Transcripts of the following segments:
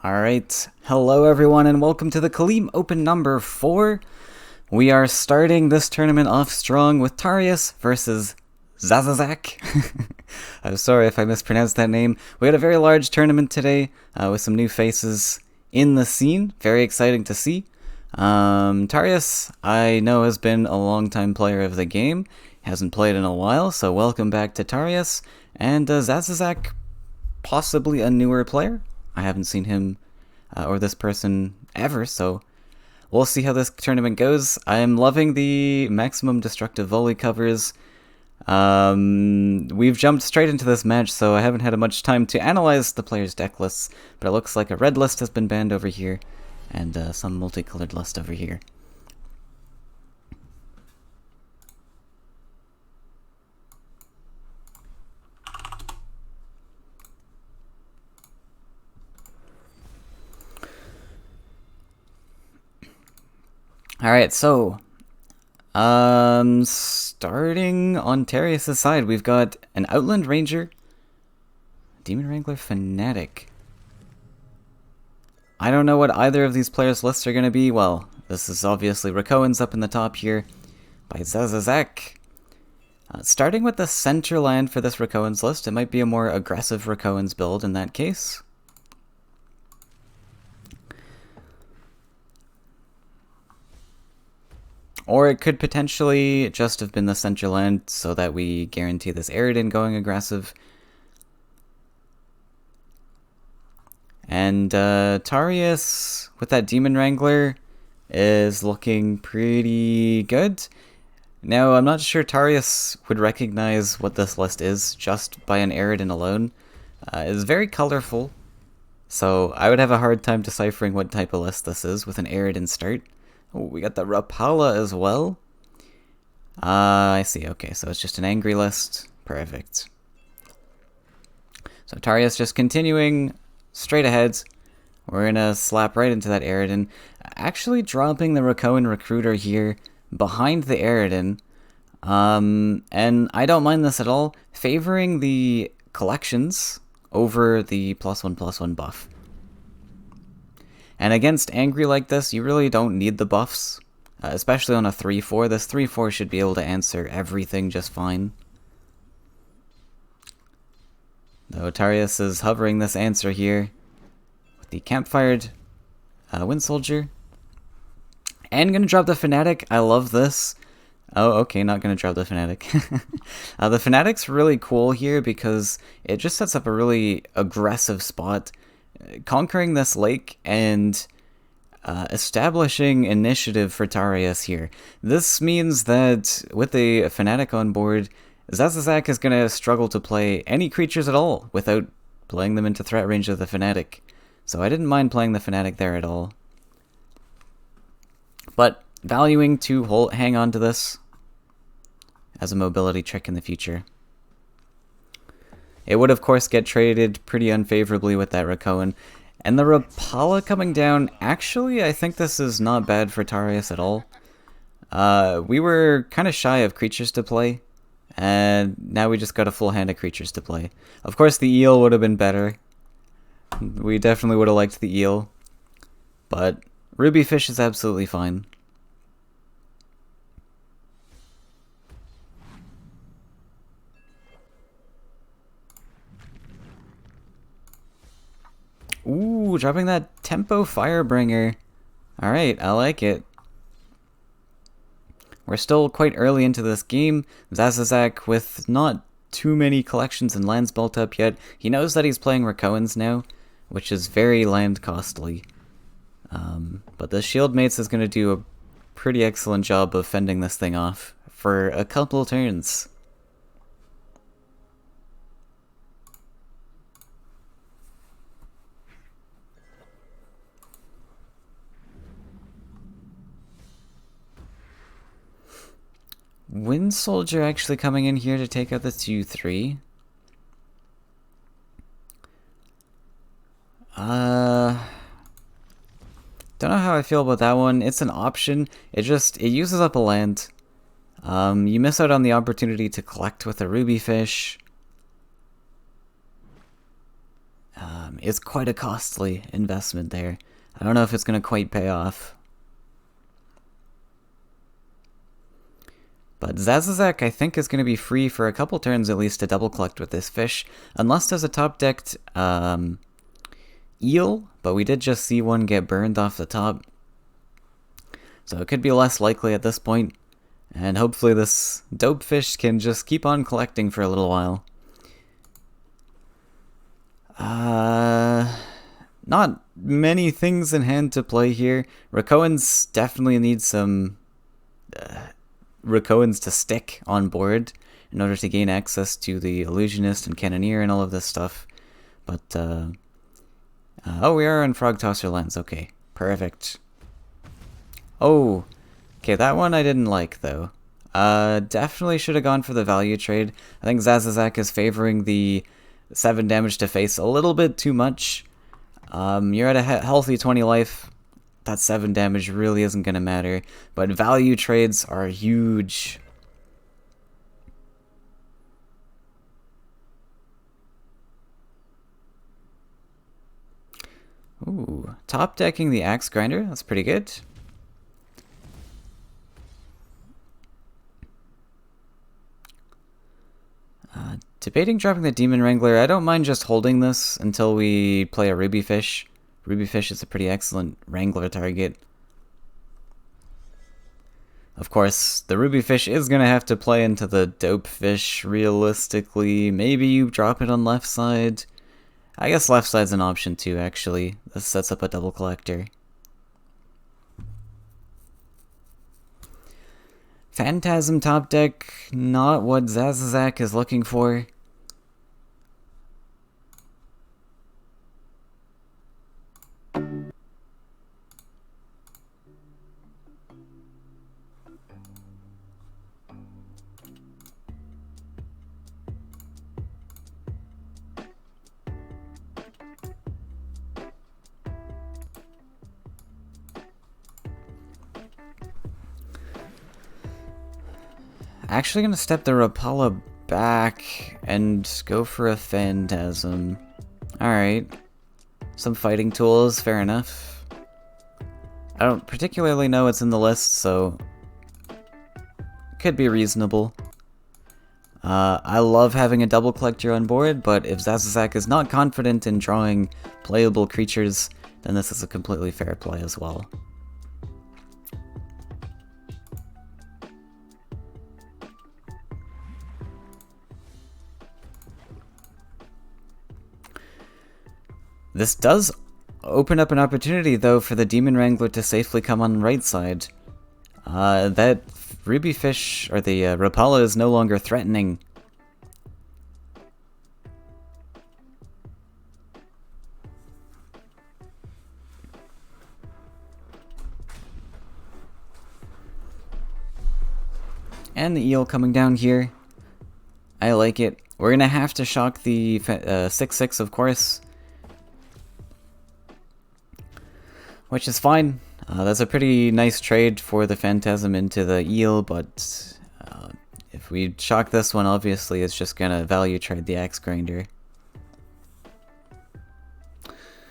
Alright, hello everyone and welcome to the Khalim Open number 4. We are starting this tournament off strong with Tarius versus Zazazak. I'm sorry if I mispronounced that name. We had a very large tournament today with some new faces in the scene. Very exciting to see. Tarius, I know, has been a long-time player of the game. Hasn't played in a while, so welcome back to Tarius. And Zazazak, possibly a newer player. I haven't seen him or this person ever, so we'll see how this tournament goes. I'm loving the maximum destructive volley covers. We've jumped straight into this match, so I haven't had much time to analyze the players' deck lists, but it looks like a red list has been banned over here, and some multicolored list over here. Alright, so, starting on Tarius' side, we've got an Outland Ranger, Demon Wrangler Fanatic. I don't know what either of these players' lists are going to be. Well, this is obviously Rakoans up in the top here by Zazazak. Starting with the center land for this Rakoans list, it might be a more aggressive Rakoans build in that case. Or it could potentially just have been the center land so that we guarantee this Aridin going aggressive. And Tarius with that Demon Wrangler is looking pretty good. Now, I'm not sure Tarius would recognize what this list is just by an Aridin alone. It's very colorful, so I would have a hard time deciphering what type of list this is with an Aridin start. Oh, we got the Rapala as well. I see. Okay, so it's just an angry list. Perfect. So Tarius just continuing straight ahead. We're gonna slap right into that Aridin. Actually dropping the Rakoan Recruiter here behind the Aridin. And I don't mind this at all. Favoring the collections over the +1/+1 buff. And against Angry like this, you really don't need the buffs, especially on a 3-4. This 3-4 should be able to answer everything just fine. Though Tarius is hovering this answer here with the Campfired Wind Soldier. And going to drop the Fanatic. I love this. Oh, okay, not going to drop the Fanatic. The Fanatic's really cool here because it just sets up a really aggressive spot. Conquering this lake and establishing initiative for Tarius here. This means that with the Fanatic on board, Zazazak is going to struggle to play any creatures at all without playing them into threat range of the Fanatic. So I didn't mind playing the Fanatic there at all. But valuing to hang on to this as a mobility trick in the future. It would, of course, get traded pretty unfavorably with that Rakoan. And the Rapala coming down, actually, I think this is not bad for Tarius at all. We were kind of shy of creatures to play, and now we just got a full hand of creatures to play. Of course, the eel would have been better. We definitely would have liked the eel. But Ruby Fish is absolutely fine. Ooh, dropping that Tempo Firebringer. Alright, I like it. We're still quite early into this game. Zazazak with not too many collections and lands built up yet. He knows that he's playing Rakoans now, which is very land costly. But the Shield Mates is going to do a pretty excellent job of fending this thing off for a couple turns. Wind Soldier actually coming in here to take out the 2-3. Don't know how I feel about that one. It's an option. It uses up a land. You miss out on the opportunity to collect with a Ruby Fish. is quite a costly investment there. I don't know if it's going to quite pay off. But Zazazak, I think, is going to be free for a couple turns at least to double collect with this fish. Unless there's a top-decked eel, but we did just see one get burned off the top. So it could be less likely at this point. And hopefully this dope fish can just keep on collecting for a little while. Not many things in hand to play here. Rakoans definitely need some Rakoans to stick on board in order to gain access to the Illusionist and Cannoneer and all of this stuff. But, oh, we are on Frog Tosser lands. Okay, perfect. Oh, okay, that one I didn't like, though. Definitely should have gone for the value trade. I think Zazazak is favoring the 7 damage to face a little bit too much. You're at a healthy 20 life. That 7 damage really isn't going to matter. But value trades are huge. Ooh, top decking the Axe Grinder. That's pretty good. Debating dropping the Demon Wrangler. I don't mind just holding this until we play a Ruby Fish. Ruby Fish is a pretty excellent Wrangler target. Of course, the Ruby Fish is going to have to play into the Dope Fish realistically. Maybe you drop it on left side. I guess left side's an option too, actually. This sets up a double collector. Phantasm top deck, not what Zazazak is looking for. Actually gonna step the Rapala back and go for a Phantasm. Alright. Some fighting tools, fair enough. I don't particularly know what's in the list, so could be reasonable. I love having a double collector on board, but if Zazazak is not confident in drawing playable creatures, then this is a completely fair play as well. This does open up an opportunity, though, for the Demon Wrangler to safely come on the right side. That Ruby Fish, or the Rapala, is no longer threatening. And the eel coming down here. I like it. We're gonna have to shock the 6/6, of course. Which is fine. That's a pretty nice trade for the Phantasm into the eel, but if we shock this one, obviously it's just gonna value trade the Axe Grinder.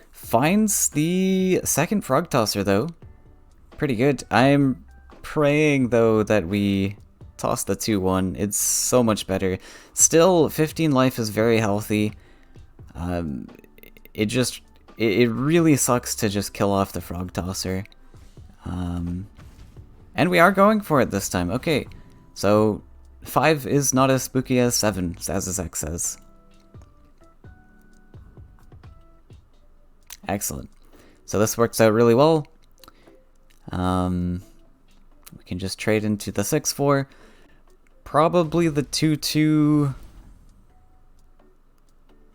Finds the second Frog Tosser, though. Pretty good. I'm praying, though, that we toss the 2/1. It's so much better. Still, 15 life is very healthy. It really sucks to just kill off the Frog Tosser. And we are going for it this time. Okay, so 5 is not as spooky as 7, Zazazak says. Excellent. So this works out really well. We can just trade into the 6/4. Probably the 2/2.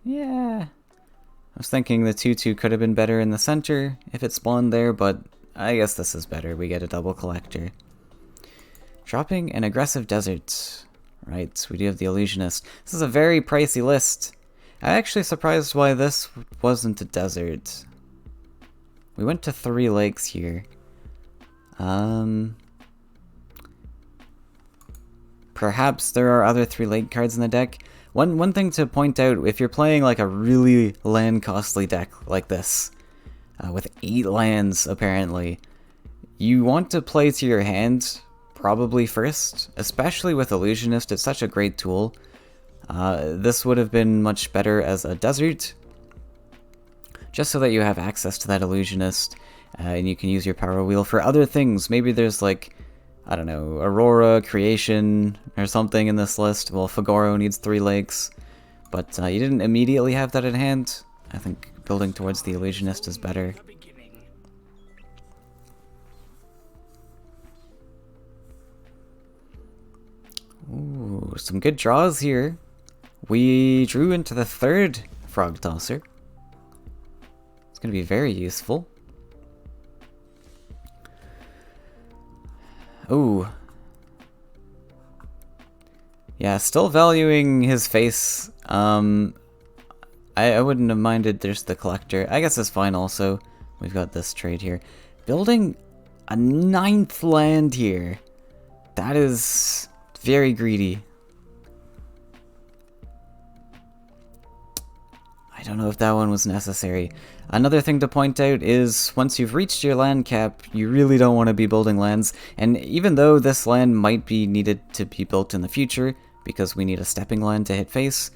Yeah. I was thinking the 2/2 could have been better in the center if it spawned there, but I guess this is better. We get a double collector. Dropping an aggressive desert. Right, we do have the Illusionist. This is a very pricey list. I'm actually surprised why this wasn't a desert. We went to 3 lakes here. Perhaps there are other 3 lake cards in the deck. One thing to point out, if you're playing like a really land costly deck like this, with 8 lands apparently, you want to play to your hand probably first, especially with Illusionist. It's such a great tool. This would have been much better as a desert, just so that you have access to that Illusionist, and you can use your power wheel for other things. Maybe there's like, I don't know, Aurora, Creation, or something in this list. Well, Fagoro needs 3 lakes, but you didn't immediately have that at hand. I think building towards the Illusionist is better. Ooh, some good draws here. We drew into the 3rd Frog Tosser. It's going to be very useful. Ooh. Yeah, still valuing his face. I wouldn't have minded there's the Collector. I guess it's fine also. We've got this trade here. Building a 9th land here. That is very greedy. I don't know if that one was necessary. Another thing to point out is once you've reached your land cap, you really don't want to be building lands. And even though this land might be needed to be built in the future, because we need a stepping land to hit face,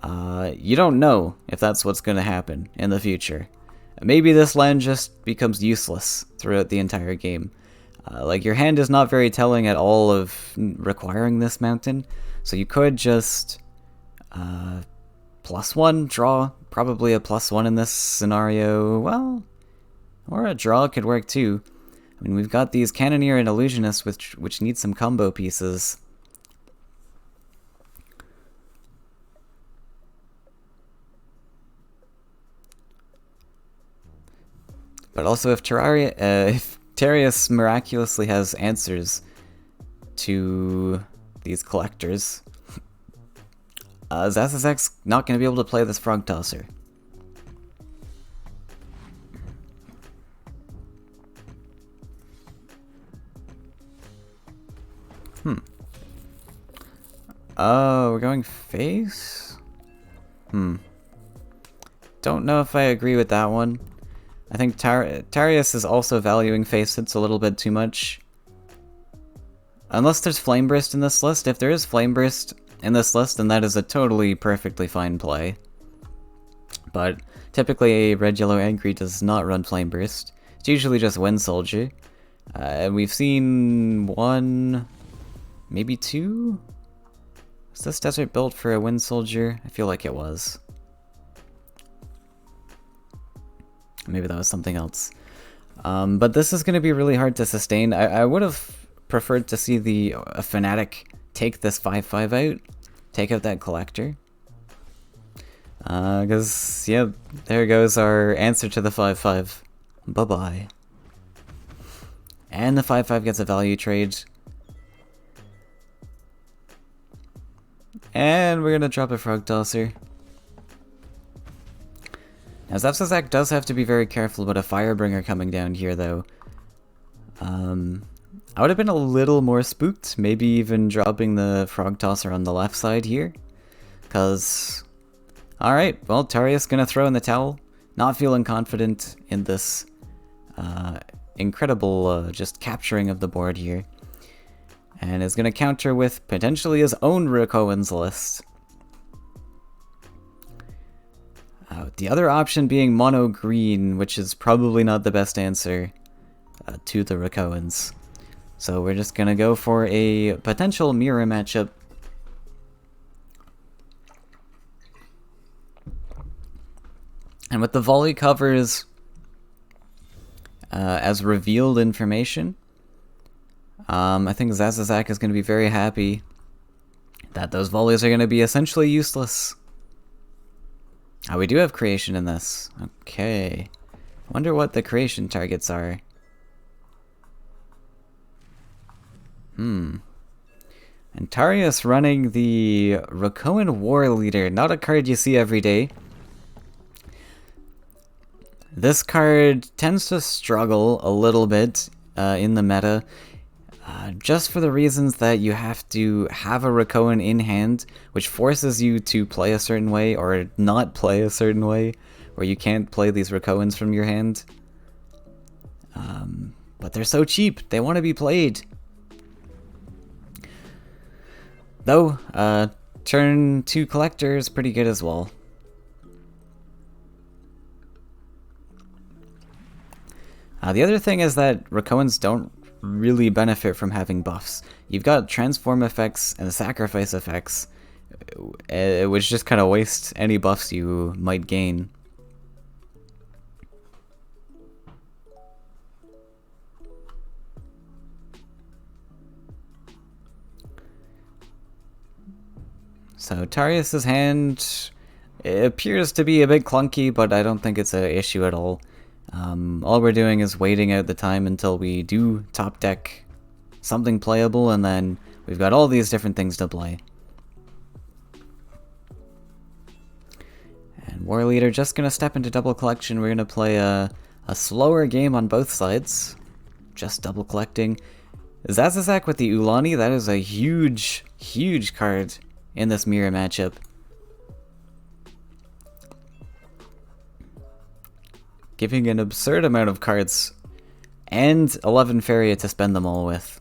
you don't know if that's what's going to happen in the future. Maybe this land just becomes useless throughout the entire game. Like, your hand is not very telling at all of requiring this mountain, so you could just +1 draw, probably a +1 in this scenario. Well, or a draw could work too. I mean, we've got these Cannoneer and Illusionist which need some combo pieces. But also, if Tarius miraculously has answers to these collectors, Zazazak's not going to be able to play this Frog Tosser. Oh, we're going face? Don't know if I agree with that one. I think Tarius is also valuing face hits a little bit too much. Unless there's Flame Burst in this list. If there is Flame Burst in this list, then that is a totally perfectly fine play. But typically a Red Yellow Angry does not run Flame Burst. It's usually just Wind Soldier. And we've seen 1, maybe 2? Was this desert built for a Wind Soldier? I feel like it was. Maybe that was something else. But this is going to be really hard to sustain. I would have preferred to see a Fanatic take this 5/5 out, take out that Collector. Because, yeah, there goes our answer to the 5/5. Bye-bye. And the 5/5 gets a value trade. And we're going to drop a Frog Tosser. Now, Zazazak does have to be very careful about a Firebringer coming down here, though. I would have been a little more spooked, maybe even dropping the Frog Tosser on the left side here. Because, alright, well, Tarius gonna throw in the towel. Not feeling confident in this incredible just capturing of the board here. And is gonna counter with potentially his own Rakoan's list. The other option being mono green, which is probably not the best answer to the Rakoans. So we're just gonna go for a potential mirror matchup. And with the volley covers as revealed information, I think Zazazak is gonna be very happy that those volleys are gonna be essentially useless. We do have creation in this. Okay. Wonder what the creation targets are. And Tarius running the Rakoan War Leader, not a card you see every day. This card tends to struggle a little bit in the meta. just for the reasons that you have to have a Rakoan in hand, which forces you to play a certain way or not play a certain way, where you can't play these Rakoans from your hand. But they're so cheap, they want to be played. Though, turn 2 collector is pretty good as well. The other thing is that Rakoans don't really benefit from having buffs. You've got transform effects and sacrifice effects, which just kind of waste any buffs you might gain. So Tarius's hand, it appears to be a bit clunky, but I don't think it's an issue at all. All we're doing is waiting out the time until we do top deck something playable, and then we've got all these different things to play. And War Leader just gonna step into double collection. We're gonna play a slower game on both sides, just double collecting. Zazazak with the Ulani, that is a huge, huge card in this mirror matchup. Giving an absurd amount of cards and 11 Faeria to spend them all with.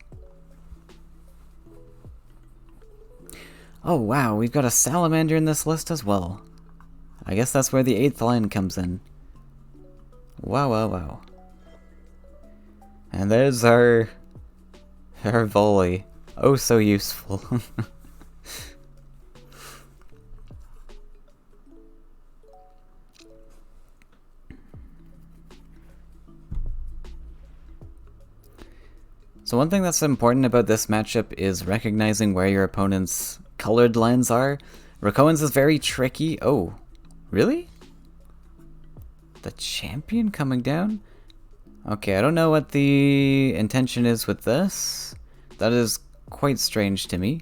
Oh wow, we've got a Salamander in this list as well. I guess that's where the 8th line comes in. Wow, wow, wow. And there's our volley. Oh, so useful. So one thing that's important about this matchup is recognizing where your opponent's colored lines are. Rakoans is very tricky. Oh, really? The champion coming down? Okay, I don't know what the intention is with this. That is quite strange to me.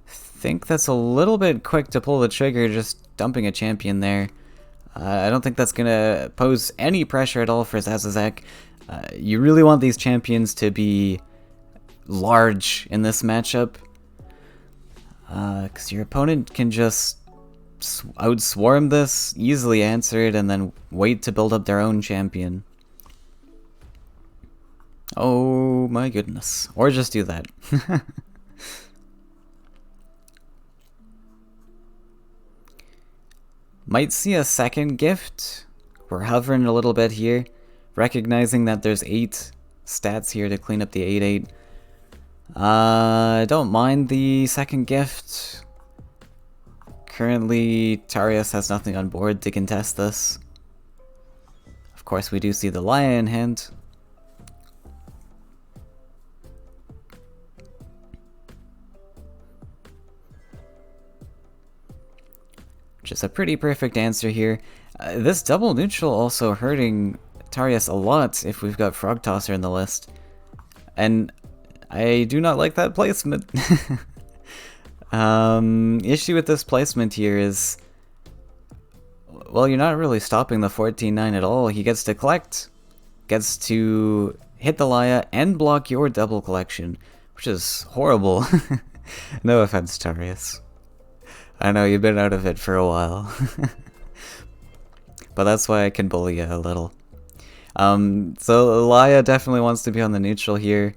Think that's a little bit quick to pull the trigger, just dumping a champion there. I don't think that's gonna pose any pressure at all for Zazazak. You really want these champions to be large in this matchup, because your opponent can just outswarm this, easily answer it, and then wait to build up their own champion. Oh my goodness. Or just do that. Might see a second gift. We're hovering a little bit here, recognizing that there's 8 stats here to clean up the 8/8. I don't mind the second gift. Currently, Tarius has nothing on board to contest this. Of course, we do see the Lion in hand. Which is a pretty perfect answer here. This double neutral also hurting Tarius a lot if we've got Frog Tosser in the list. And I do not like that placement. Issue with this placement here is, well, you're not really stopping the 14-9 at all. He gets to collect, gets to hit the Laya, and block your double collection, which is horrible. No offense, Tarius. I know you've been out of it for a while. But that's why I can bully you a little. So Laya definitely wants to be on the neutral here.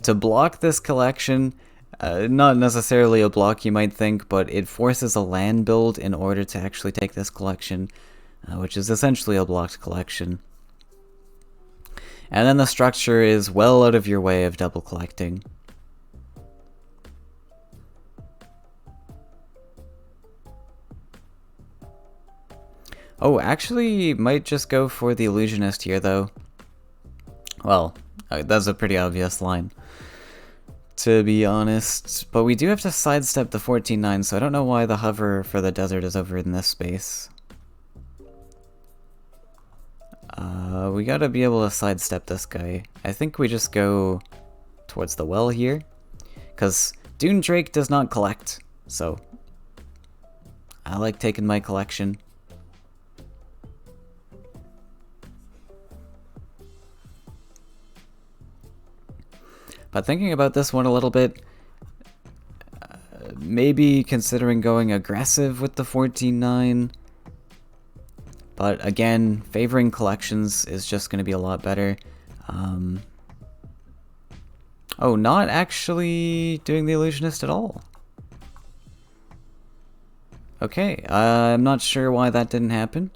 To block this collection, not necessarily a block you might think, but it forces a land build in order to actually take this collection, which is essentially a blocked collection. And then the structure is well out of your way of double collecting. Oh, actually, might just go for the Illusionist here, though. Well, that's a pretty obvious line, to be honest. But we do have to sidestep the 14-9, so I don't know why the hover for the desert is over in this space. We gotta be able to sidestep this guy. I think we just go towards the well here, because Dune Drake does not collect, so I like taking my collection. But thinking about this one a little bit, maybe considering going aggressive with the 14-9. But again, favoring collections is just going to be a lot better. Oh, not actually doing the illusionist at all. Okay, I'm not sure why that didn't happen.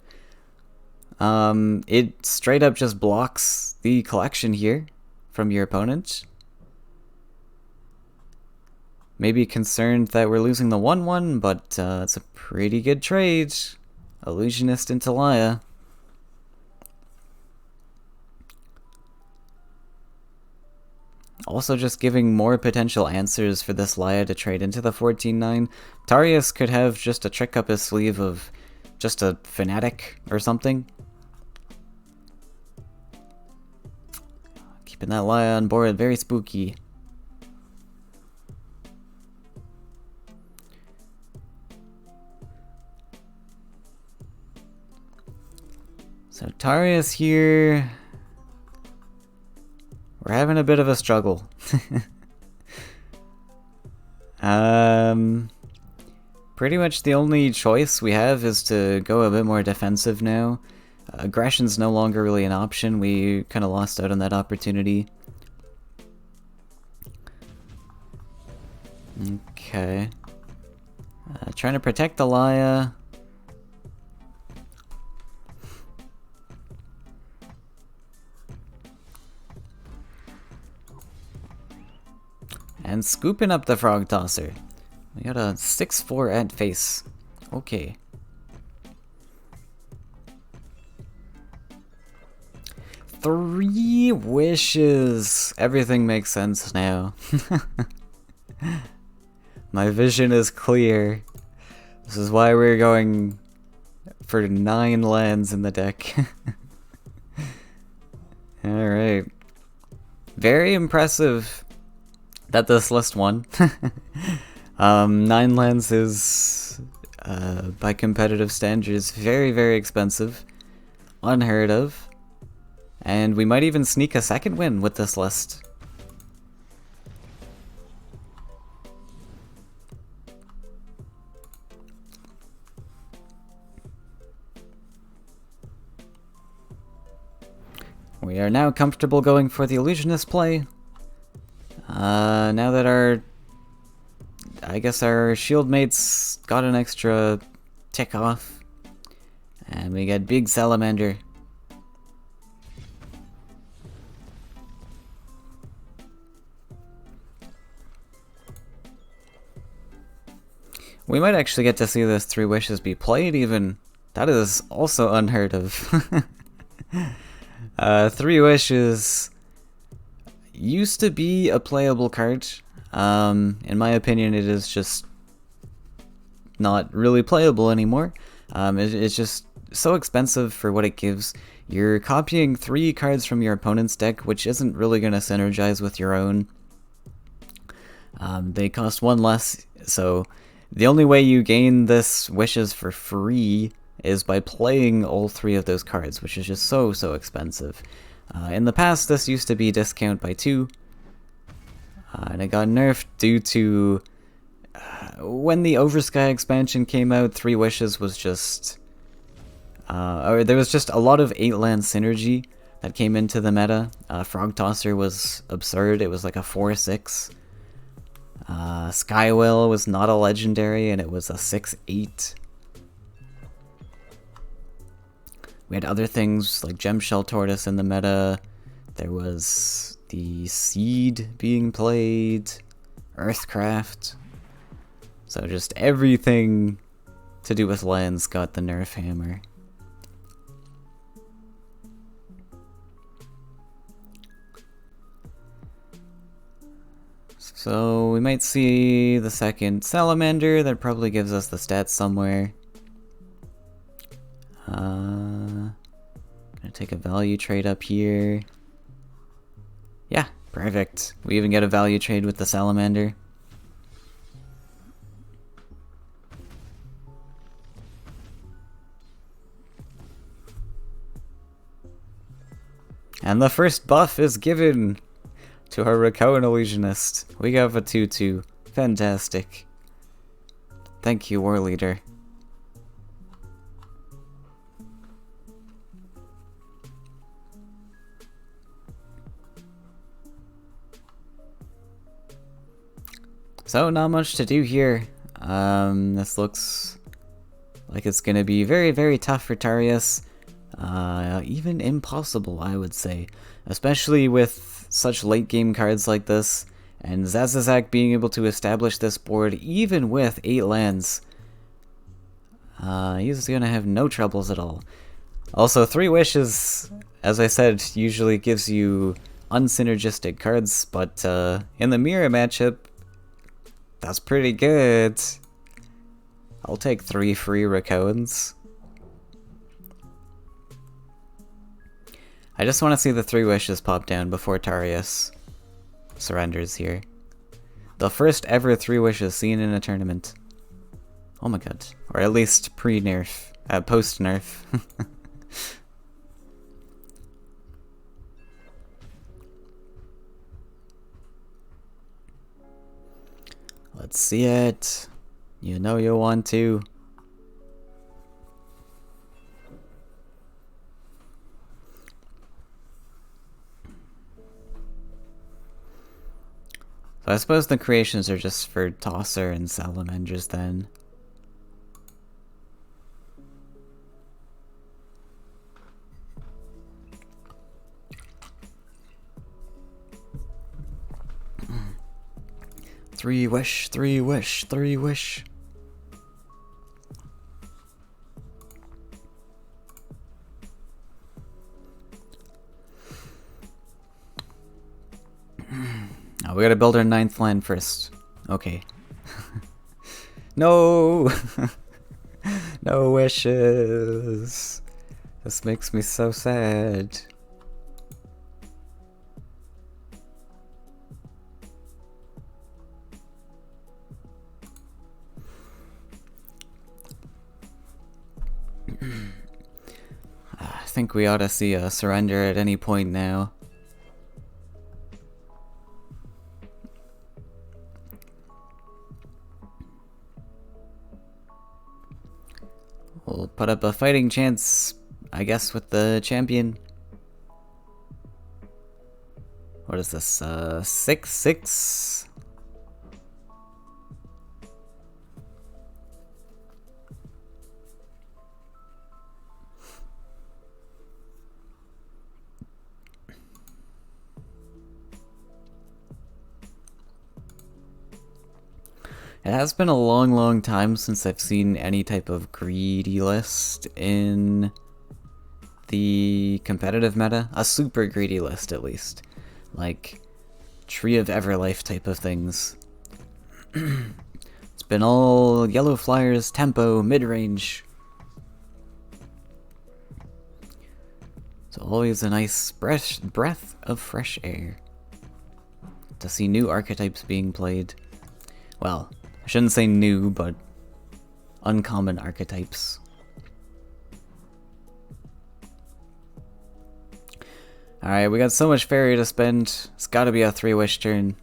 It straight up just blocks the collection here from your opponent. Maybe concerned that we're losing the 1-1, but it's a pretty good trade. Illusionist into Laya. Also just giving more potential answers for this Laya to trade into the 14-9. Tarius could have just a trick up his sleeve of just a Fanatic or something. Keeping that Laya on board, very spooky. So Tarius here, we're having a bit of a struggle. Pretty much the only choice we have is to go a bit more defensive now. Aggression's no longer really an option. We kind of lost out on that opportunity. Okay. Trying to protect the Laya. And scooping up the Frog Tosser. We got a 6-4 at face. Okay. Three wishes. Everything makes sense now. My vision is clear. This is why we're going for 9 lands in the deck. Alright. Very impressive that this list won. 9 lands is, by competitive standards, very, very expensive. Unheard of. And we might even sneak a second win with this list. We are now comfortable going for the Illusionist play. Now that I guess our shield mates got an extra tick off. And we get Big Salamander. We might actually get to see this 3 wishes be played even. That is also unheard of. 3 wishes used to be a playable card. In my opinion, it is just not really playable anymore. It's just so expensive for what it gives. You're copying 3 cards from your opponent's deck, which isn't really going to synergize with your own. They cost 1 less, so the only way you gain this wishes for free is by playing all 3 of those cards, which is just so expensive. In the past, this used to be discount by 2, and it got nerfed due to when the Oversky expansion came out. 3 wishes was just, or there was just a lot of 8-land synergy that came into the meta. Frog Tosser was absurd. It was like a 4/6. Skywell was not a legendary, and it was a 6/8. We had other things like Gemshell Tortoise in the meta. There was the Seed being played, Earthcraft. So just everything to do with lands got the nerf hammer. So we might see the second Salamander. That probably gives us the stats somewhere. Gonna take a value trade up here. Yeah, perfect. We even get a value trade with the Salamander. And the first buff is given to our Rakoan illusionist. We have a 2-2. Fantastic. Thank you, War Leader. So, not much to do here. This looks like it's gonna be very, very tough for Tarius. Even impossible, I would say. Especially with such late game cards like this, and Zazazak being able to establish this board even with 8 lands. He's gonna have no troubles at all. Also, 3 Wishes, as I said, usually gives you unsynergistic cards, but in the mirror matchup, that's pretty good. I'll take 3 free Rakoans. I just want to see the 3 Wishes pop down before Tarius surrenders here. The first ever 3 Wishes seen in a tournament. Oh my god. Or at least pre-nerf. Post-nerf. Let's see it. You know you want to. So I suppose the creations are just for Tosser and Salamanders then. Three wish, 3 wish, 3 wish. Oh, we gotta build our 9th land first. Okay. No! No wishes! This makes me so sad. I think we ought to see a surrender at any point now. We'll put up a fighting chance, I guess, with the champion. What is this, 6/6? It has been a long, long time since I've seen any type of greedy list in the competitive meta. A super greedy list, at least. Like, Tree of Everlife type of things. It's been all yellow flyers, tempo, mid-range. So always a nice breath of fresh air to see new archetypes being played. Well, I shouldn't say new, but uncommon archetypes. Alright, we got so much Faeria to spend. It's gotta be a 3-wish turn.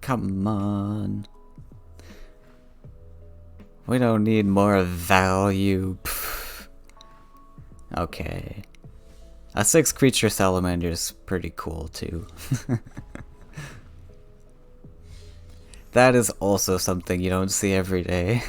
Come on. We don't need more value. Pfft. Okay. A 6-creature salamander is pretty cool, too. That is also something you don't see every day.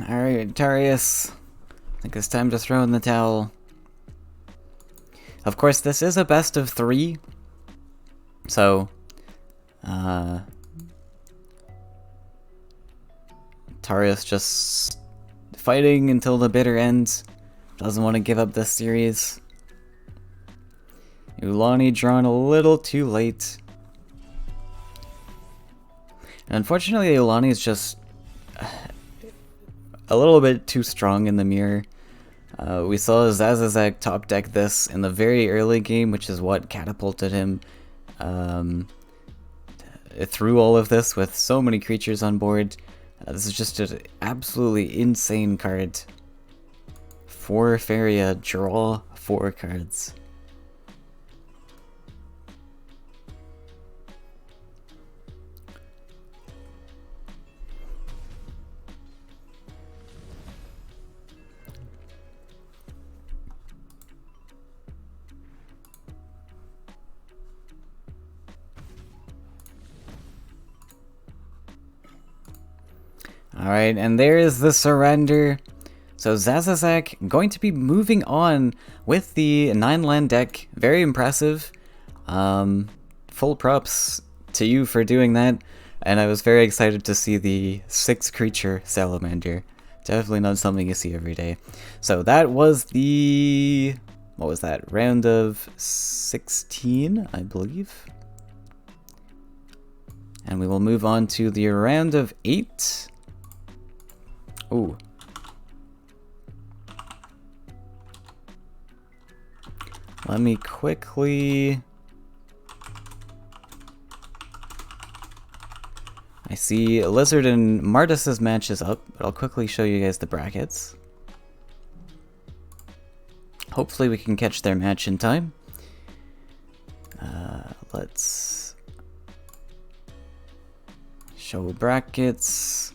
Alright, Tarius. I think it's time to throw in the towel. Of course, this is a best of 3. So, Tarius just fighting until the bitter end. Doesn't want to give up this series. Ulani drawn a little too late. And unfortunately, Ulani is just a little bit too strong in the mirror. We saw Zazazak top deck this in the very early game, which is what catapulted him through all of this with so many creatures on board. This is just an absolutely insane card. For Faeria, draw 4 cards. Alright, and there is the surrender. So Zazazak going to be moving on with the 9-land deck. Very impressive. Full props to you for doing that. And I was very excited to see the 6-creature salamander. Definitely not something you see every day. So that was the... what was that? Round of 16, I believe. And we will move on to the round of 8. Ooh. Let me quickly... I see Lizard and Mardis's match is up, but I'll quickly show you guys the brackets. Hopefully we can catch their match in time. Let's show brackets.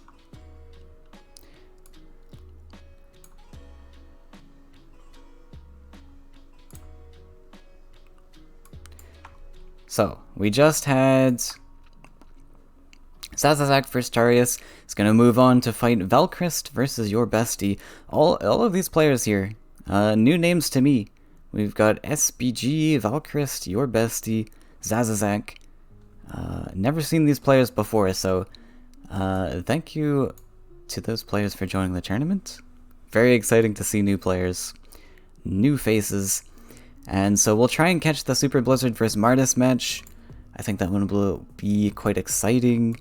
So, we just had Zazazak versus Tarius. Is going to move on to fight Valkrist versus your bestie. All of these players here, new names to me. We've got SBG, Valkrist, your bestie, Zazazak. Never seen these players before, so thank you to those players for joining the tournament. Very exciting to see new players, new faces. And so we'll try and catch the Super Blizzard vs. Mardis match. I think that one will be quite exciting.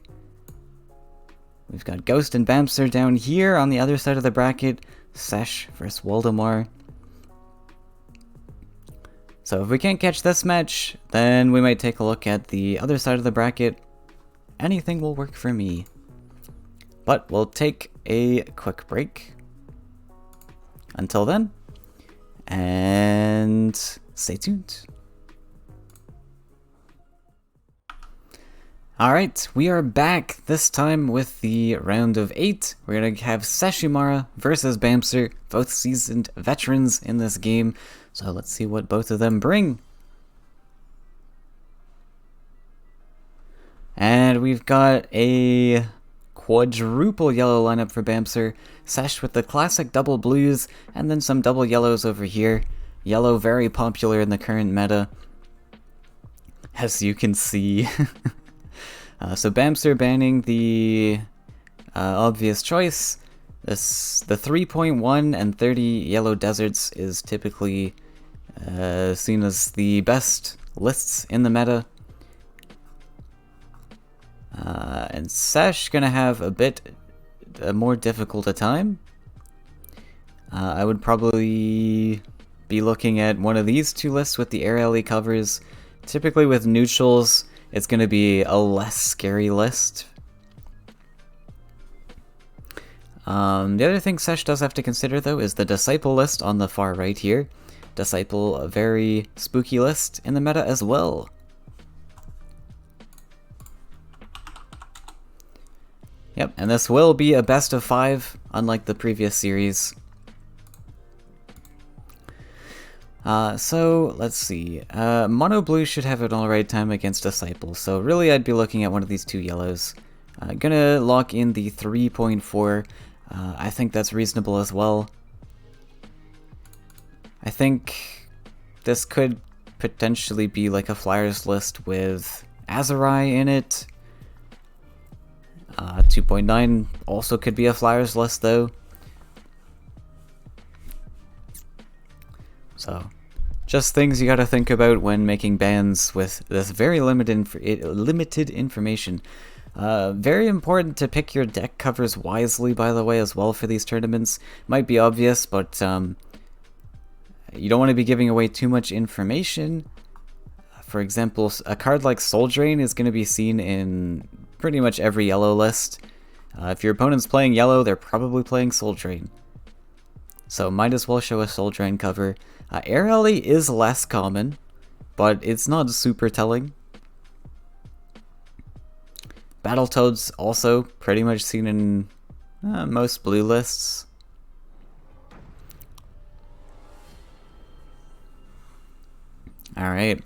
We've got Ghost and Bamster down here on the other side of the bracket. Sesh vs. Waldemar. So if we can't catch this match, then we might take a look at the other side of the bracket. Anything will work for me. But we'll take a quick break. Until then. And stay tuned. Alright, we are back, this time with the round of 8. We're going to have Seshimara versus Bamster, both seasoned veterans in this game. So let's see what both of them bring. And we've got a quadruple yellow lineup for Bamster. Sesh with the classic double blues, and then some double yellows over here. Yellow very popular in the current meta, as you can see. So Bamster banning the obvious choice. The 3.1 and 30 yellow deserts is typically seen as the best lists in the meta. And Sesh gonna have a more difficult a time. I would probably be looking at one of these two lists with the Air Alley covers. Typically with neutrals, it's gonna be a less scary list. The other thing Sesh does have to consider though is the Disciple list on the far right here. Disciple, a very spooky list in the meta as well. Yep, and this will be a best of 5, unlike the previous series. So, let's see. Mono Blue should have an alright time against Disciple, so really I'd be looking at one of these two yellows. Gonna lock in the 3.4. I think that's reasonable as well. I think this could potentially be like a Flyers list with Azurai in it. 2.9 also could be a Flyers list though. So, Just things you gotta think about when making bans with this very limited information. Very important to pick your deck covers wisely, by the way, as well for these tournaments. Might be obvious, but you don't want to be giving away too much information. For example, a card like Soul Drain is going to be seen in pretty much every yellow list. If your opponent's playing yellow, they're probably playing Soul Drain. So might as well show a Soul Drain cover. Air Alley is less common, but it's not super telling. Battletoads also pretty much seen in most blue lists. Alright.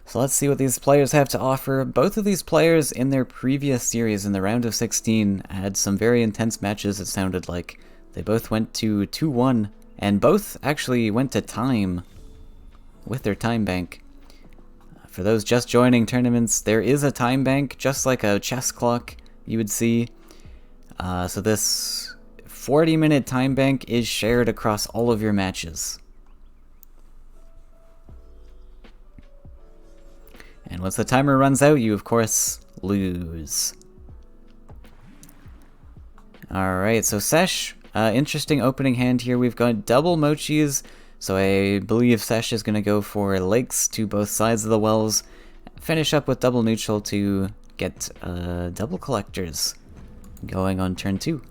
So let's see what these players have to offer. Both of these players in their previous series in the round of 16 had some very intense matches, it sounded like. They both went to 2-1, and both actually went to time with their time bank. For those just joining tournaments, there is a time bank, just like a chess clock you would see. So this 40-minute time bank is shared across all of your matches. And once the timer runs out, you of course lose. Alright, so Sesh, interesting opening hand here. We've got double Mochis, so I believe Sesh is going to go for lakes to both sides of the wells. Finish up with double neutral to get double collectors going on turn 2.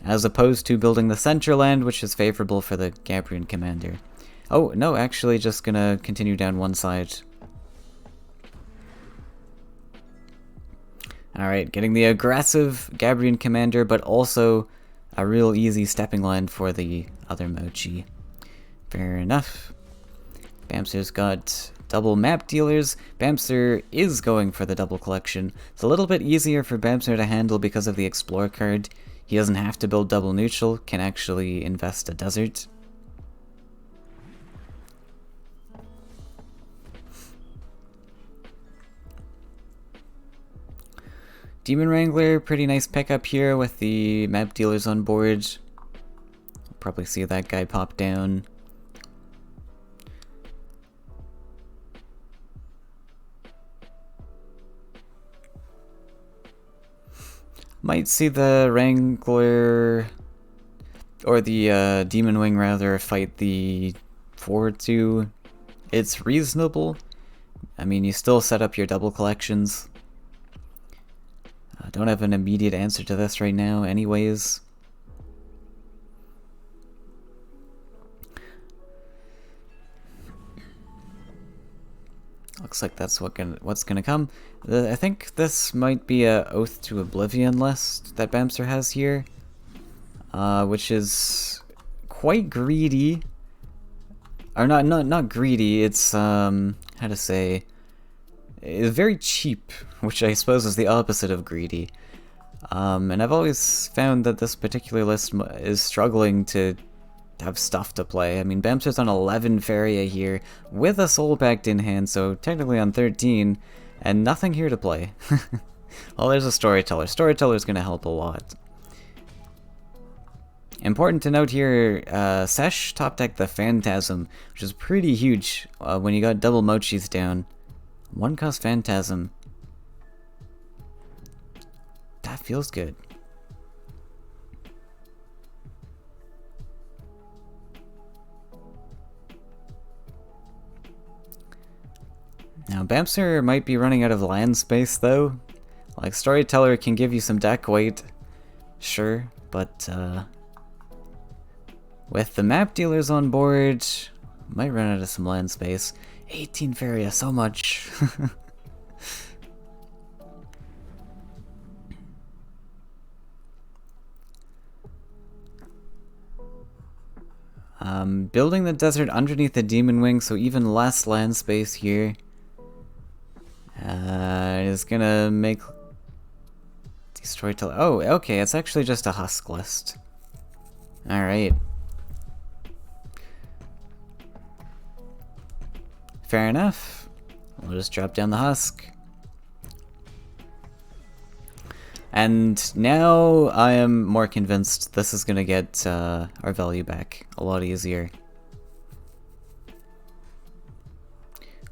As opposed to building the center land, which is favorable for the Gabrian commander. Oh, no, actually just going to continue down one side. Alright, getting the aggressive Gabrian commander, but also a real easy stepping land for the other Mochi. Fair enough. Bamster's got double map dealers. Bamster is going for the double collection. It's a little bit easier for Bamster to handle because of the Explore card. He doesn't have to build double neutral, can actually invest a desert. Demon Wrangler, pretty nice pickup here with the map dealers on board. Probably see that guy pop down. Might see the Wrangler, or the Demon Wing rather, fight the 4-2. It's reasonable. I mean, you still set up your double collections. I don't have an immediate answer to this right now anyways. Looks like that's what's gonna come. I think this might be a Oath to Oblivion list that Bamster has here, which is quite greedy. Or not greedy. It's how to say. It's very cheap, which I suppose is the opposite of greedy. And I've always found that this particular list is struggling to have stuff to play. I mean, Bamster's on 11 Faeria here, with a Soul Pact in hand, so technically on 13, and nothing here to play. Well, there's a Storyteller. Storyteller's gonna help a lot. Important to note here, Sesh top decked the Phantasm, which is pretty huge when you got double Mochis down. 1-cost Phantasm. That feels good. Now, Bamster might be running out of land space, though. Like, Storyteller can give you some deck weight, sure, but with the map dealers on board, might run out of some land space. 18 Faeria, so much. Building the desert underneath the Demon Wing, so even less land space here. Is gonna make the Storyteller. Oh, okay, it's actually just a husk list. Alright. Fair enough. We'll just drop down the husk. And now I am more convinced this is gonna get our value back a lot easier.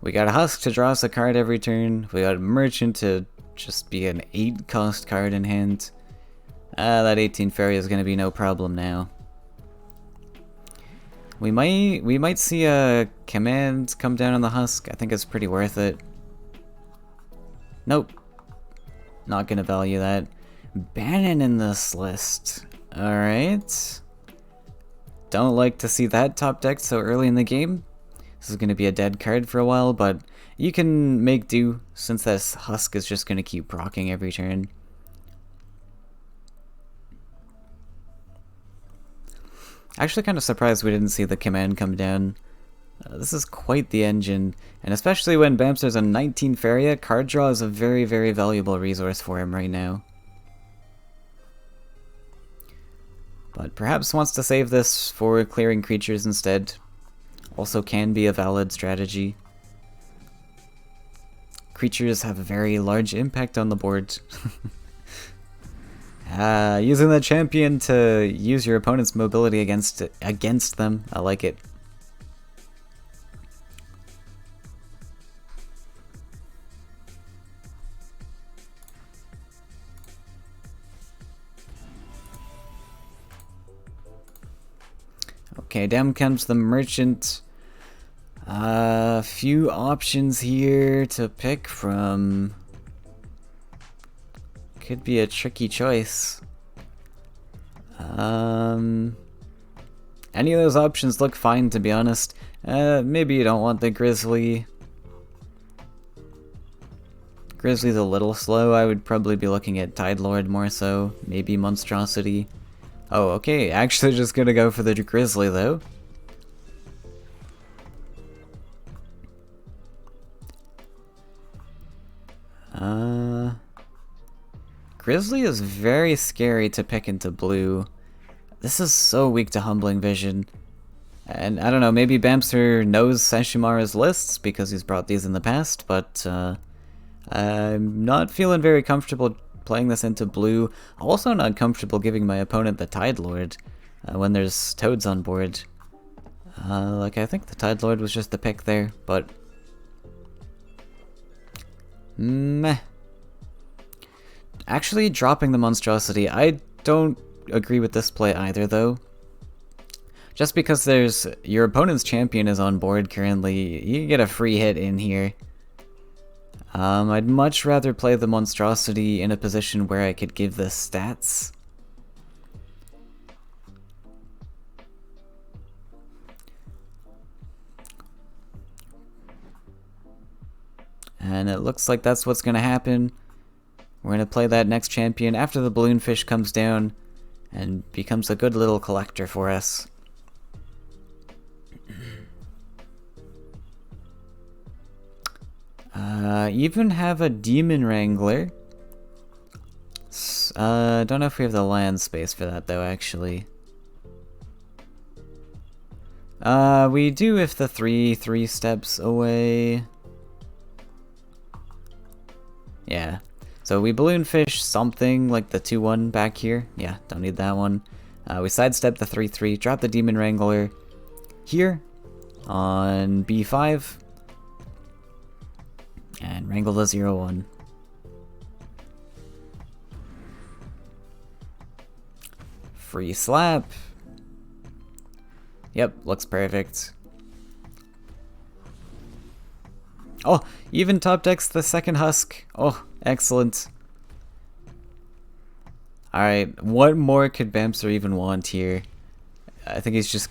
We got a Husk to draw us a card every turn. We got a Merchant to just be an 8-cost card in hand. That 18 Faeria is going to be no problem now. We might see a command come down on the Husk. I think it's pretty worth it. Nope. Not going to value that. Bannon in this list. Alright. Don't like to see that top decked so early in the game. This is going to be a dead card for a while, but you can make do since this Husk is just going to keep proccing every turn. Actually kind of surprised we didn't see the command come down. This is quite the engine, and especially when Bamster's a 19 Faeria, card draw is a very, very valuable resource for him right now. But perhaps wants to save this for clearing creatures instead. Also can be a valid strategy. Creatures have a very large impact on the board. Using the champion to use your opponent's mobility against them. I like it. Okay, down comes the Merchant. Few options here to pick from. Could be a tricky choice. Any of those options look fine, to be honest. Maybe you don't want the Grizzly. Grizzly's a little slow. I would probably be looking at Tide Lord more so. Maybe Monstrosity. Oh, okay. Actually just gonna go for the Grizzly, though. Grizzly is very scary to pick into blue. This is so weak to Humbling Vision. And I don't know, maybe Bamster knows Seshimaru's lists because he's brought these in the past, but I'm not feeling very comfortable playing this into blue. Also not comfortable giving my opponent the Tide Lord when there's Toads on board. Like, I think the Tide Lord was just the pick there, but meh. Actually, dropping the Monstrosity, I don't agree with this play either, though. Just because your opponent's champion is on board currently, you can get a free hit in here. I'd much rather play the Monstrosity in a position where I could give this stats. And it looks like that's what's going to happen. We're going to play that next champion after the Balloonfish comes down and becomes a good little collector for us. Even have a Demon Wrangler. Don't know if we have the land space for that though, actually. We do if the 3 steps away. Yeah. So we Balloonfish something like the 2-1 back here. Yeah, don't need that one. We sidestep the 3-3, drop the Demon Wrangler here on B5, and wrangle the 0-1. Free slap. Yep, looks perfect. Oh, even top decks the second Husk. Oh, excellent. Alright, what more could Bamster even want here? I think he's just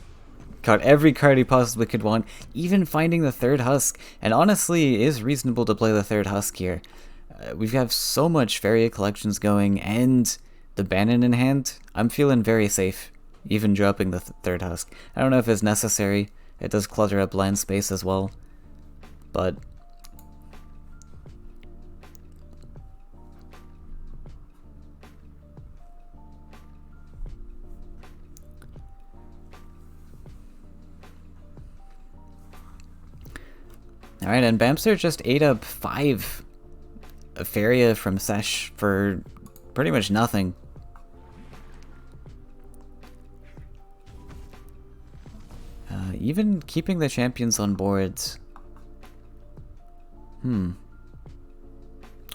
got every card he possibly could want, even finding the third Husk. And honestly, it is reasonable to play the third Husk here. We have so much Faeria collections going, and the Bannon in hand. I'm feeling very safe, even dropping the third Husk. I don't know if it's necessary. It does clutter up land space as well. But alright, and Bamster just ate up 5 Faeria from Sesh for pretty much nothing. Even keeping the champions on board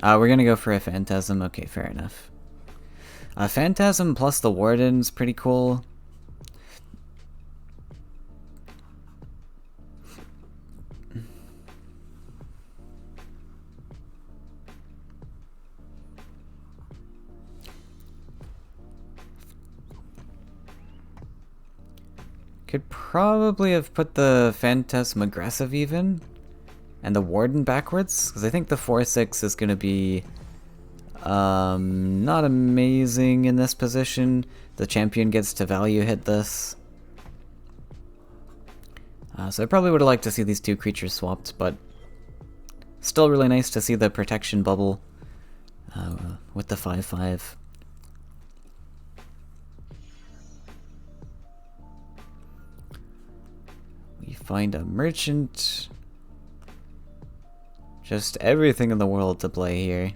We're gonna go for a Phantasm. Okay, fair enough. Phantasm plus the Warden's pretty cool. Could probably have put the Phantasm aggressive even, and the Warden backwards, because I think the 4-6 is going to be not amazing in this position. The champion gets to value hit this. So I probably would have liked to see these two creatures swapped, but still really nice to see the protection bubble with the 5-5. We find a merchant. Just everything in the world to play here.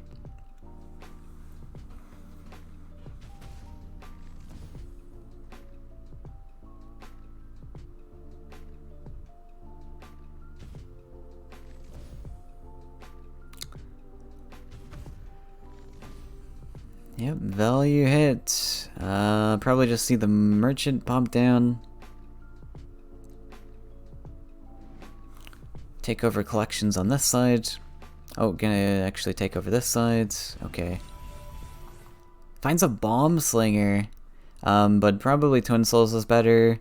Yep, value hit. Probably just see the merchant pop down. Take over collections on this side. Oh, gonna actually take over this side. Okay. Finds a bomb slinger. But probably Twin Souls is better.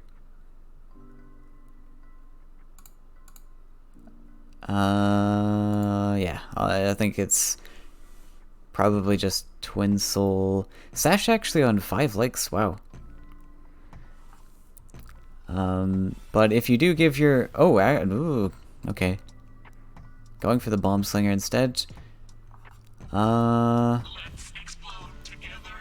Yeah, I think it's probably just Twin Soul. Sash actually on 5 likes, wow. But if you do give your... Oh, ooh, okay. Going for the bomb slinger instead. Let's explode together.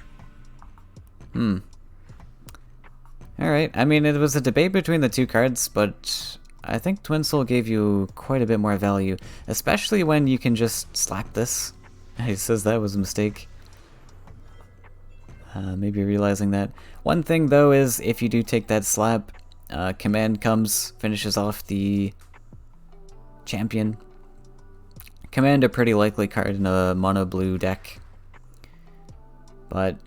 Alright, I mean, it was a debate between the two cards, but I think Twin Soul gave you quite a bit more value, especially when you can just slap this. He says that was a mistake. Maybe realizing that. One thing, though, is if you do take that slap, command comes, finishes off the champion. Command a pretty likely card in a mono blue deck. But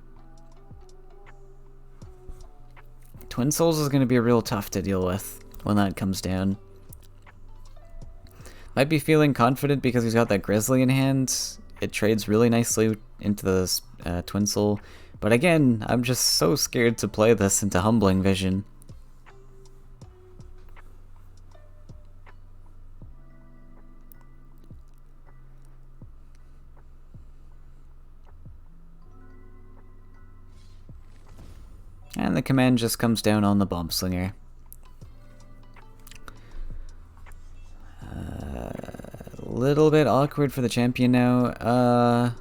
Twin Souls is going to be real tough to deal with when that comes down. Might be feeling confident because he's got that Grizzly in hand. It trades really nicely into the Twin Soul. But again, I'm just so scared to play this into Humbling Vision. And the command just comes down on the Bomb Slinger. Little bit awkward for the champion now.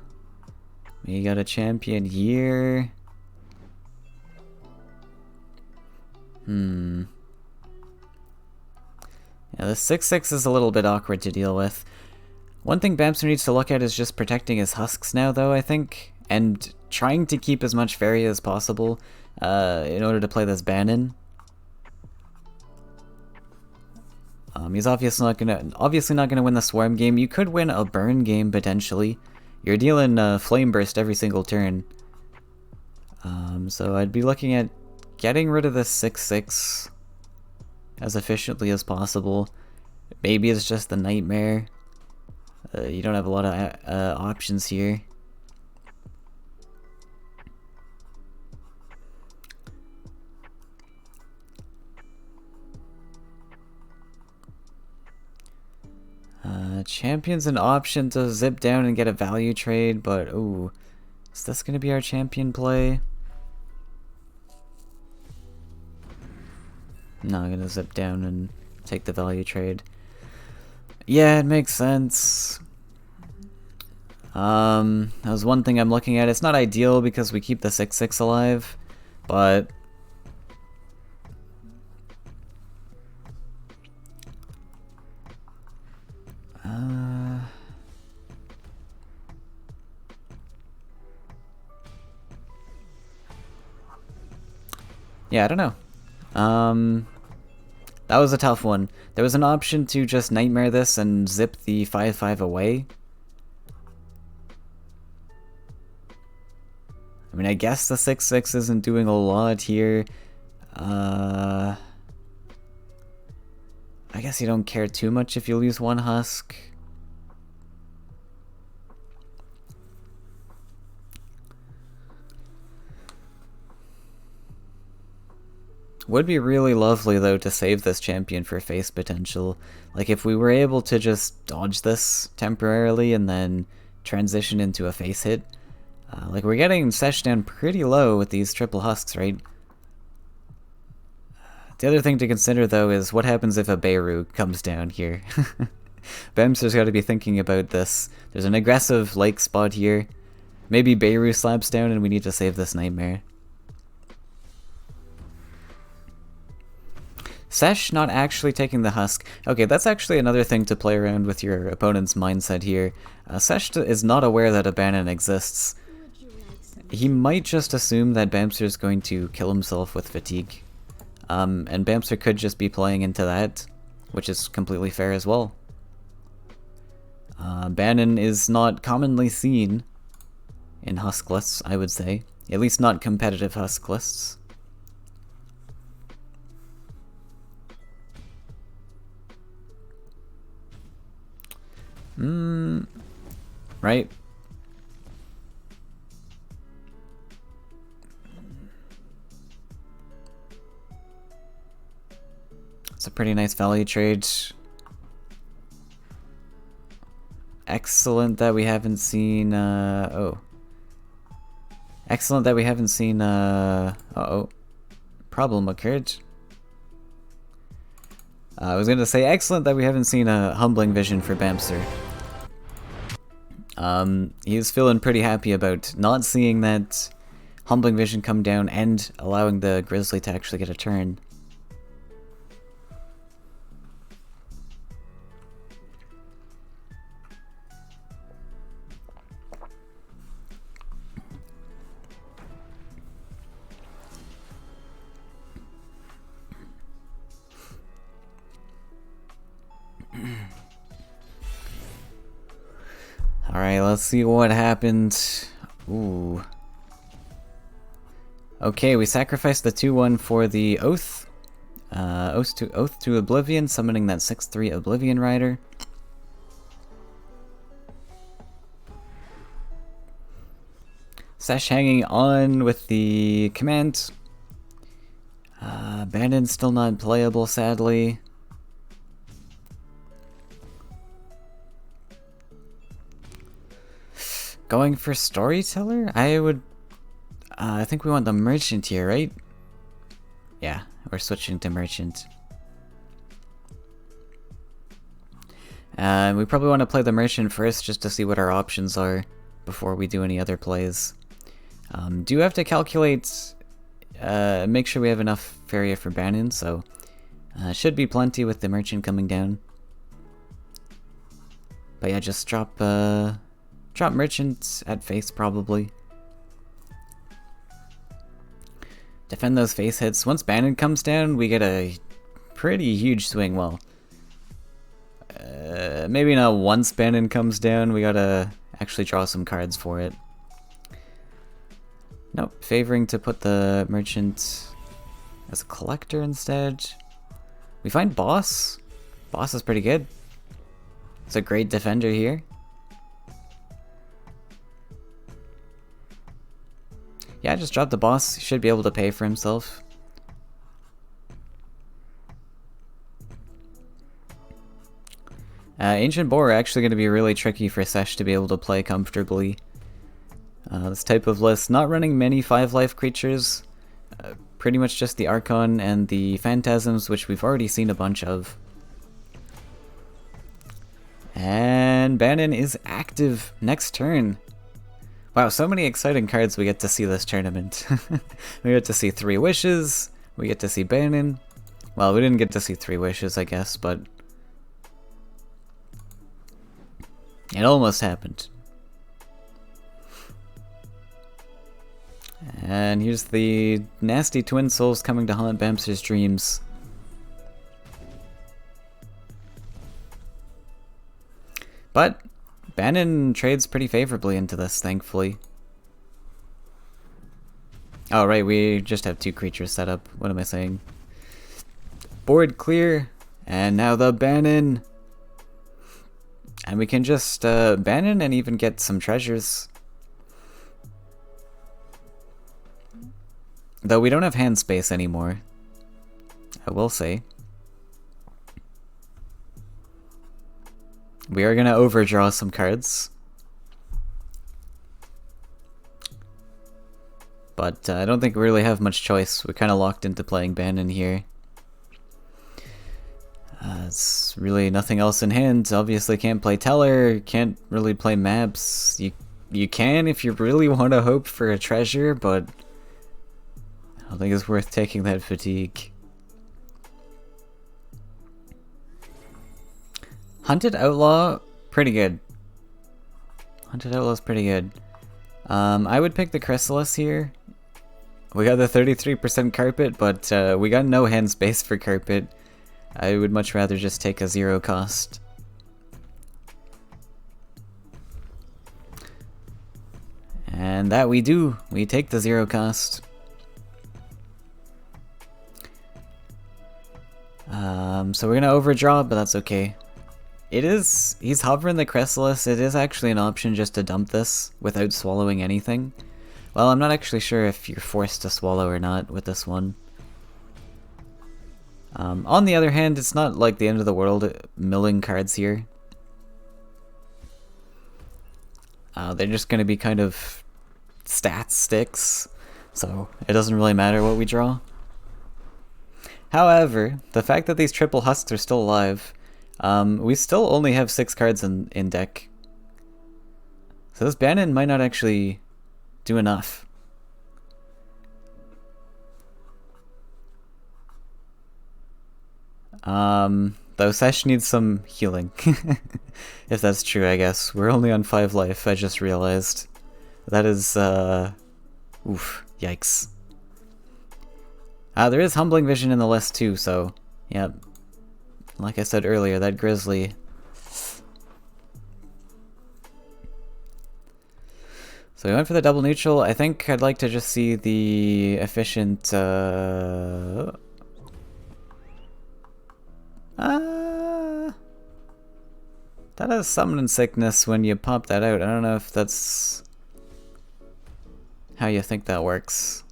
We got a champion here. Yeah, the 6-6 is a little bit awkward to deal with. One thing Bamster needs to look at is just protecting his husks now, though, I think. And trying to keep as much Faeria as possible in order to play this ban-in. He's obviously not gonna win the Swarm game. You could win a Burn game, potentially. You're dealing Flame Burst every single turn. So I'd be looking at getting rid of this 6-6 as efficiently as possible. Maybe it's just the Nightmare. You don't have a lot of options here. Champion's an option to zip down and get a value trade, but ooh, is this gonna be our champion play? No, I'm gonna zip down and take the value trade. Yeah, it makes sense. That was one thing I'm looking at. It's not ideal because we keep the 6-6 alive, but yeah, I don't know. That was a tough one. There was an option to just Nightmare this and zip the 5-5 away. I mean, I guess the 6-6 isn't doing a lot here. I guess you don't care too much if you lose one husk. Would be really lovely, though, to save this champion for face potential. Like, if we were able to just dodge this temporarily and then transition into a face hit. Like, we're getting Sesh down pretty low with these triple husks, right? The other thing to consider, though, is what happens if a Beirut comes down here. Bamster's got to be thinking about this. There's an aggressive lake spot here. Maybe Beirut slaps down and we need to save this Nightmare. Sesh not actually taking the husk. Okay, that's actually another thing to play around with your opponent's mindset here. Sesh is not aware that a Banon exists. He might just assume that Bamster is going to kill himself with fatigue. And Bamster could just be playing into that, which is completely fair as well. Banon is not commonly seen in husk lists, I would say. At least not competitive husk lists. Right? It's a pretty nice value trade. Excellent that we haven't seen, oh. Excellent that we haven't seen, uh-oh. Problem occurred. I was gonna say excellent that we haven't seen a Humbling Vision for Bamster. He's feeling pretty happy about not seeing that Humbling Vision come down and allowing the Grizzly to actually get a turn. Alright, let's see what happened. Ooh. Okay, we sacrificed the 2-1 for the Oath. Oath to Oblivion, summoning that 6-3 Oblivion Rider. Sesh hanging on with the command. Bandon's still not playable, sadly. Going for Storyteller? I think we want the Merchant here, right? Yeah, we're switching to Merchant. We probably want to play the Merchant first just to see what our options are before we do any other plays. Do have to calculate, make sure we have enough Faeria for Banon, so should be plenty with the Merchant coming down. But yeah, just drop Merchant at face, probably. Defend those face hits. Once Banon comes down, we get a pretty huge swing. Well, maybe not once Banon comes down. We gotta actually draw some cards for it. Nope, favoring to put the Merchant as a collector instead. We find Boss. Boss is pretty good. It's a great defender here. Yeah, just drop the Boss. He should be able to pay for himself. Ancient Boar are actually going to be really tricky for Sesh to be able to play comfortably. This type of list, not running many 5-life creatures. Pretty much just the Archon and the Phantasms, which we've already seen a bunch of. And Banon is active next turn. Wow, so many exciting cards we get to see this tournament. We get to see 3 Wishes, we get to see Banon. Well, we didn't get to see 3 Wishes, I guess, but it almost happened. And here's the nasty Twin Souls coming to haunt Bamster's dreams. But Bannon trades pretty favorably into this, thankfully. Oh, right, we just have 2 creatures set up. What am I saying? Board clear, and now the Bannon. And we can just Bannon and even get some treasures. Though we don't have hand space anymore, I will say. We are going to overdraw some cards. But I don't think we really have much choice. We're kind of locked into playing Bannon here. It's really nothing else in hand. Obviously can't play Teller, can't really play maps. You can if you really want to hope for a treasure, but I don't think it's worth taking that fatigue. Hunted Outlaw, pretty good. Hunted Outlaw's pretty good. I would pick the Chrysalis here. We got the 33% carpet, but we got no hand space for carpet. I would much rather just take a 0 cost. And that we do. We take the 0 cost. So we're gonna overdraw, but that's okay. He's hovering the Chrysalis. It is actually an option just to dump this without swallowing anything. Well, I'm not actually sure if you're forced to swallow or not with this one. On the other hand, it's not like the end of the world milling cards here. They're just going to be kind of stat sticks, so it doesn't really matter what we draw. However, the fact that these triple husks are still alive, we still only have 6 cards in deck. So this Bannon might not actually do enough. Though Sesh needs some healing. If that's true, I guess. We're only on 5 life, I just realized. That is, oof, yikes. There is Humbling Vision in the list too, so, yeah. Like I said earlier, that Grizzly. So we went for the double neutral. I think I'd like to just see the efficient, that has Summon Sickness when you pop that out. I don't know if that's how you think that works.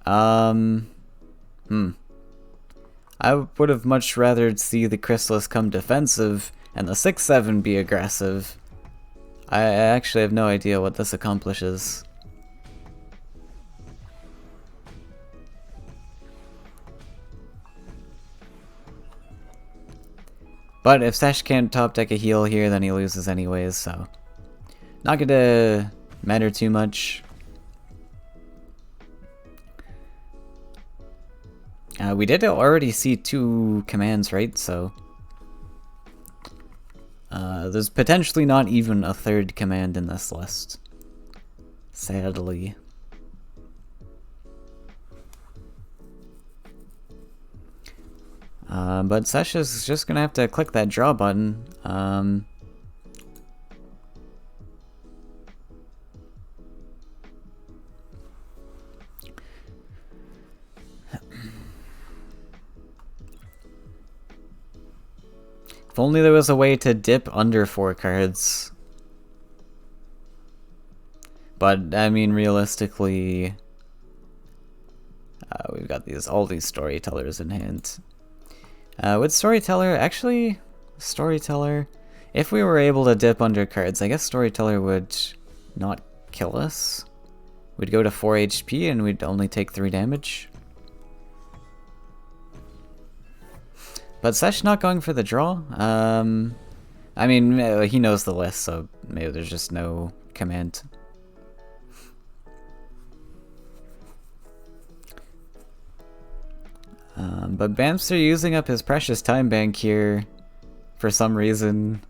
I would have much rather see the Chrysalis come defensive and the 6/7 be aggressive. I actually have no idea what this accomplishes. But if Sesh can't top deck a heal here, then he loses anyways, so not gonna matter too much. We did already see 2 commands, right? So there's potentially not even a 3rd command in this list, sadly. But Sesh is just gonna have to click that draw button. If only there was a way to dip under 4 cards. But, I mean, realistically, we've got all these Storytellers in hand. With Storyteller, actually, Storyteller, if we were able to dip under cards, I guess Storyteller would not kill us. We'd go to 4 HP and we'd only take 3 damage. But Sesh not going for the draw. I mean, he knows the list, so maybe there's just no command. But Bamster using up his precious time bank here for some reason.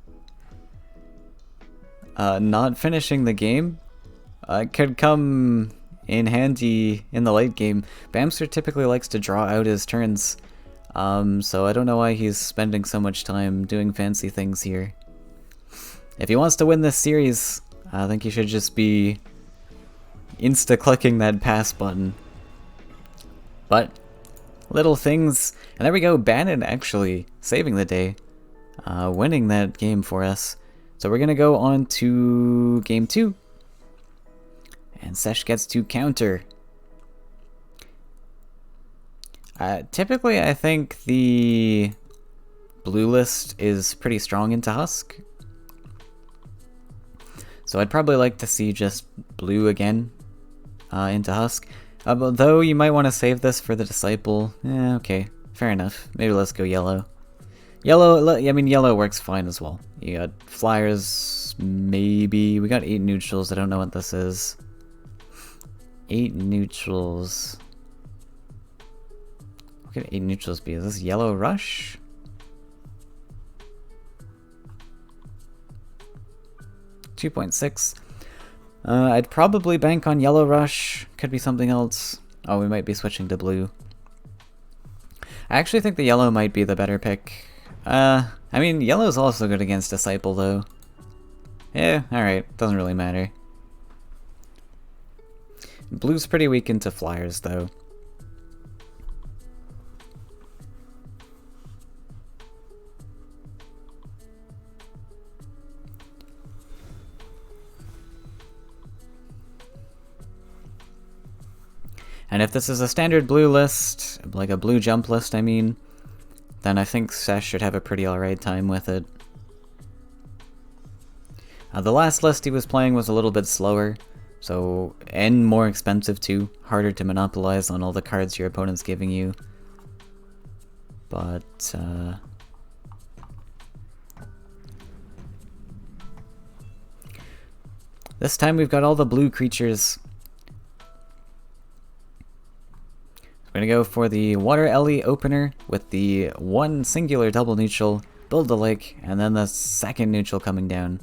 Not finishing the game could come in handy in the late game. Bamster typically likes to draw out his turns. So I don't know why he's spending so much time doing fancy things here. If he wants to win this series, I think he should just be insta-clicking that pass button. But, little things, and there we go, Bannon actually saving the day, winning that game for us. So we're gonna go on to game 2, and Sesh gets to counter. Typically, I think the blue list is pretty strong into Husk. So I'd probably like to see just blue again into Husk. Though you might want to save this for the Disciple. Okay, fair enough. Maybe let's go yellow. Yellow, I mean, yellow works fine as well. You got flyers, maybe. We got 8 neutrals, I don't know what this is. 8 neutrals. What could 8 neutrals be? Is this yellow rush? $2.6. I'd probably bank on yellow rush. Could be something else. Oh, we might be switching to blue. I actually think the yellow might be the better pick. I mean, yellow's also good against Disciple, though. Yeah, alright. Doesn't really matter. Blue's pretty weak into flyers, though. And if this is a standard blue list, like a blue jump list, I mean, then I think Sesh should have a pretty alright time with it. The last list he was playing was a little bit slower, so, and more expensive too, harder to monopolize on all the cards your opponent's giving you. But, this time we've got all the blue creatures. We're gonna go for the Water Ellie opener with the one singular double neutral, build the lake, and then the second neutral coming down.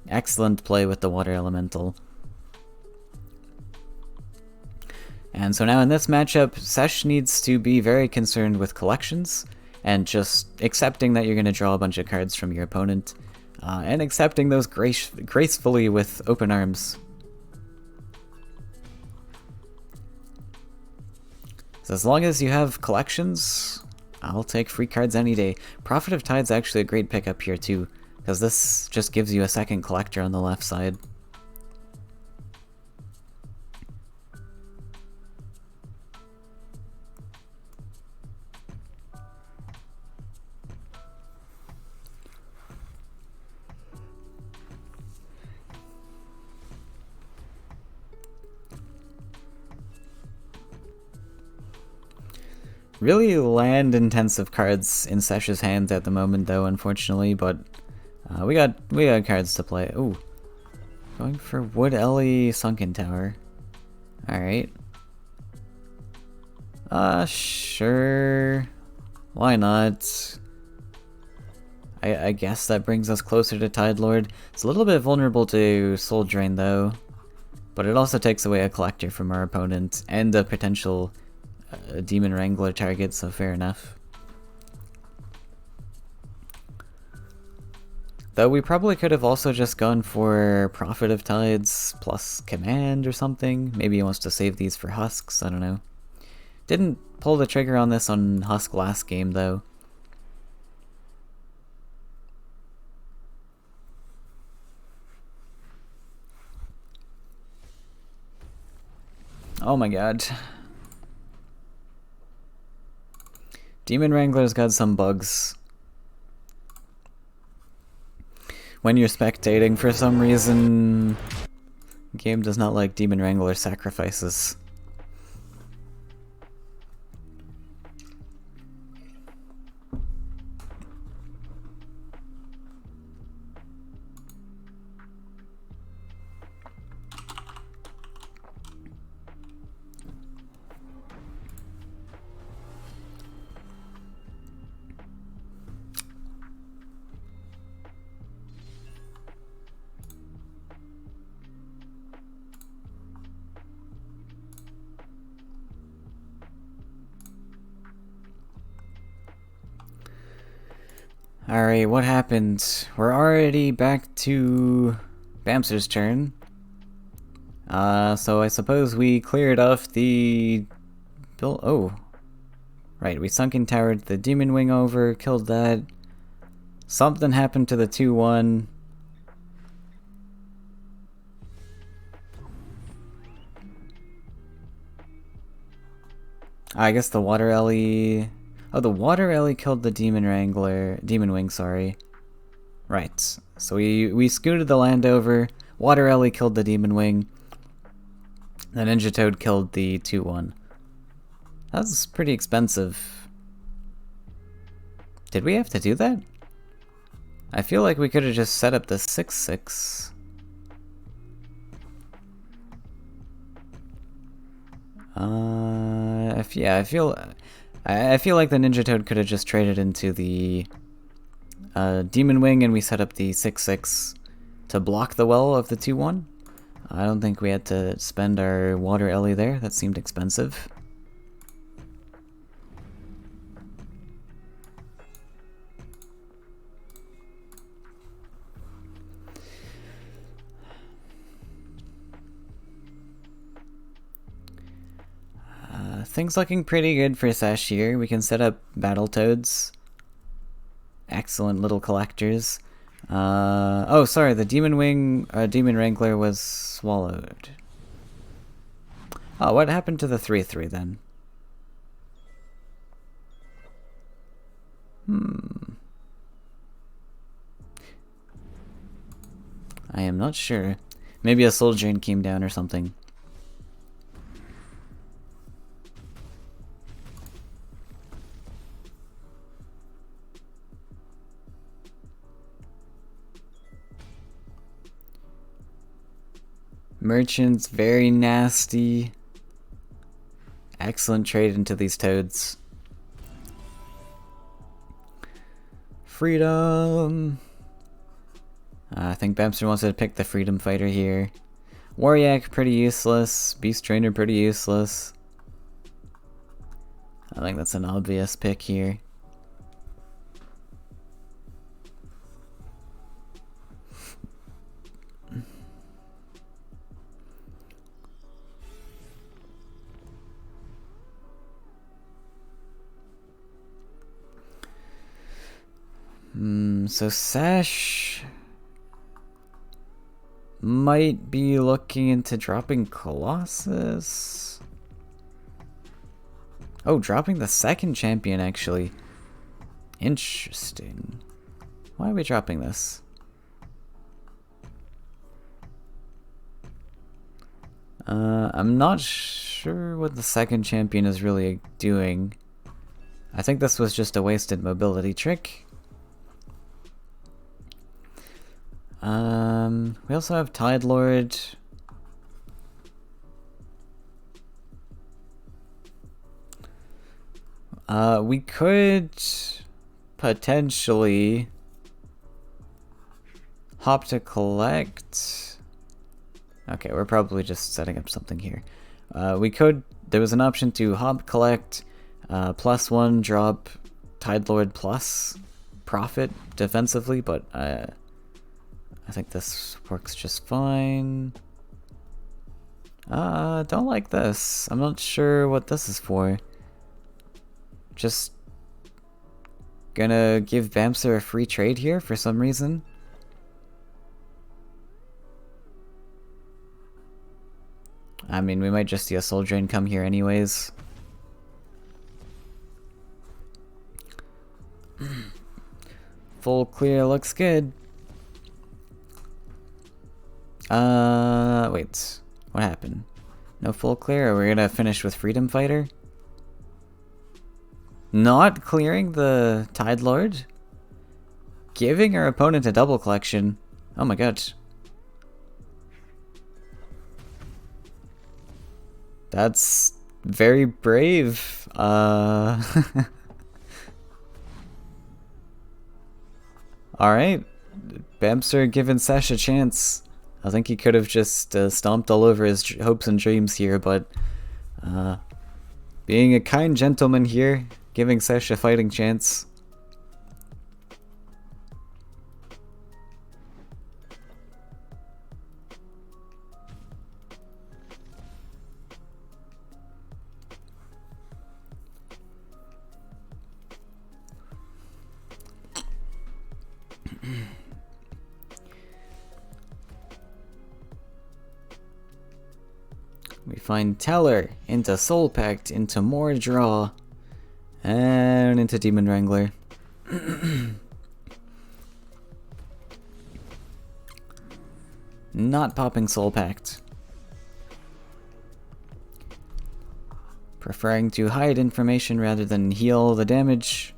Excellent play with the Water Elemental. And so now in this matchup, Sesh needs to be very concerned with collections, and just accepting that you're gonna draw a bunch of cards from your opponent, and accepting those gracefully with open arms. So as long as you have collections, I'll take free cards any day. Prophet of Tide's actually a great pickup here too, because this just gives you a second collector on the left side. Really land-intensive cards in Sesh's hands at the moment, though, unfortunately. But we got cards to play. Ooh, going for Wood Ellie Sunken Tower. All right. Sure. Why not? I guess that brings us closer to Tide Lord. It's a little bit vulnerable to Soul Drain, though, but it also takes away a collector from our opponent and a potential Demon Wrangler target, so fair enough. Though we probably could have also just gone for Prophet of Tides plus Command or something. Maybe he wants to save these for Husks, I don't know. Didn't pull the trigger on this on Husk last game, though. Oh my god. Demon Wrangler's got some bugs. When you're spectating, for some reason, the game does not like Demon Wrangler sacrifices. Alright, what happened? We're already back to Bamster's turn. So I suppose we cleared off the... Oh. Right, we sunken towered the demon wing over, killed that. Something happened to the 2-1. I guess the water ellie... Oh, the water ellie killed the demon wing, sorry. Right, so we scooted the land over, water ellie killed the demon wing, the ninja toad killed the 2-1. That's pretty expensive. Did we have to do that? I feel like we could have just set up the 6-6. I feel like the ninja toad could have just traded into the demon wing, and we set up the 6-6 to block the well of the 2-1. I don't think we had to spend our water ellie there. That seemed expensive. Things looking pretty good for Sesh here. We can set up Battletoads. Excellent little collectors. Oh, sorry, the Demon Wrangler was swallowed. Oh, what happened to the 3-3 then? I am not sure. Maybe a Soul Drain came down or something. Merchants, very nasty. Excellent trade into these toads. Freedom! I think Bamster wants to pick the Freedom Fighter here. Waryak, pretty useless. Beast Trainer, pretty useless. I think that's an obvious pick here. So Sash might be looking into dropping Colossus. Oh, dropping the second champion, actually. Interesting. Why are we dropping this? I'm not sure what the second champion is really doing. I think this was just a wasted mobility trick. We also have Tide Lord. We could potentially hop to collect. Okay, we're probably just setting up something here. There was an option to hop collect, +1 drop Tide Lord plus profit defensively, but I think this works just fine. Don't like this. I'm not sure what this is for. Just gonna give Bamster a free trade here for some reason. I mean, we might just see a Soul Drain come here anyways. Full clear looks good. Wait. What happened? No full clear? Or we're gonna finish with Freedom Fighter? Not clearing the Tide Lord? Giving our opponent a double collection? Oh my god. That's very brave. Alright. Bamster giving Sash a chance. I think he could have just stomped all over his hopes and dreams here, but being a kind gentleman here, giving Sash a fighting chance. We find Teller into Soul Pact, into more draw, and into Demon Wrangler. Not popping Soul Pact. Preferring to hide information rather than heal the damage.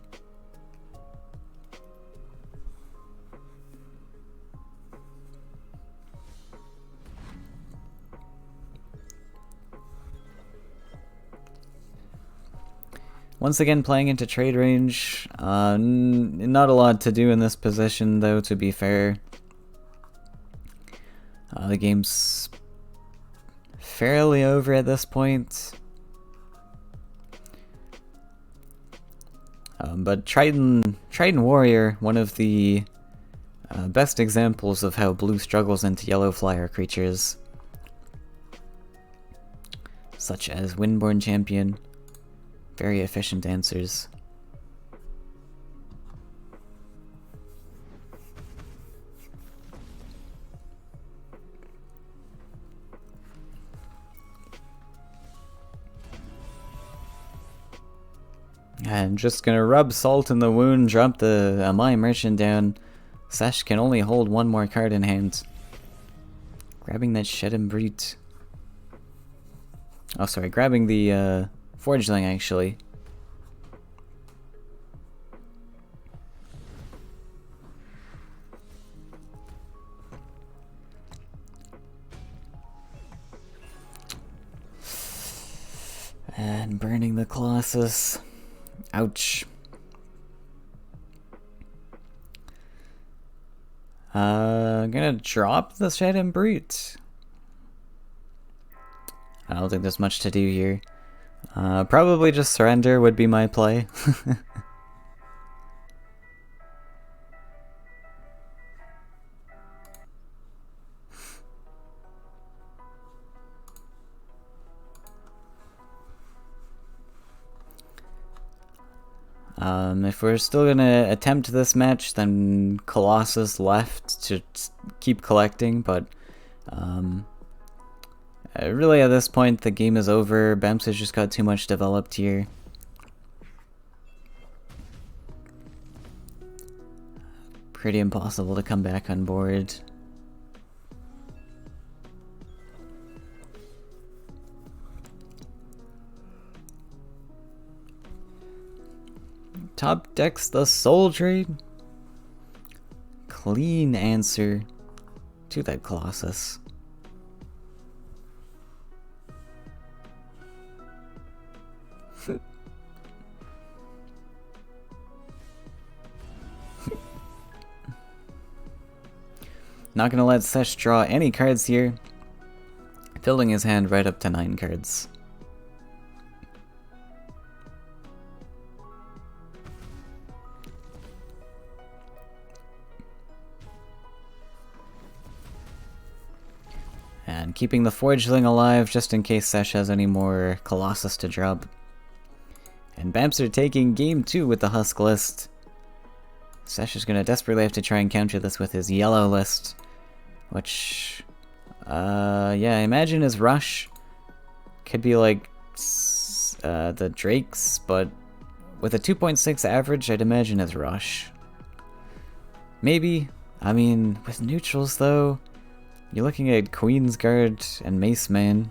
Once again, playing into trade range. Not a lot to do in this position, though, to be fair. The game's fairly over at this point. But Triton Warrior, one of the best examples of how blue struggles into yellow flyer creatures, such as Windborn Champion. Very efficient answers. And just gonna rub salt in the wound, drop the Amai Merchant down. Sesh can only hold one more card in hand. Grabbing that Shed and Brute. Oh, sorry, grabbing the Forgeling, actually. And burning the Colossus. Ouch. I'm gonna drop the Shed and Brute. I don't think there's much to do here. Probably just surrender would be my play. If we're still gonna attempt this match, then Colossus left to keep collecting, but really at this point the game is over. Bamps has just got too much developed here. Pretty impossible to come back on board. Top decks the Soul Trade. Clean answer to that Colossus. Not gonna let Sesh draw any cards here. Filling his hand right up to 9 cards. And keeping the Forgeling alive just in case Sesh has any more Colossus to drop. And Bamps taking game 2 with the Husk list. Sesh is gonna desperately have to try and counter this with his yellow list. Which, yeah, I imagine his Rush could be like the Drake's, but with a 2.6 average, I'd imagine his Rush. Maybe. I mean, with neutrals though, you're looking at Queen's Guard and Mace Man,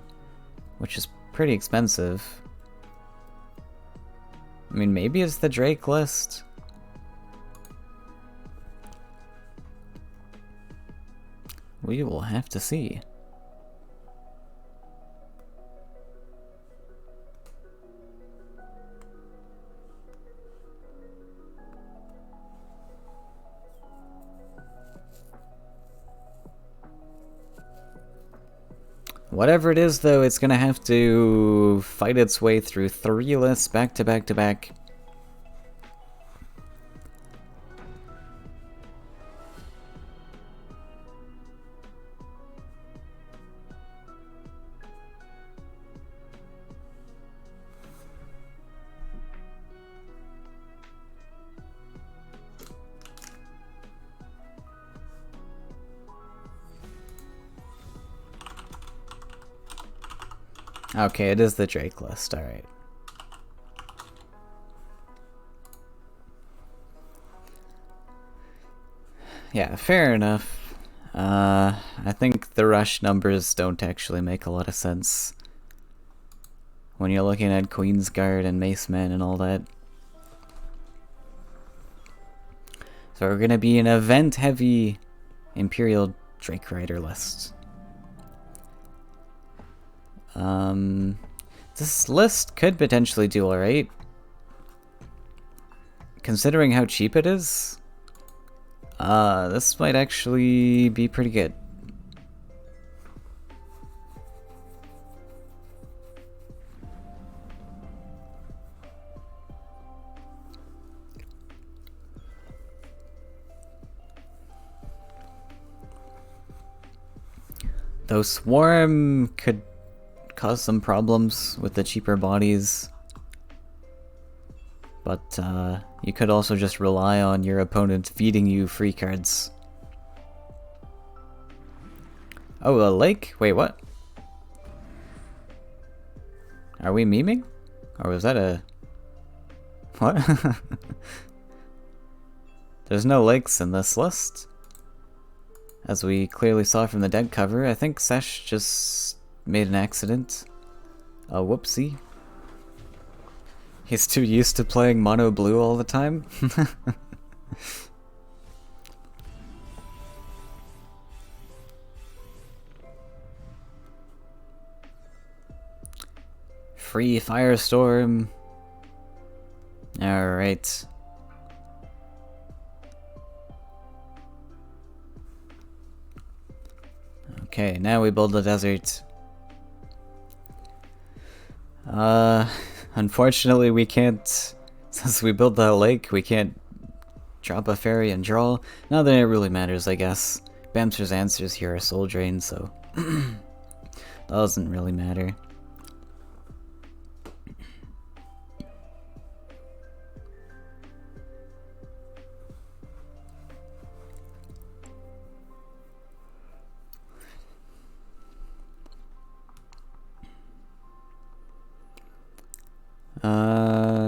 which is pretty expensive. I mean, maybe it's the Drake list. We will have to see. Whatever it is, though, it's gonna have to fight its way through 3 lists back to back to back. Okay, it is the Drake list, alright. Yeah, fair enough. I think the rush numbers don't actually make a lot of sense when you're looking at Queensguard and Maceman and all that. So we're gonna be an event-heavy Imperial Drake Rider list. This list could potentially do alright, considering how cheap it is. This might actually be pretty good. Though Swarm could cause some problems with the cheaper bodies. But you could also just rely on your opponent feeding you free cards. Oh, a lake? Wait, what? Are we memeing? Or was that a... What? There's no lakes in this list. As we clearly saw from the deck cover, I think Sesh just made an accident. A whoopsie. He's too used to playing mono blue all the time. Free Firestorm. Alright. Okay, now we build the desert. Unfortunately we can't, since we built that lake, we can't drop a fairy and draw. Not that it really matters, I guess. Bamster's answers here are soul drain, so doesn't really matter.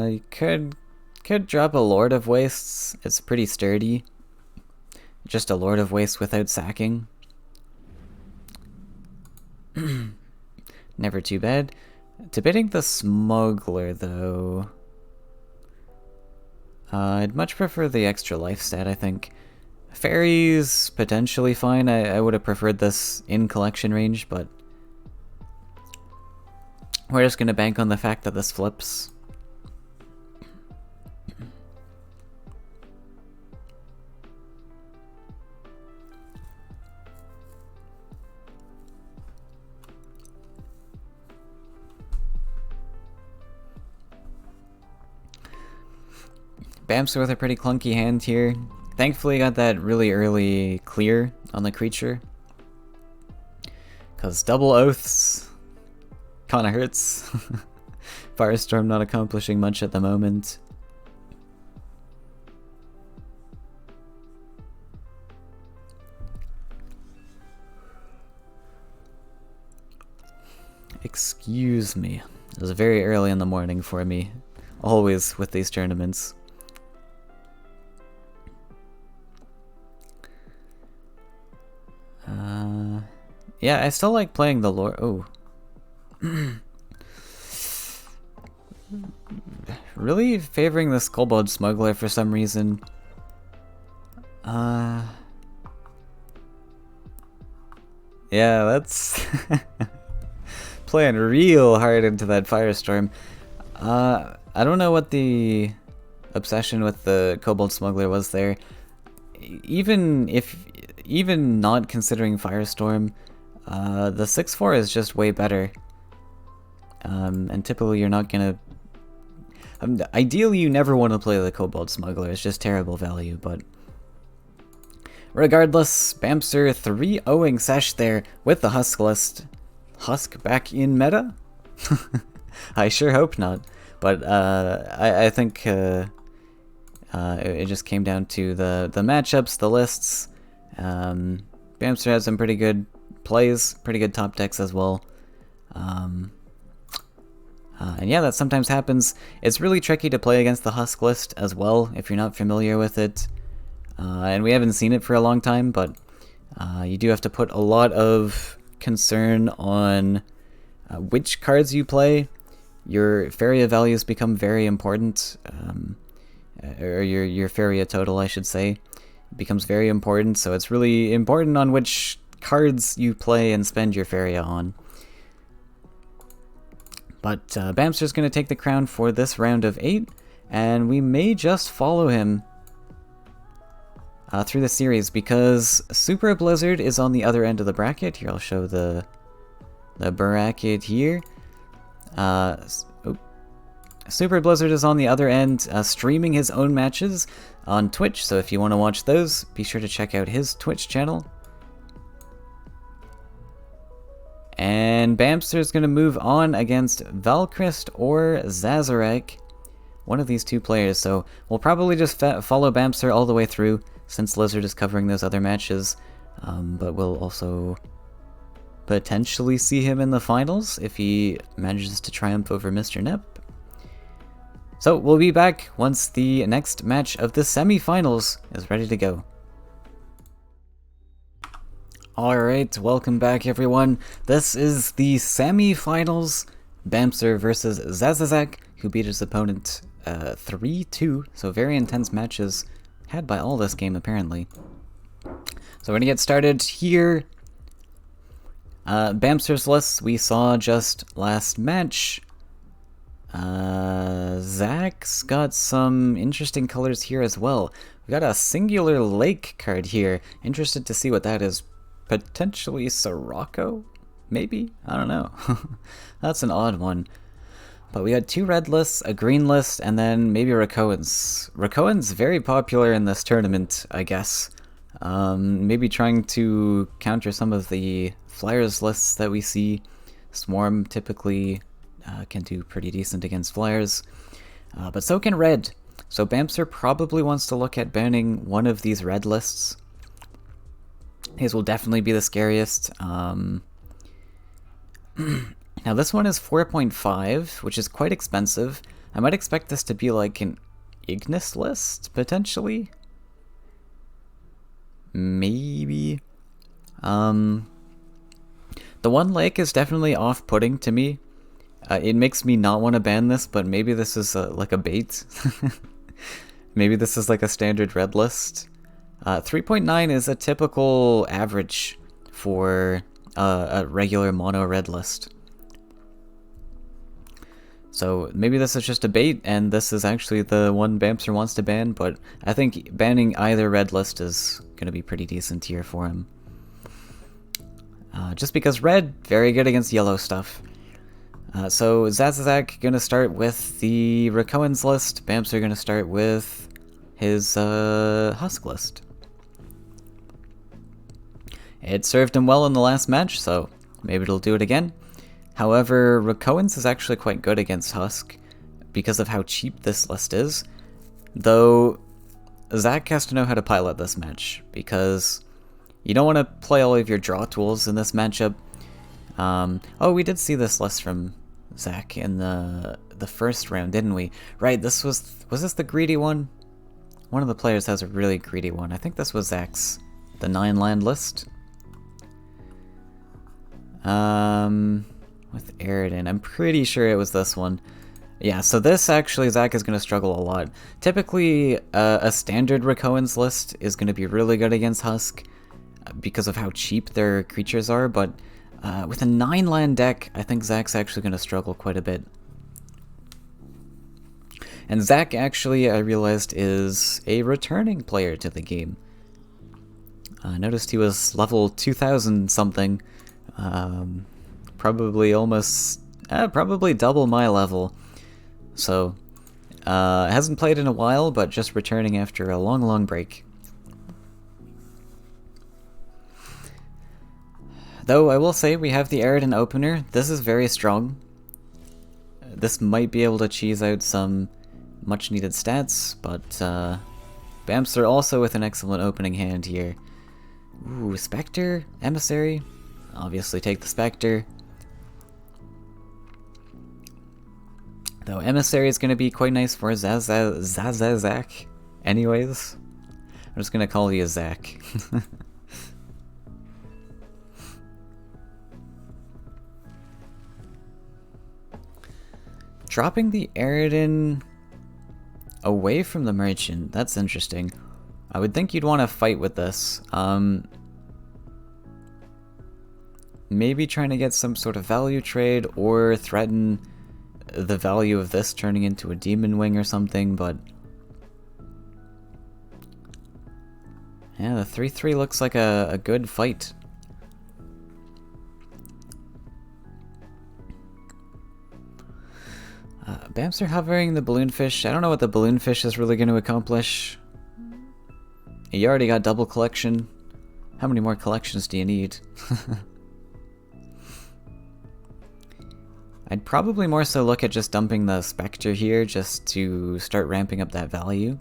You could drop a Lord of Wastes. It's pretty sturdy. Just a Lord of Waste without sacking. Never too bad. Debating the Smuggler, though. I'd much prefer the extra life stat, I think. Fairy's potentially fine. I would have preferred this in collection range, but we're just gonna bank on the fact that this flips. Bamster with a pretty clunky hand here. Thankfully got that really early clear on the creature. Cause double oaths kinda hurts. Firestorm not accomplishing much at the moment. Excuse me. It was very early in the morning for me. Always with these tournaments. Yeah, I still like playing the Lord. Oh. Really favoring this Kobold Smuggler for some reason. Yeah, that's playing real hard into that Firestorm. I don't know what the obsession with the Kobold Smuggler was there. Even not considering Firestorm, the 6/4 is just way better. And typically you're not gonna... ideally you never want to play the Kobold Smuggler, it's just terrible value, but... Regardless, Bamster 3-0ing Sesh there with the Husk list. Husk back in meta? I sure hope not. But I think it just came down to the matchups, the lists. Bamster had some pretty good plays, pretty good top decks as well. And yeah, that sometimes happens. It's really tricky to play against the Husk list as well, if you're not familiar with it. And we haven't seen it for a long time, but you do have to put a lot of concern on which cards you play. Your Faeria values become very important, or your Faeria total, I should say, becomes very important, so it's really important on which cards you play and spend your Faeria on. But Bamster's going to take the crown for this round of 8, and we may just follow him through the series, because Super Blizzard is on the other end of the bracket. Here, I'll show the bracket here. Super Blizzard is on the other end, streaming his own matches on Twitch, so if you want to watch those, be sure to check out his Twitch channel. And Bamster's going to move on against Valkrist or Zazarak, one of these two players, so we'll probably just follow Bamster all the way through, since Lizard is covering those other matches, but we'll also potentially see him in the finals if he manages to triumph over Mr. Nep. So we'll be back once the next match of the semifinals is ready to go. Alright, welcome back everyone. This is the semifinals. Bamster versus Zazazak, who beat his opponent 3-2, so very intense matches had by all this game apparently. So we're gonna get started here. Bamster's lists we saw just last match. Zach's got some interesting colors here as well. We got a singular lake card here. Interested to see what that is. Potentially Sirocco? Maybe? I don't know. That's an odd one. But we had 2 red lists, a green list, and then maybe Rakoan's. Rakoan's very popular in this tournament, I guess. Maybe trying to counter some of the Flyers lists that we see. Swarm typically can do pretty decent against Flyers. But so can red. So Bamster probably wants to look at banning one of these red lists. His will definitely be the scariest. Now this one is 4.5, which is quite expensive. I might expect this to be like an Ignis list, potentially. Maybe. The one lake is definitely off-putting to me. It makes me not want to ban this, but maybe this is like a bait. Maybe this is like a standard red list. 3.9 is a typical average for a regular mono red list. So maybe this is just a bait, and this is actually the one Bamster wants to ban, but I think banning either red list is going to be pretty decent here for him. Just because red, very good against yellow stuff. So Zazazak going to start with the Rakoan's list, Bamster going to start with his Husk list. It served him well in the last match, so maybe it'll do it again. However, Rakoan's is actually quite good against Husk because of how cheap this list is. Though, Zach has to know how to pilot this match because you don't want to play all of your draw tools in this matchup. Oh, we did see this list from Zach in the first round, didn't we? Right, this was this the greedy one? One of the players has a really greedy one. I think this was Zach's, the 9-land list. With Aridin, I'm pretty sure it was this one. Yeah, so this actually, Zach is going to struggle a lot. Typically, a standard Rakoan's list is going to be really good against Husk because of how cheap their creatures are, but with a 9-land deck, I think Zach's actually going to struggle quite a bit. And Zach actually, I realized, is a returning player to the game. I noticed he was level 2000 something. Probably almost, probably double my level. So, hasn't played in a while, but just returning after a long break. Though I will say we have the Aridin opener. This is very strong. This might be able to cheese out some much needed stats, but Bamster also with an excellent opening hand here. Ooh, Spectre? Emissary? Obviously take the Spectre. Though Emissary is going to be quite nice for Zazazak. Anyways, I'm just going to call you Zach. Dropping the Eridan away from the merchant, that's interesting. I would think you'd want to fight with this. Maybe trying to get some sort of value trade or threaten the value of this turning into a demon wing or something, but yeah, the 3-3 looks like a good fight. Bamps are hovering the balloonfish. I don't know what the balloonfish is really going to accomplish. You already got double collection. How many more collections do you need? I'd probably more so look at just dumping the Spectre here just to start ramping up that value.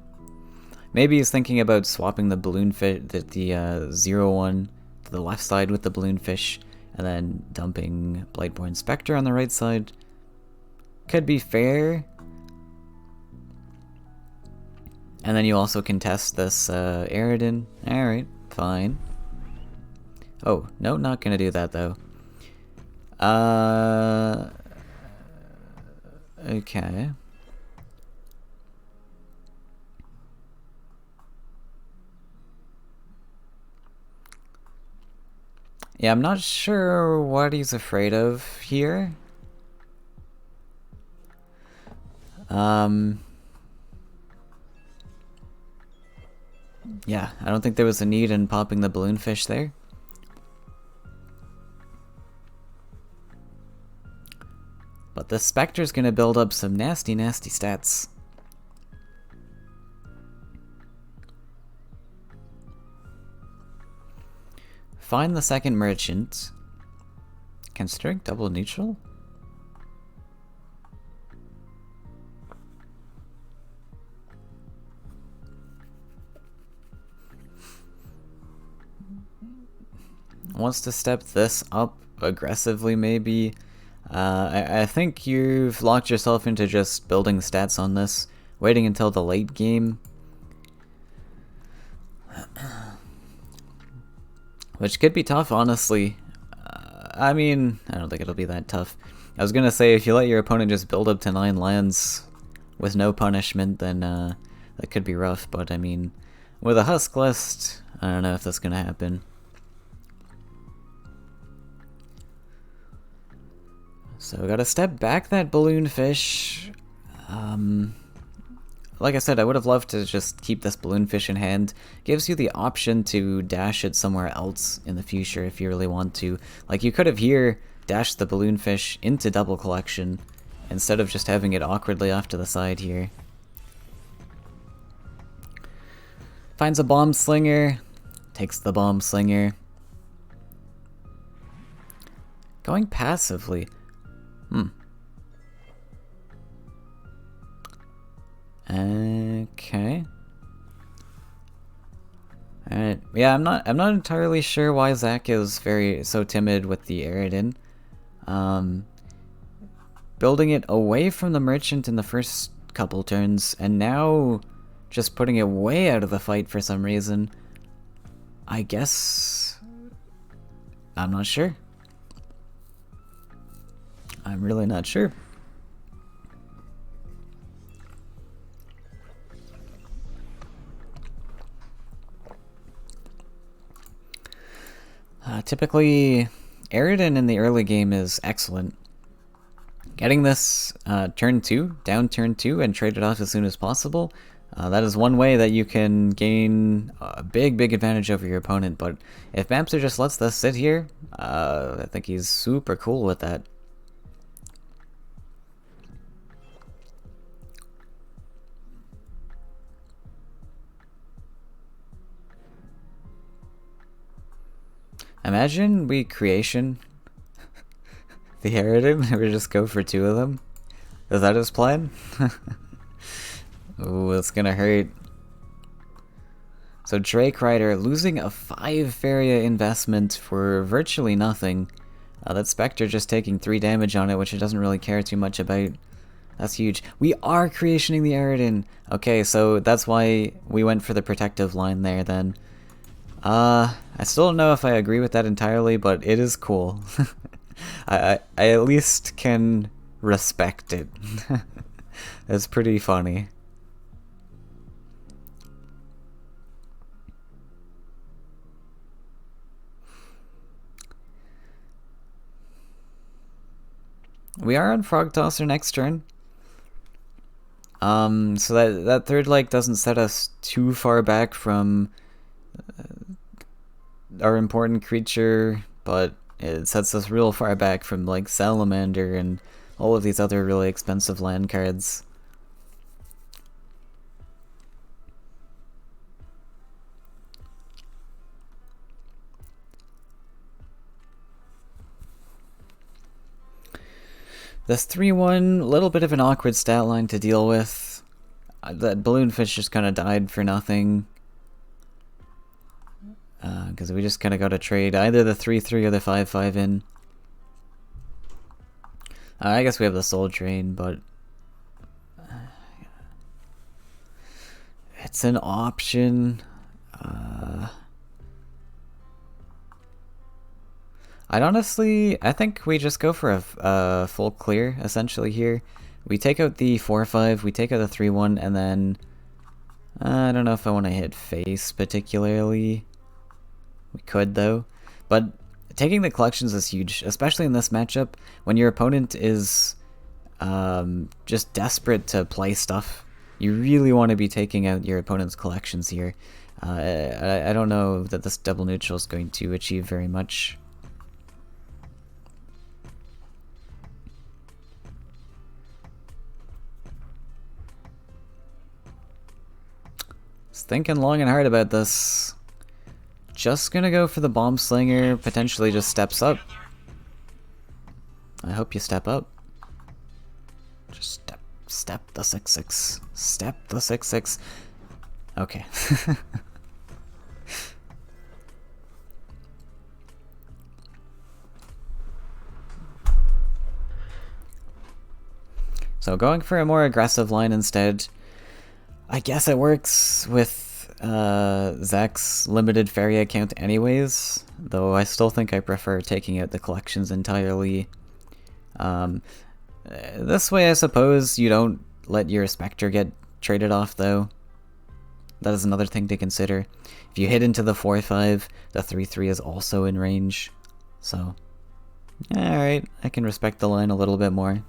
Maybe he's thinking about swapping the balloonfish, the 0-1 to the left side with the balloonfish, and then dumping Blightborn Spectre on the right side. Could be fair. And then you also contest this Eridan. Alright, fine. Oh, no, not gonna do that though. Okay. Yeah, I'm not sure what he's afraid of here. Yeah, I don't think there was a need in popping the balloonfish there. But the Spectre's gonna build up some nasty, nasty stats. Find the second merchant. Considering double neutral? Wants to step this up aggressively, maybe. I think you've locked yourself into just building stats on this, waiting until the late game. Which could be tough, honestly. I mean, I don't think it'll be that tough. I was gonna say, if you let your opponent just build up to 9 lands with no punishment, then that could be rough, but I mean, with a Husk list, I don't know if that's gonna happen. So we gotta step back that balloonfish. Like I said, I would have loved to just keep this balloonfish in hand. Gives you the option to dash it somewhere else in the future if you really want to. Like, you could have here dashed the balloonfish into double collection instead of just having it awkwardly off to the side here. Finds a bomb slinger, takes the bomb slinger. Going passively. Okay. Alright. Yeah, I'm not entirely sure why Zach is so timid with the Eridan. Building it away from the merchant in the first couple turns, and now just putting it way out of the fight for some reason. I guess I'm not sure. I'm really not sure. Typically, Eridan in the early game is excellent. Getting this turn 2, down turn 2, and trade it off as soon as possible, that is one way that you can gain a big advantage over your opponent. But if Bamster just lets this sit here, I think he's super cool with that. Imagine we creation the Eridan, we just go for 2 of them. Is that his plan? Ooh, it's gonna hurt. So Drake Rider losing a 5 Faeria investment for virtually nothing. That Spectre just taking 3 damage on it, which it doesn't really care too much about. That's huge. We are creationing the Eridan. Okay, so that's why we went for the protective line there then. I still don't know if I agree with that entirely, but it is cool. I at least can respect it. It's pretty funny. We are on Frog Tosser next turn. So that third like doesn't set us too far back from our important creature, but it sets us real far back from like Salamander and all of these other really expensive land cards. This 3-1, a little bit of an awkward stat line to deal with. That Balloonfish just kind of died for nothing. Because we just kind of got to trade either the 3-3 or the 5-5 in. I guess we have the Soul Drain, but it's an option. I think we just go for a full clear, essentially, here. We take out the 4-5, we take out the 3-1, and then... I don't know if I want to hit face, particularly. We could, though. But taking the collections is huge, especially in this matchup, when your opponent is just desperate to play stuff. You really want to be taking out your opponent's collections here. I don't know that this double neutral is going to achieve very much. Thinking long and hard about this. Just gonna go for the Bomb Slinger, potentially just steps up. I hope you step up. Just step the 6-6. Step the 6-6. Okay. So going for a more aggressive line instead. I guess it works with Zach's limited Faeria account anyways, though I still think I prefer taking out the collections entirely. This way I suppose you don't let your Spectre get traded off though. That is another thing to consider. If you hit into the 4-5, the 3-3 is also in range. So, alright, I can respect the line a little bit more.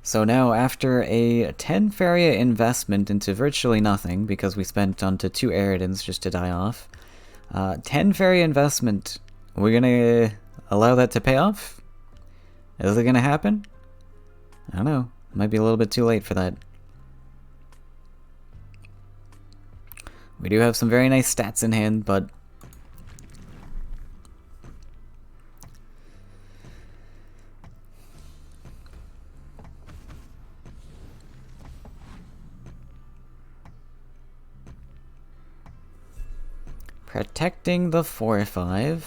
So now, after a 10 Faeria investment into virtually nothing, because we spent onto 2 Eridans just to die off, 10 Faeria investment, we're gonna allow that to pay off? Is it gonna happen? I don't know. It might be a little bit too late for that. We do have some very nice stats in hand, but... protecting the 4-5.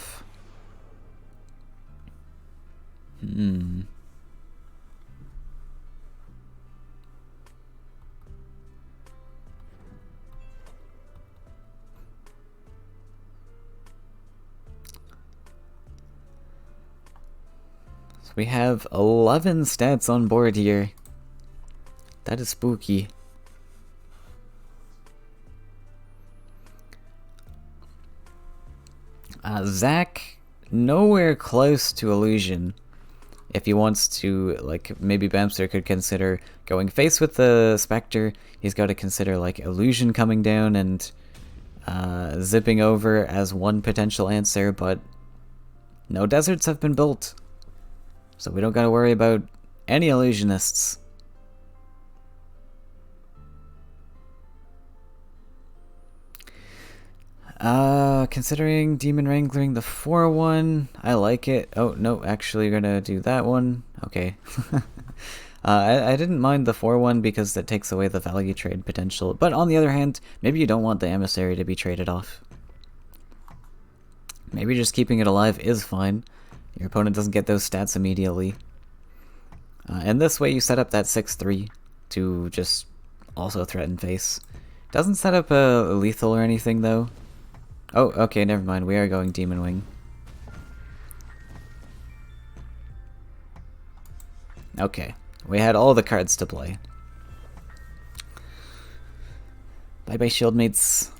So we have 11 stats on board here. That is spooky. Zach, nowhere close to Illusion. If he wants to, like, maybe Bamster could consider going face with the Spectre. He's got to consider, like, Illusion coming down and zipping over as one potential answer, but no deserts have been built. So we don't got to worry about any Illusionists. Considering Demon Wrangling the 4-1, I like it. Oh, no, actually we're gonna do that one. Okay. I didn't mind the 4-1 because that takes away the value trade potential, but on the other hand, maybe you don't want the Emissary to be traded off. maybe just keeping it alive is fine. Your opponent doesn't get those stats immediately. And this way you set up that 6-3 to just also threaten face. Doesn't set up a lethal or anything though. Oh, okay, never mind. We are going Demon Wing. Okay, we had all the cards to play. Bye-bye, shield mates.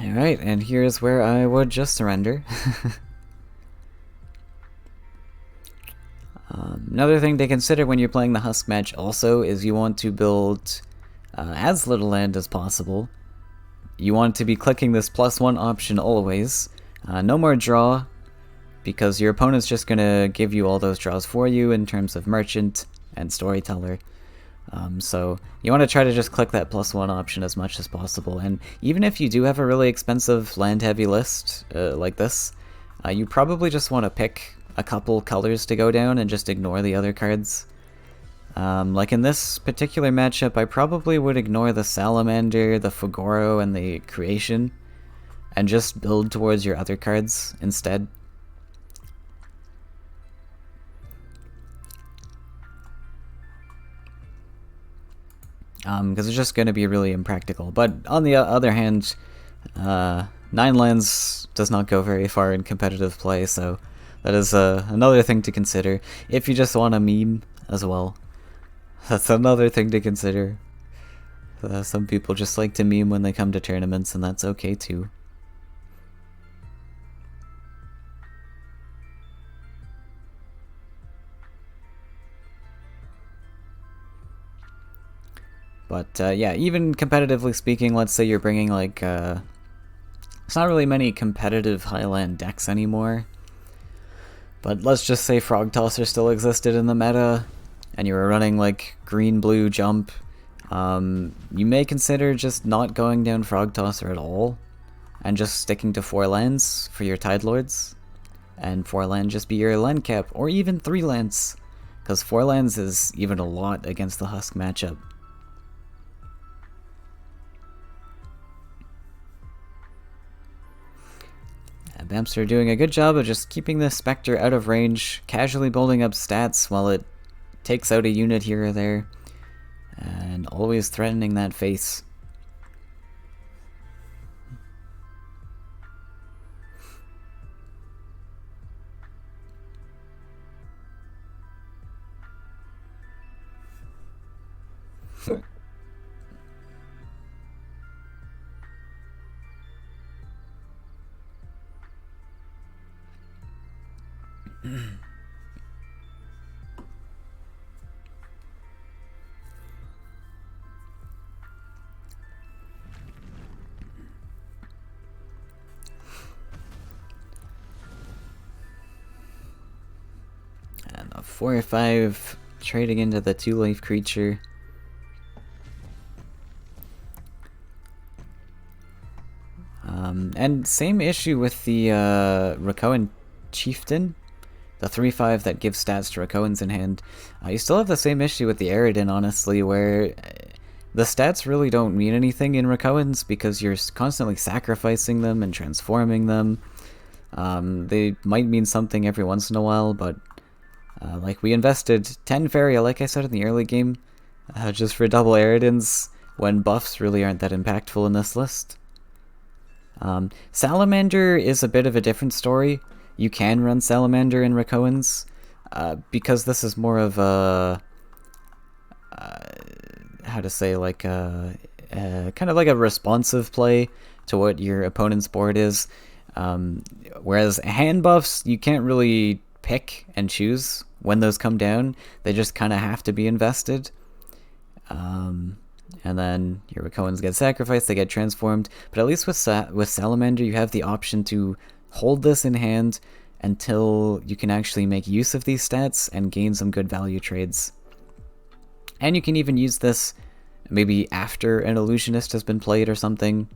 Alright, and here's where I would just surrender. Another thing to consider when you're playing the Husk match also is you want to build as little land as possible. You want to be clicking this +1 option always. No more draw, because your opponent's just going to give you all those draws for you in terms of Merchant and Storyteller. So you want to try to just click that +1 option as much as possible, and even if you do have a really expensive land-heavy list like this, you probably just want to pick a couple colors to go down and just ignore the other cards. Like in this particular matchup, I probably would ignore the Salamander, the Fugoro, and the Creation, and just build towards your other cards instead. Because it's just going to be really impractical. But on the other hand, 9 lands does not go very far in competitive play, so that is another thing to consider. If you just want to meme as well, that's another thing to consider. Some people just like to meme when they come to tournaments, and that's okay too. But yeah, even competitively speaking, let's say you're bringing like, there's not really many competitive Highland decks anymore, but let's just say Frog Tosser still existed in the meta, and you were running like green-blue jump, you may consider just not going down Frog Tosser at all, and just sticking to 4 lands for your Tide Lords, and 4 land just be your land cap, or even 3 lands, because 4 lands is even a lot against the Husk matchup. Bamps are doing a good job of just keeping the Spectre out of range, casually building up stats while it takes out a unit here or there, and always threatening that face. And a 4 or 5 trading into the 2-life creature. And same issue with the Rakoan Chieftain, the 3/5 that gives stats to Rakoans in hand. You still have the same issue with the Aridin, honestly, where the stats really don't mean anything in Rakoans because you're constantly sacrificing them and transforming them. They might mean something every once in a while, but like we invested 10 Faeria, like I said in the early game, just for double Aridins when buffs really aren't that impactful in this list. Salamander is a bit of a different story. You can run Salamander in Rakoans, because this is more of a, how to say, like a kind of like a responsive play to what your opponent's board is. Whereas hand buffs, you can't really pick and choose when those come down. They just kind of have to be invested. And then your Rakoans get sacrificed, they get transformed. But at least with Salamander, you have the option to hold this in hand until you can actually make use of these stats and gain some good value trades. And you can even use this maybe after an illusionist has been played or something,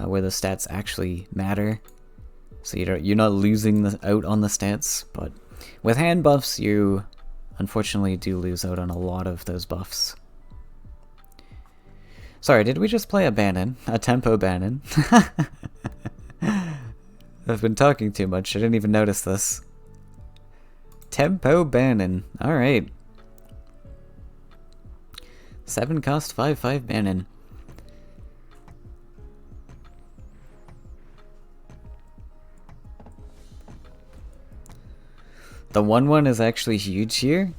where the stats actually matter. So you're not losing out on the stats, but with hand buffs, you unfortunately do lose out on a lot of those buffs. Sorry, did we just play a Bannon? A tempo Bannon? I've been talking too much, I didn't even notice this. Tempo Bannon, alright. 7 cost 5/5 Bannon. The 1/1 is actually huge here.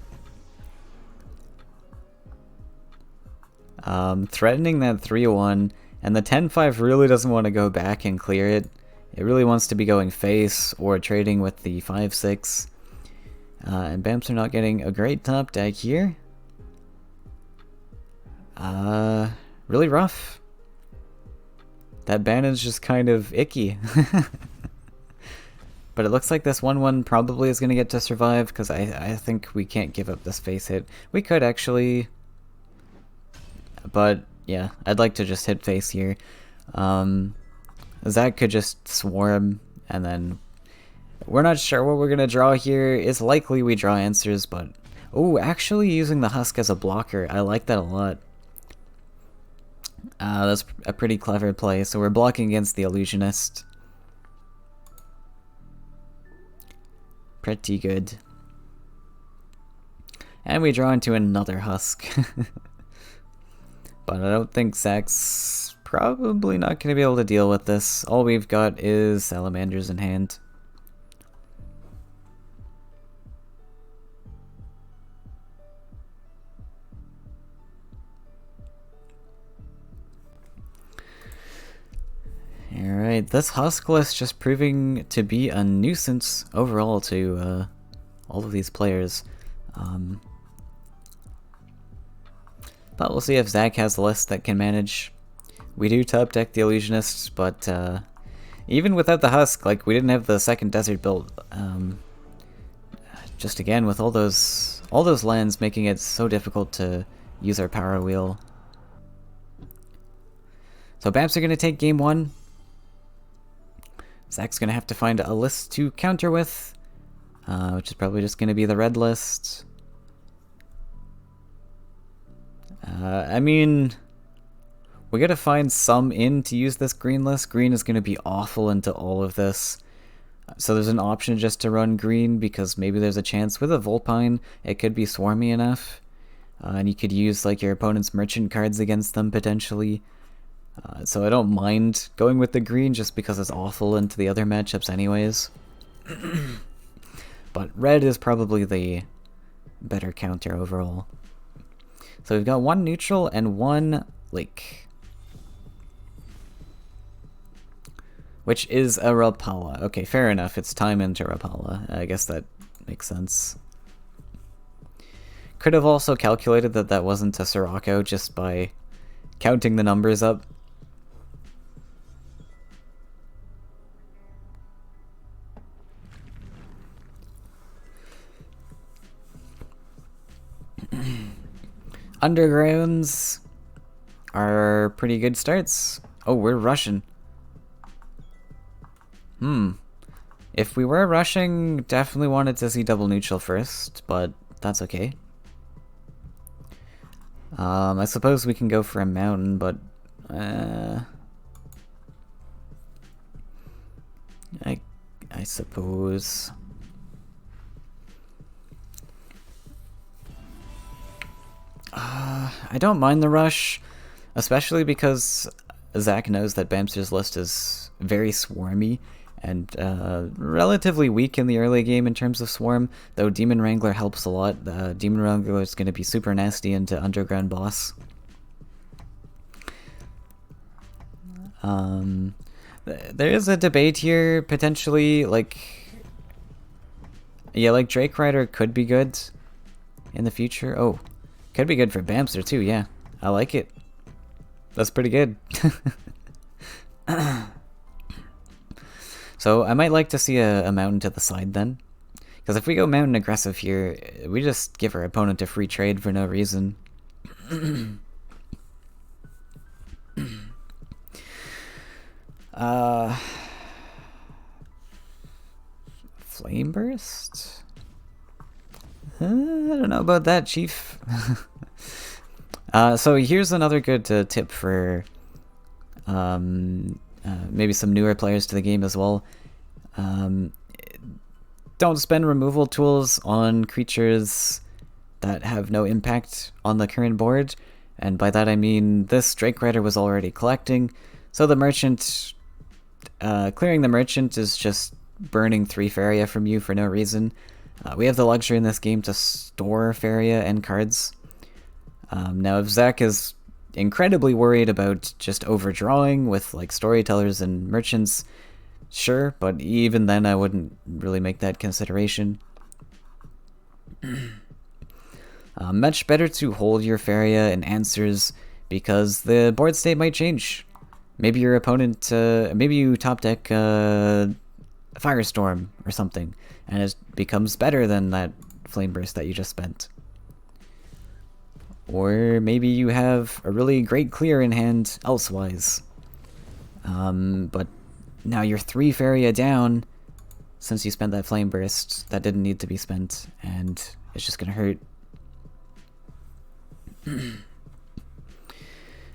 Threatening that 3/1, and the 10/5 really doesn't want to go back and clear it. It really wants to be going face or trading with the 5/6. And Bamps are not getting a great top deck here. Really rough. That Bannon's just kind of icky. But it looks like this 1/1 probably is going to get to survive, because I think we can't give up this face hit. We could actually, but yeah, I'd like to just hit face here. Zach could just swarm, and then we're not sure what we're going to draw here. It's likely we draw answers, but oh, actually using the Husk as a blocker, I like that a lot. That's a pretty clever play. So we're blocking against the Illusionist. Pretty good. And we draw into another Husk. But I don't think Zach's probably not going to be able to deal with this. All we've got is Salamanders in hand. Alright, this Husk list just proving to be a nuisance overall to all of these players. But we'll see if Zach has a list that can manage. We do top deck the Illusionists, but even without the Husk, like, we didn't have the second desert built. Just again, with all those lands making it so difficult to use our power wheel. So Bamps are going to take game 1. Zach's going to have to find a list to counter with, which is probably just going to be the red list. I mean, we got to find some in to use this green list. Green is going to be awful into all of this. So there's an option just to run green, because maybe there's a chance with a Vulpine it could be swarmy enough. And you could use like your opponent's merchant cards against them potentially. So I don't mind going with the green just because it's awful into the other matchups anyways. But red is probably the better counter overall. So we've got 1 neutral and 1 lake. Which is a Rapala. Okay, fair enough. It's time into Rapala. I guess that makes sense. Could have also calculated that that wasn't a Sirocco just by counting the numbers up. Undergrounds are pretty good starts. Oh, we're rushing. If we were rushing, definitely wanted to see double neutral first, but that's okay. I suppose we can go for a mountain, but I suppose. I don't mind the rush, especially because Zach knows that Bamster's list is very swarmy and relatively weak in the early game in terms of swarm, though Demon Wrangler helps a lot. Demon Wrangler is going to be super nasty into Underground Boss. There is a debate here, potentially, like, yeah, like Drake Rider could be good in the future. Oh, could be good for Bamster too, yeah. I like it. That's pretty good. So I might like to see a mountain to the side then. Because if we go mountain aggressive here, we just give our opponent a free trade for no reason. Flame Burst? I don't know about that, Chief. So here's another good tip for maybe some newer players to the game as well. Don't spend removal tools on creatures that have no impact on the current board. And by that I mean this Drake Rider was already collecting, so the merchant, clearing the merchant is just burning 3 Faeria from you for no reason. We have the luxury in this game to store Faeria and cards. Now if Zach is incredibly worried about just overdrawing with like storytellers and merchants, sure, but even then I wouldn't really make that consideration. Much better to hold your Faeria and answers because the board state might change. Maybe your opponent, maybe you top deck Firestorm or something, and it becomes better than that Flame Burst that you just spent. Or maybe you have a really great clear in hand elsewise. But now you're 3 Faeria down since you spent that Flame Burst that didn't need to be spent, and it's just gonna hurt.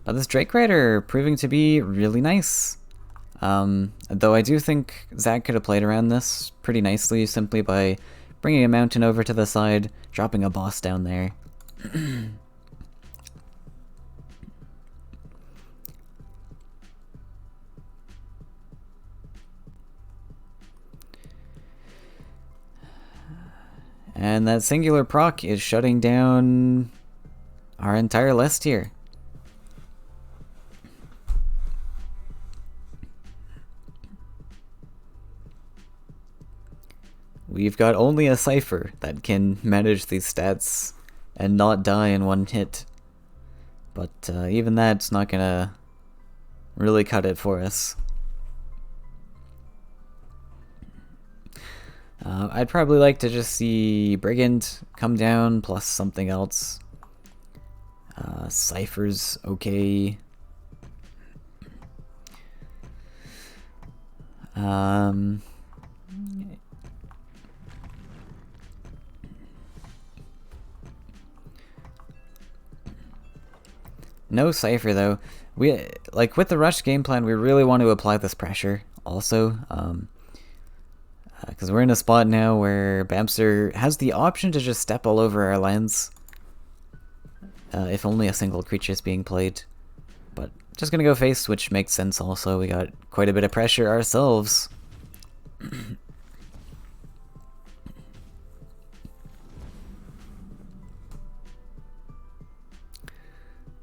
But this Drake Rider proving to be really nice. Though I do think Zach could have played around this pretty nicely simply by bringing a mountain over to the side, dropping a boss down there. And that singular proc is shutting down our entire list here. We've got only a Cypher that can manage these stats and not die in one hit. But even that's not gonna really cut it for us. I'd probably like to just see Brigand come down plus something else. Cypher's okay. No Cypher though. We like with the rush game plan, we really want to apply this pressure also. Because we're in a spot now where Bamster has the option to just step all over our lands. If only a single creature is being played. But just gonna go face, which makes sense also. We got quite a bit of pressure ourselves.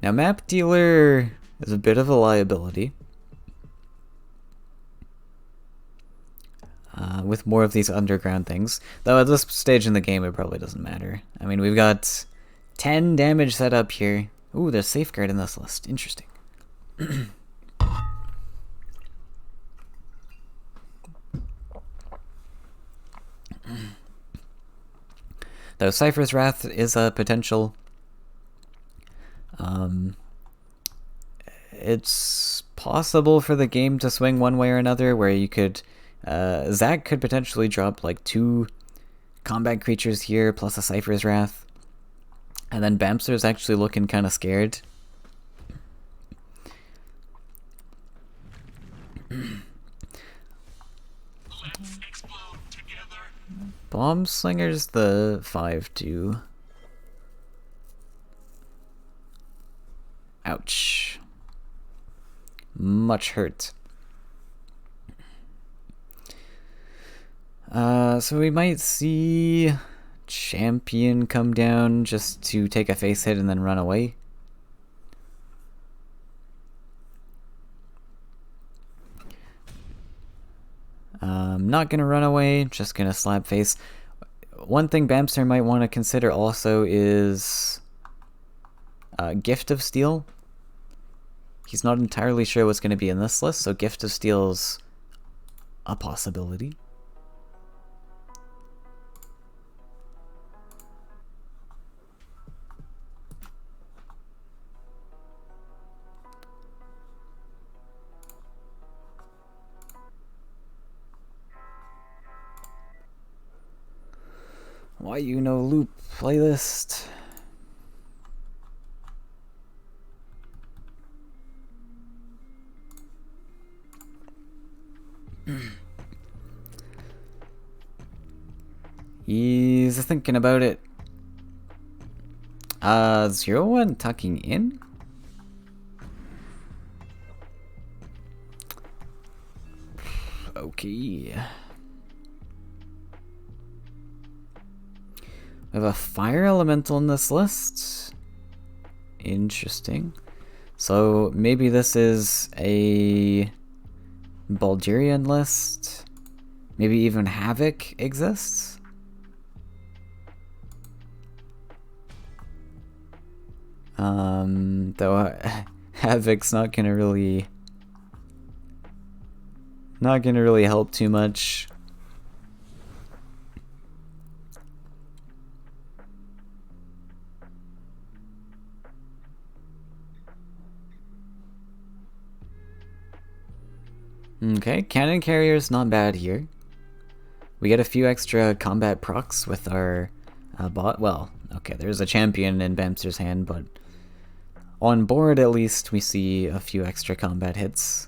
Now Map Dealer is a bit of a liability. With more of these underground things. Though at this stage in the game it probably doesn't matter. I mean, we've got 10 damage set up here. Ooh, there's Safeguard in this list. Interesting. Though Cypher's Wrath is a potential. It's possible for the game to swing one way or another, where you could... Zach could potentially drop like 2 combat creatures here, plus a Cypher's Wrath. And then Bamster's actually looking kind of scared. Bomb Slinger's the 5/2. Ouch. Much hurt. So we might see Champion come down just to take a face hit and then run away. Not gonna run away, just gonna slap face. One thing Bamster might want to consider also is Gift of Steel. He's not entirely sure what's going to be in this list, so Gift of Steel's a possibility. Why you no loop playlist? He's thinking about it. 0-1 tucking in? Okay. We have a fire elemental in this list. Interesting. So maybe this is a Baldurian list. Maybe even Havoc exists. Though Havoc's not gonna really help too much. Okay, cannon carrier's not bad here. We get a few extra combat procs with our bot. Well, okay, there's a champion in Bamster's hand, but on board at least we see a few extra combat hits.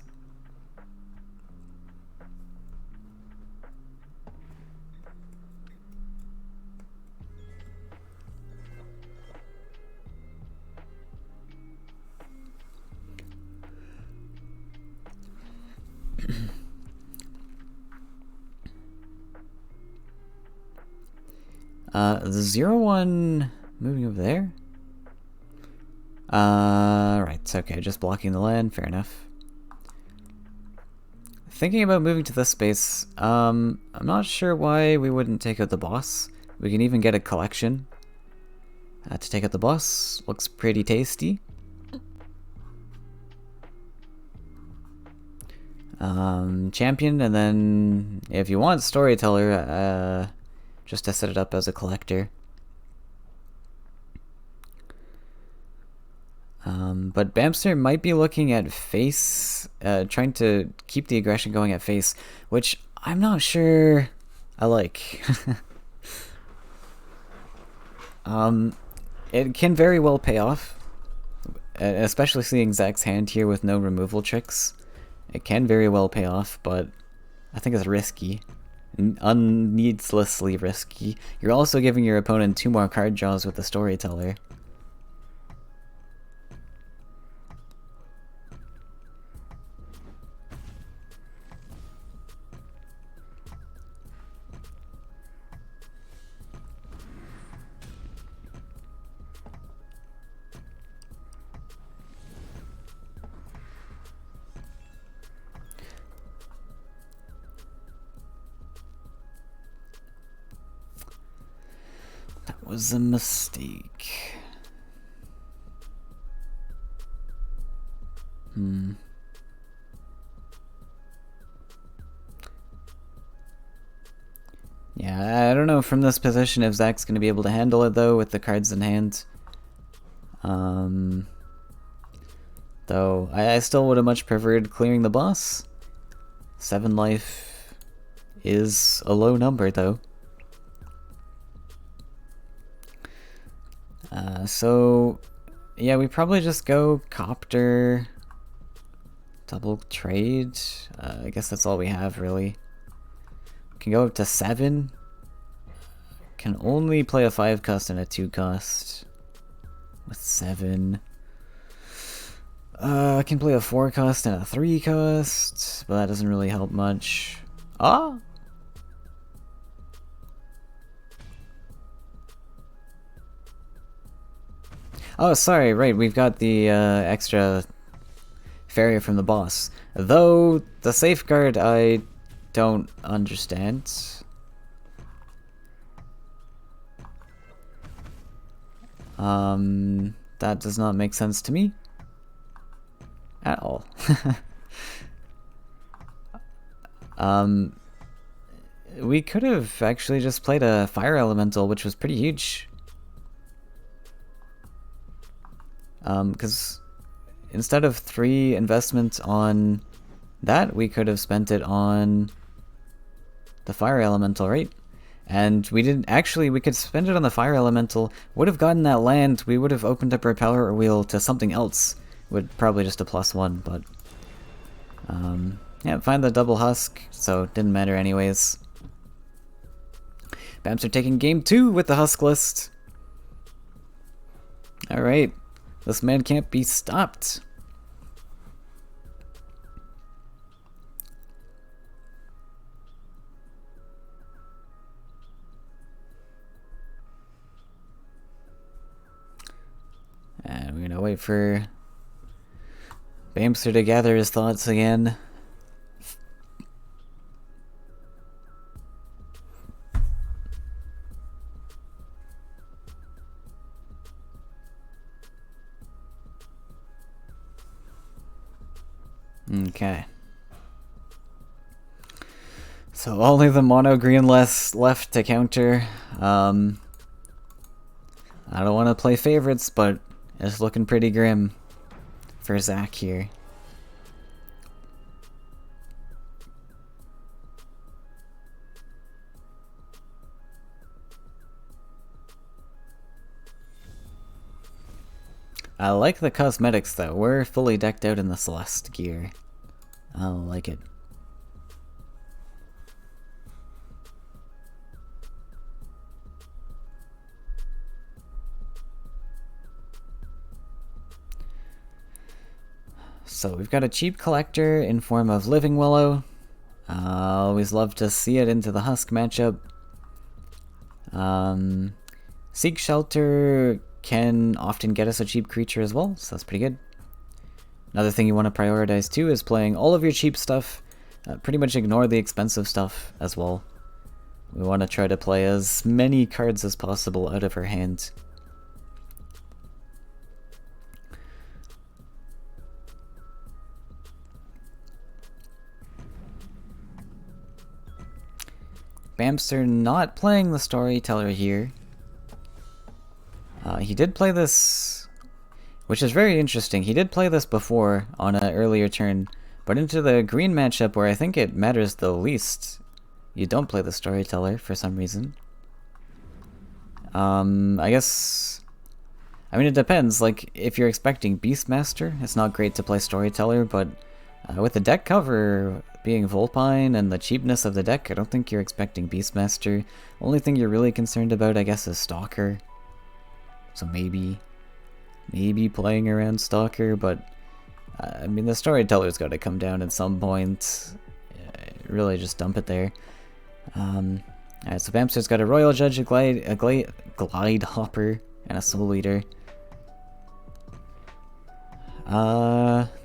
The 0-1 moving over there. Right, okay, just blocking the land, fair enough. Thinking about moving to this space, I'm not sure why we wouldn't take out the boss. We can even get a collection to take out the boss. Looks pretty tasty. Champion, and then if you want storyteller, just to set it up as a collector. But Bamster might be looking at face, trying to keep the aggression going at face, which I'm not sure I like. It can very well pay off, especially seeing Zach's hand here with no removal tricks. It can very well pay off, but I think it's risky. Needlessly risky. You're also giving your opponent 2 more card draws with the storyteller. Was a mistake. Yeah, I don't know from this position if Zach's going to be able to handle it, though, with the cards in hand. Though, I still would have much preferred clearing the boss. 7 life is a low number, though. So, yeah, we probably just go Copter, double trade. I guess that's all we have, really. Can go up to 7. Can only play a 5 cost and a 2 cost with 7. I can play a 4 cost and a 3 cost, but that doesn't really help much. Ah! Oh, sorry, right, we've got the extra Faeria from the boss. Though, the safeguard I don't understand. That does not make sense to me. At all. We could have actually just played a fire elemental, which was pretty huge. Because instead of 3 investments on that, we could have spent it on the fire elemental, right? And we didn't actually, we could spend it on the fire elemental, would have gotten that land, we would have opened up our power wheel to something else. Would probably just a +1, but yeah, find the double husk, so it didn't matter anyways. Bams are taking game 2 with the husk list. Alright, this man can't be stopped. And we're gonna wait for Bamster to gather his thoughts again. Okay. So only the mono green left to counter. I don't want to play favorites, but it's looking pretty grim for Zach here. I like the cosmetics though. We're fully decked out in the Celeste gear. I like it. So we've got a cheap collector in form of Living Willow. Always love to see it into the Husk matchup. Seek Shelter can often get us a cheap creature as well, so that's pretty good. Another thing you want to prioritize too is playing all of your cheap stuff. Pretty much ignore the expensive stuff as well. We want to try to play as many cards as possible out of our hand. Bamster not playing the Storyteller here. He did play this, which is very interesting. He did play this before on an earlier turn, but into the green matchup where I think it matters the least, you don't play the Storyteller for some reason. I guess, I mean it depends, like if you're expecting Beastmaster, it's not great to play Storyteller, but with the deck cover being Vulpine and the cheapness of the deck, I don't think you're expecting Beastmaster. Only thing you're really concerned about, I guess, is Stalker. So maybe playing around Stalker, but I mean the Storyteller's got to come down at some point. Really just dump it there. Alright, so Bamster's got a Royal Judge, a Glide Hopper, and a Soul Eater.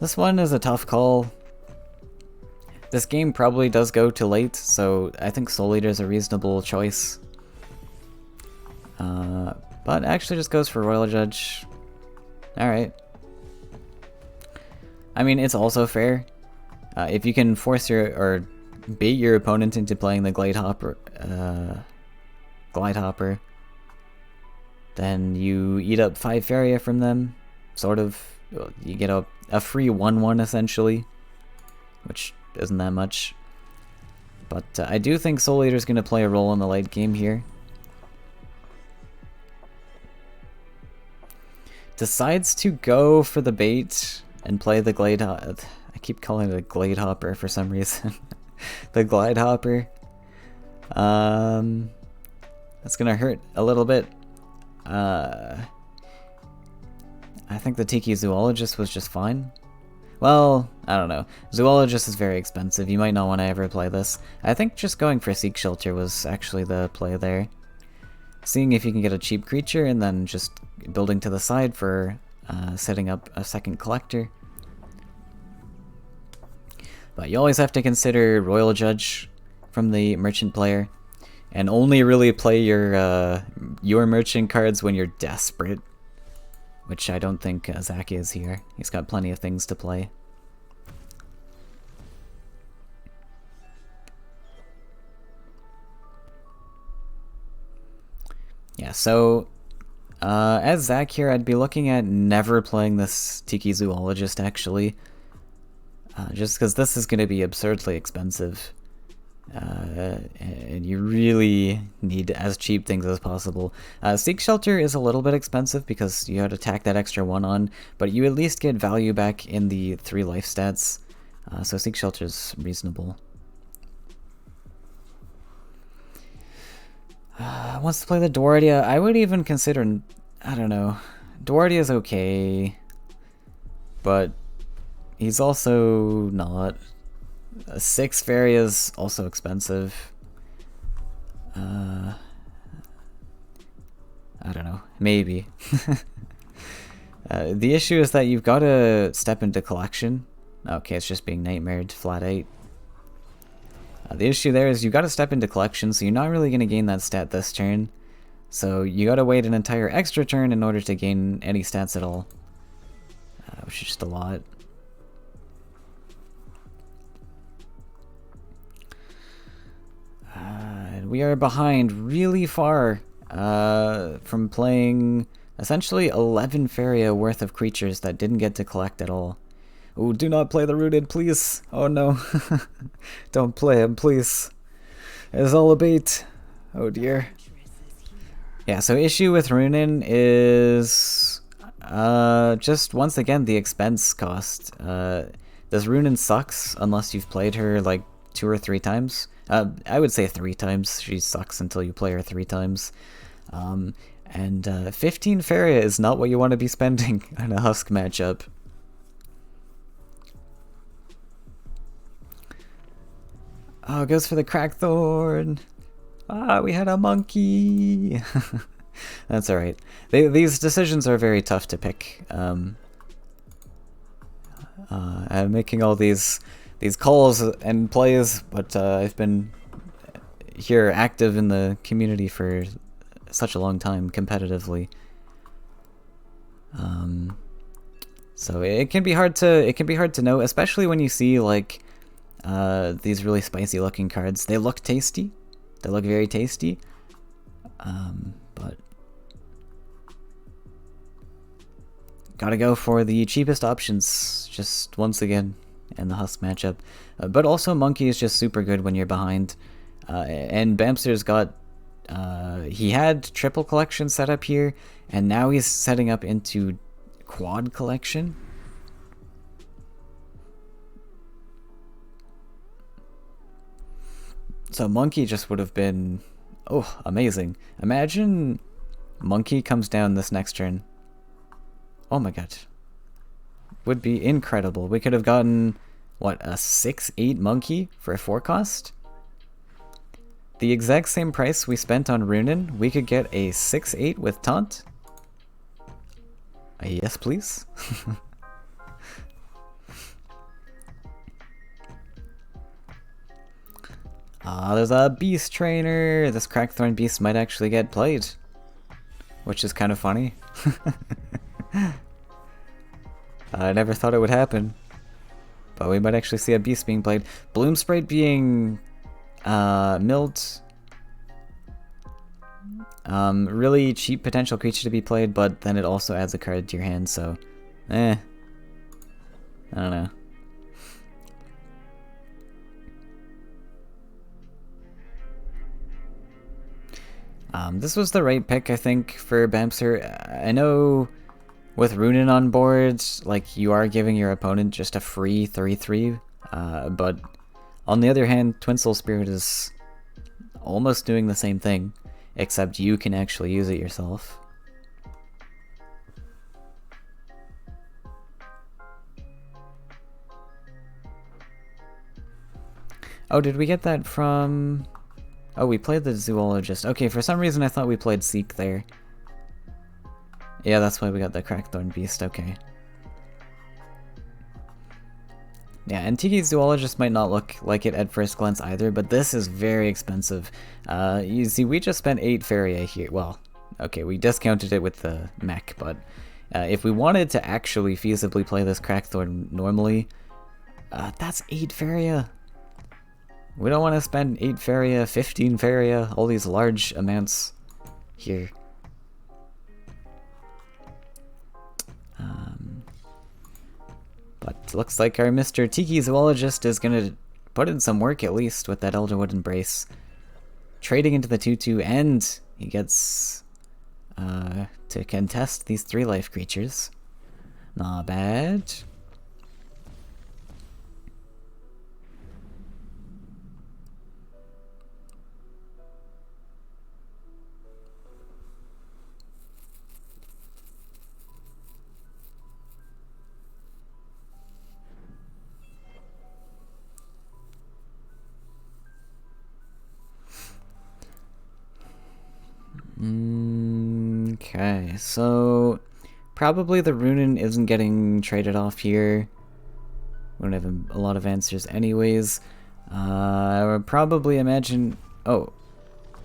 This one is a tough call. This game probably does go to late, so I think Soul Eater is a reasonable choice. But actually just goes for Royal Judge. Alright. I mean, it's also fair. If you can force or bait your opponent into playing the Glide Hopper, then you eat up 5 Faeria from them, sort of. You get a free 1/1 essentially, which isn't that much. But I do think Soul Eater is going to play a role in the late game here. Decides to go for the bait and play the Glade Hopper. I keep calling it a Glade Hopper for some reason. The Glide Hopper. That's gonna hurt a little bit. I think the Tiki Zoologist was just fine. Well, I don't know. Zoologist is very expensive. You might not want to ever play this. I think just going for Seek Shelter was actually the play there. Seeing if you can get a cheap creature and then just building to the side for setting up a second collector. But you always have to consider Royal Judge from the merchant player, and only really play your merchant cards when you're desperate, which I don't think Zach is here. He's got plenty of things to play. Yeah, so as Zach here, I'd be looking at never playing this Tiki Zoologist, actually. Just because this is going to be absurdly expensive. And you really need as cheap things as possible. Seek Shelter is a little bit expensive because you have to tack that extra 1 on, but you at least get value back in the 3 life stats, so Seek Shelter is reasonable. Wants to play the Duardia. I would even consider, I don't know, Duardia is okay, but he's also not. 6 Faeria is also expensive. I don't know, maybe. The issue is that you've got to step into collection. Okay, it's just being nightmared, flat 8. The issue there is you got to step into collection, so you're not really going to gain that stat this turn. So you got to wait an entire extra turn in order to gain any stats at all, which is just a lot. We are behind really far from playing essentially 11 Faeria worth of creatures that didn't get to collect at all. Oh, do not play the Rooted, please. Oh no. Don't play him, please. It's all a bait. Oh dear. Yeah, so issue with Runin is just once again the expense cost. This Runin sucks unless you've played her like 2 or 3 times. I would say 3 times. She sucks until you play her 3 times. And 15 Faeria is not what you want to be spending on a Husk matchup. Oh, it goes for the Crackthorn. Ah, we had a monkey. That's alright. These decisions are very tough to pick. I'm making all these calls and plays, but I've been here active in the community for such a long time, competitively. So it can be hard to know, especially when you see like these really spicy looking cards. They look tasty. They look very tasty. But gotta go for the cheapest options, just once again, in the Husk matchup. But also Monkey is just super good when you're behind. And Bamster's got, he had triple collection set up here, and now he's setting up into quad collection. So Monkey just would have been, oh, amazing. Imagine Monkey comes down this next turn. Oh my god. Would be incredible. We could have gotten, what, a 6/8 Monkey for a 4 cost? The exact same price we spent on Runin, we could get a 6/8 with Taunt? Yes, please. There's a Beast Trainer. This Crackthorn Beast might actually get played, which is kind of funny. I never thought it would happen, but we might actually see a Beast being played. Bloom Sprite being milled. Really cheap potential creature to be played, but then it also adds a card to your hand, so I don't know. This was the right pick, I think, for Bamster. I know with Runin on board, like, you are giving your opponent just a free 3/3, but on the other hand, Twin Soul Spirit is almost doing the same thing, except you can actually use it yourself. Oh, did we get that from... Oh, we played the Zoologist. Okay, for some reason I thought we played Seek there. Yeah, that's why we got the Crackthorn Beast, okay. Yeah, and Tiki's Zoologist might not look like it at first glance either, but this is very expensive. You see, we just spent 8 Faeria here. Well, okay, we discounted it with the mech, but if we wanted to actually feasibly play this Crackthorn normally, that's 8 Faeria. We don't want to spend 8 Faeria, 15 Faeria, all these large amounts here. But looks like our Mr. Tiki Zoologist is gonna put in some work at least with that Elderwood Embrace. Trading into the 2/2, and he gets to contest these 3 life creatures. Not bad. Okay, so probably the Runen isn't getting traded off here. We don't have a lot of answers anyways. I would probably imagine... Oh,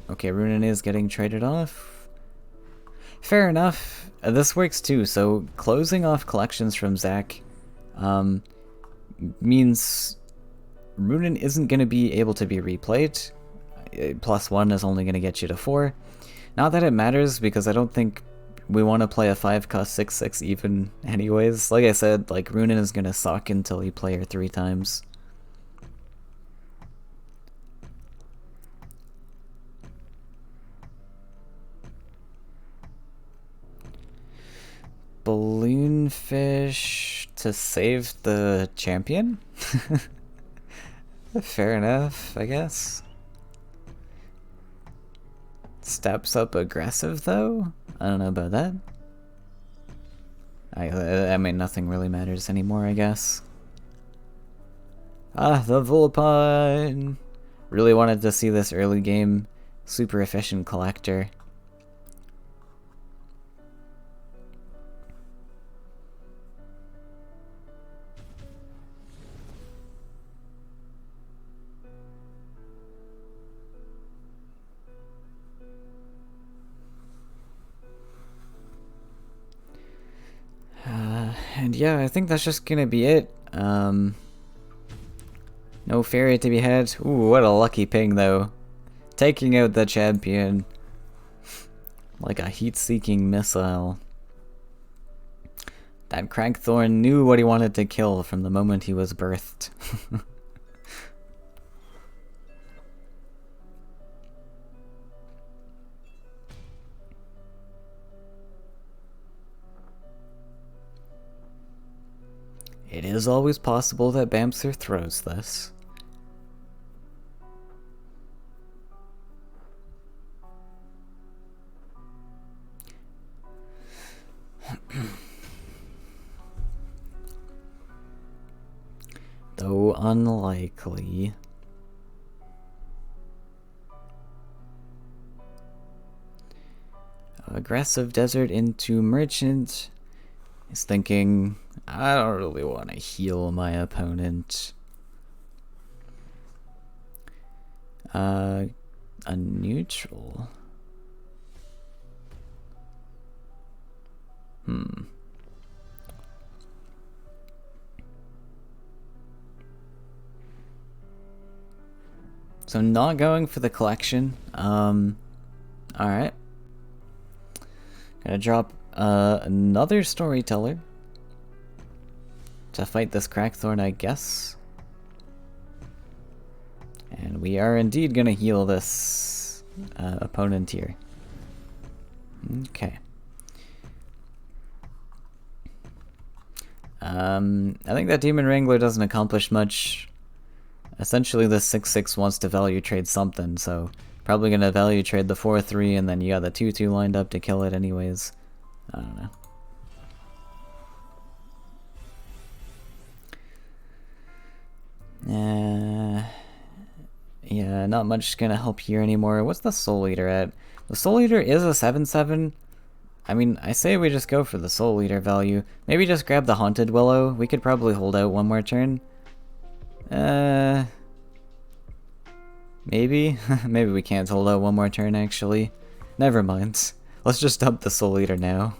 okay, Runen is getting traded off. Fair enough. This works too, so closing off collections from Zach means Runen isn't going to be able to be replayed. +1 is only going to get you to 4. Not that it matters, because I don't think we want to play a 5-cost 6/6 even anyways. Like I said, like, Runen is going to suck until you play her 3 times. Balloonfish to save the champion? Fair enough, I guess. Steps up aggressive, though? I don't know about that. I mean, nothing really matters anymore, I guess. Ah, the Vulpine! Really wanted to see this early game super efficient collector. And yeah, I think that's just gonna be it. No Faeria to be had. Ooh, what a lucky ping though. Taking out the champion like a heat-seeking missile. That Crankthorn knew what he wanted to kill from the moment he was birthed. It is always possible that Bamser throws this. Though unlikely. Aggressive Desert into Merchant. He's thinking, I don't really want to heal my opponent. A neutral. So not going for the collection. Alright. Gonna drop another Storyteller to fight this Crackthorn, I guess. And we are indeed gonna heal this opponent here. Okay. I think that Demon Wrangler doesn't accomplish much. Essentially, the 6/6 wants to value trade something, so probably gonna value trade the 4/3, and then you got the 2/2 lined up to kill it anyways. I don't know. Yeah, not much gonna help here anymore. What's the Soul Eater at? The Soul Eater is a 7/7. I mean, I say we just go for the Soul Eater value. Maybe just grab the Haunted Willow. We could probably hold out one more turn. Maybe? Maybe we can't hold out one more turn, actually. Never mind. Let's just dump the Soul Eater now.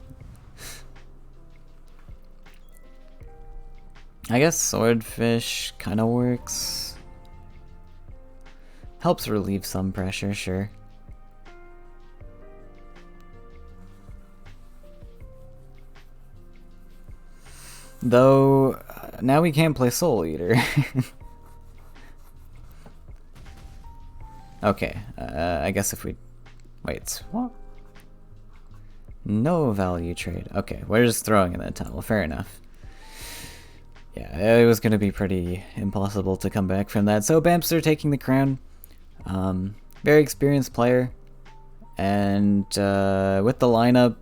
I guess Swordfish kinda works. Helps relieve some pressure, sure. Though, now we can't play Soul Eater. Okay, I guess if we... Wait, what? No value trade. Okay, we're just throwing in the towel. Fair enough. Yeah, it was going to be pretty impossible to come back from that. So Bamster taking the crown. Very experienced player. And with the lineup,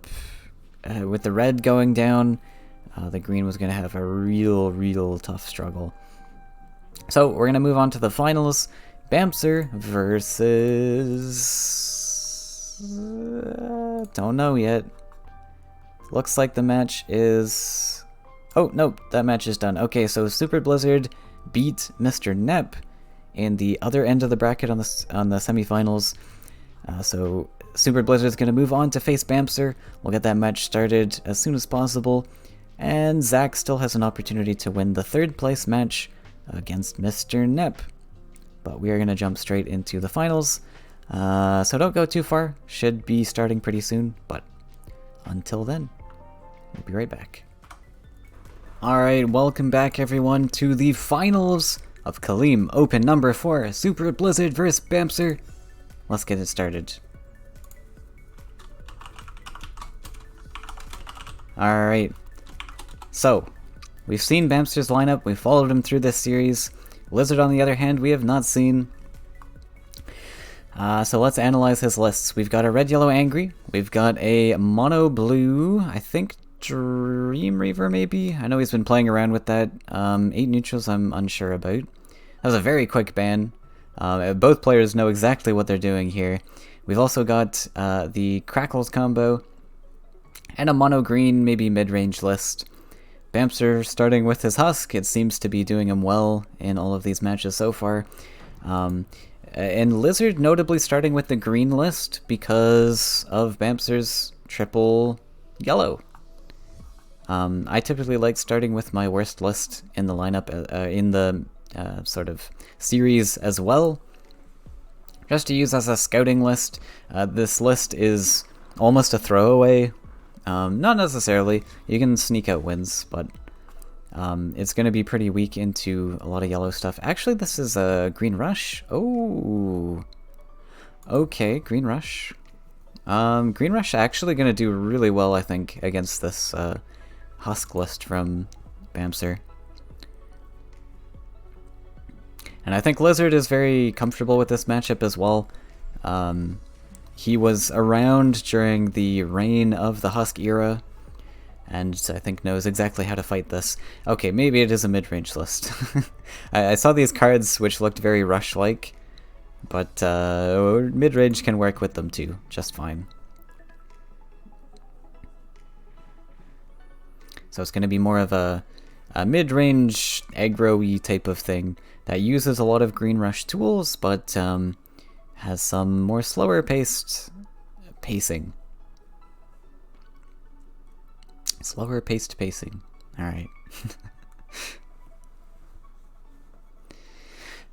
with the red going down, the green was going to have a real tough struggle. So we're going to move on to the finals. Bamster versus... don't know yet. Looks like the match is... oh, no, that match is done. Okay, so Super Blizzard beat Mr. Nep in the other end of the bracket on the semifinals. So Super Blizzard's going to move on to face Bamster. We'll get that match started as soon as possible. And Zach still has an opportunity to win the third place match against Mr. Nep. But we are going to jump straight into the finals. So don't go too far. Should be starting pretty soon. But until then, we'll be right back. Alright, welcome back everyone to the finals of Khalim Open number 4, Super Blizzard vs. Bamster. Let's get it started. Alright, so we've seen Bamster's lineup, we followed him through this series. Blizzard on the other hand, we have not seen. So let's analyze his lists. We've got a red, yellow, angry. We've got a mono blue, I think Dream Reaver maybe? I know he's been playing around with that. 8 neutrals I'm unsure about. That was a very quick ban. Both players know exactly what they're doing here. We've also got the Crackles combo and a mono green, maybe mid-range list. Bamster starting with his Husk. It seems to be doing him well in all of these matches so far. And Lizard notably starting with the green list because of Bamster's triple yellow. I typically like starting with my worst list in the lineup, in the sort of series as well, just to use as a scouting list. This list is almost a throwaway. Not necessarily. You can sneak out wins, but it's going to be pretty weak into a lot of yellow stuff. Actually, this is a Green Rush. Oh, okay, Green Rush. Green Rush actually going to do really well, I think, against this Husk list from Bamster. And I think Lizard is very comfortable with this matchup as well. He was around during the reign of the Husk era, and I think knows exactly how to fight this. Okay, maybe it is a mid-range list. I saw these cards which looked very Rush-like, but mid-range can work with them too, just fine. So it's going to be more of a mid-range aggro-y type of thing that uses a lot of Green Rush tools, but has some more slower-paced pacing. Slower-paced pacing. Alright.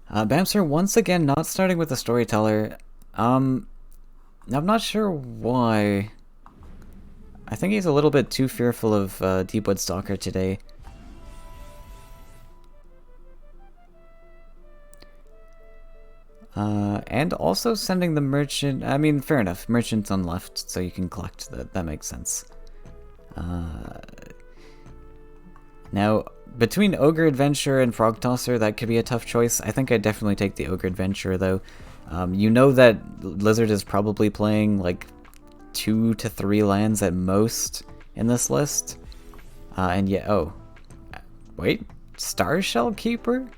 Bamster once again not starting with the Storyteller. I'm not sure why. I think he's a little bit too fearful of Deepwood Stalker today. And also sending the Merchant... I mean, fair enough. Merchant's on left, so you can collect. That makes sense. Now, between Ogre Adventurer and Frog Tosser, that could be a tough choice. I think I'd definitely take the Ogre Adventurer, though. You know that Lizard is probably playing, like, 2 to 3 lands at most in this list. And yeah, oh. Wait, Star Shell Keeper?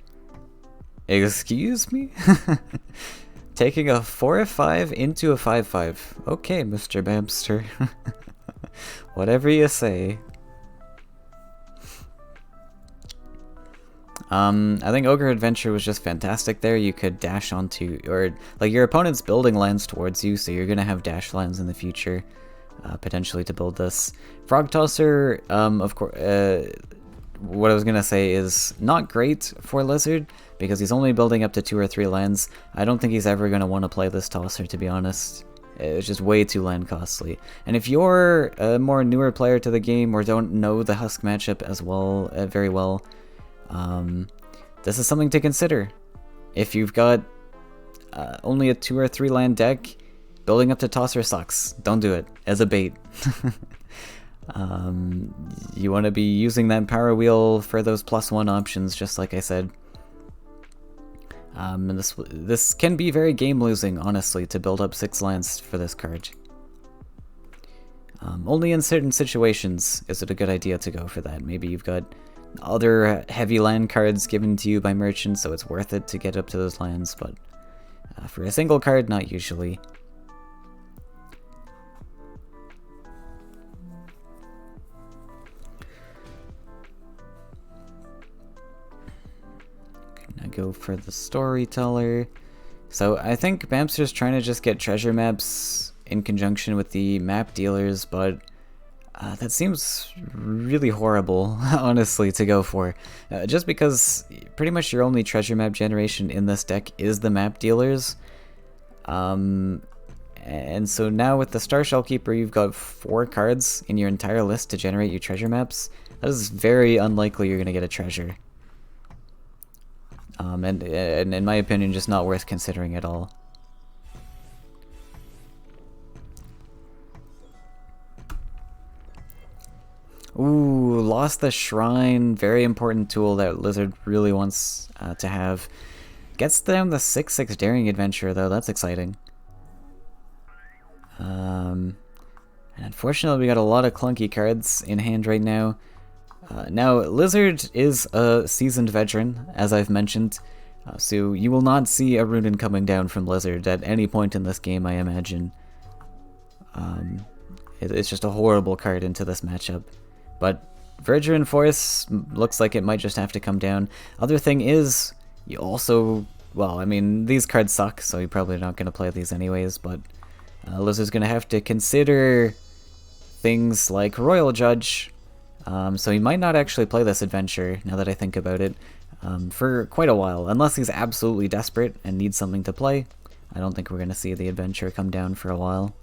Excuse me? Taking a 4/5 into a 5/5. Okay, Mr. Bamster. Whatever you say. I think Ogre Adventure was just fantastic there. You could dash onto, or like your opponent's building lands towards you, so you're gonna have dash lands in the future, potentially to build this. Frog Tosser, of course, what I was gonna say is not great for Lizard because he's only building up to 2 or 3 lands. I don't think he's ever gonna want to play this Tosser, to be honest. It's just way too land costly. And if you're a more newer player to the game or don't know the Husk matchup as well, very well, this is something to consider. If you've got only a 2 or 3 land deck, building up to Tosser sucks. Don't do it as a bait. You want to be using that power wheel for those +1 options, just like I said. And this can be very game losing, honestly, to build up 6 lands for this card. Only in certain situations is it a good idea to go for that. Maybe you've got other heavy land cards given to you by merchants, so it's worth it to get up to those lands, but for a single card, not usually. Now go for the Storyteller. So I think Bamster's trying to just get treasure maps in conjunction with the map dealers, but that seems really horrible, honestly, to go for. Just because pretty much your only treasure map generation in this deck is the map dealers. And so now with the Star Shell Keeper, you've got 4 cards in your entire list to generate your treasure maps. That is very unlikely you're going to get a treasure. And in my opinion, just not worth considering at all. Ooh, lost the Shrine. Very important tool that Lizard really wants to have. Gets them the 6/6 Daring Adventure, though. That's exciting. And unfortunately, we got a lot of clunky cards in hand right now. Now, Lizard is a seasoned veteran, as I've mentioned, so you will not see a Runin coming down from Lizard at any point in this game, I imagine. It's just a horrible card into this matchup. But Verdurine Force looks like it might just have to come down. Other thing is, you also, well, I mean, these cards suck, so you're probably not going to play these anyways, but Lizard's going to have to consider things like Royal Judge, so he might not actually play this adventure, now that I think about it, for quite a while, unless he's absolutely desperate and needs something to play. I don't think we're going to see the adventure come down for a while.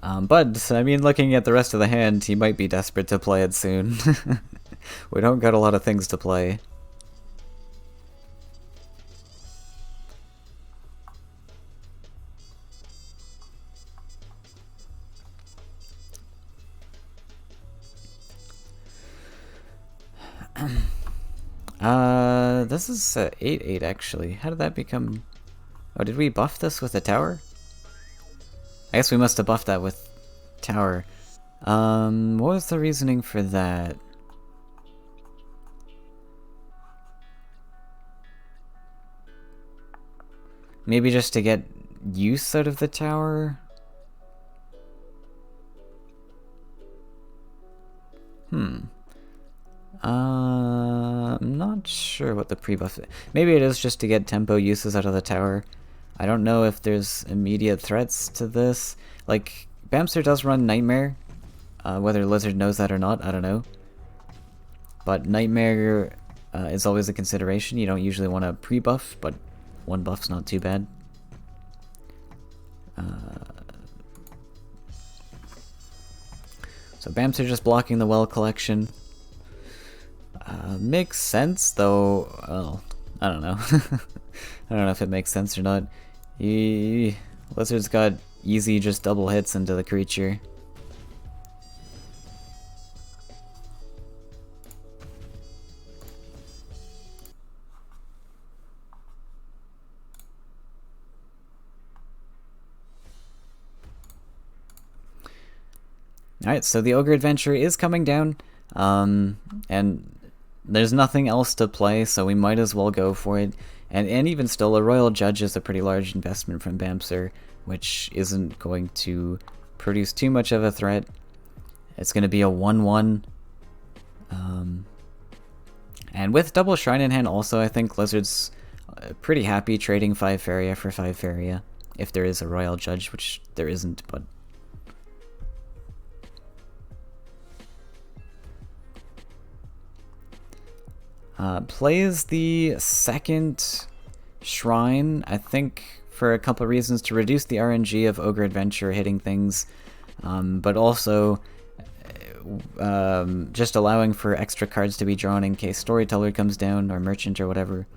But, I mean, looking at the rest of the hand, he might be desperate to play it soon. We don't got a lot of things to play. This is 8/8 actually. How did that become... Oh, did we buff this with a tower? I guess we must have buffed that with tower. What was the reasoning for that? Maybe just to get use out of the tower? I'm not sure what the pre-buff is. Maybe it is just to get tempo uses out of the tower. I don't know if there's immediate threats to this. Like, Bamster does run Nightmare. Whether Lizard knows that or not, I don't know. But Nightmare is always a consideration. You don't usually want to pre-buff, but 1 buff's not too bad. So Bamster just blocking the Well collection. Makes sense, though. Well, I don't know. I don't know if it makes sense or not. Lizard's got easy just double hits into the creature. Alright, so the Ogre Adventure is coming down, and there's nothing else to play, so we might as well go for it. And even still, a Royal Judge is a pretty large investment from Bamster, which isn't going to produce too much of a threat. It's going to be a 1/1. And with double Shrine in hand also, I think Lizard's pretty happy trading 5 Faeria for 5 Faeria, if there is a Royal Judge, which there isn't, but... plays the second Shrine, I think, for a couple of reasons, to reduce the RNG of Ogre Adventure hitting things, but also just allowing for extra cards to be drawn in case Storyteller comes down, or Merchant, or whatever.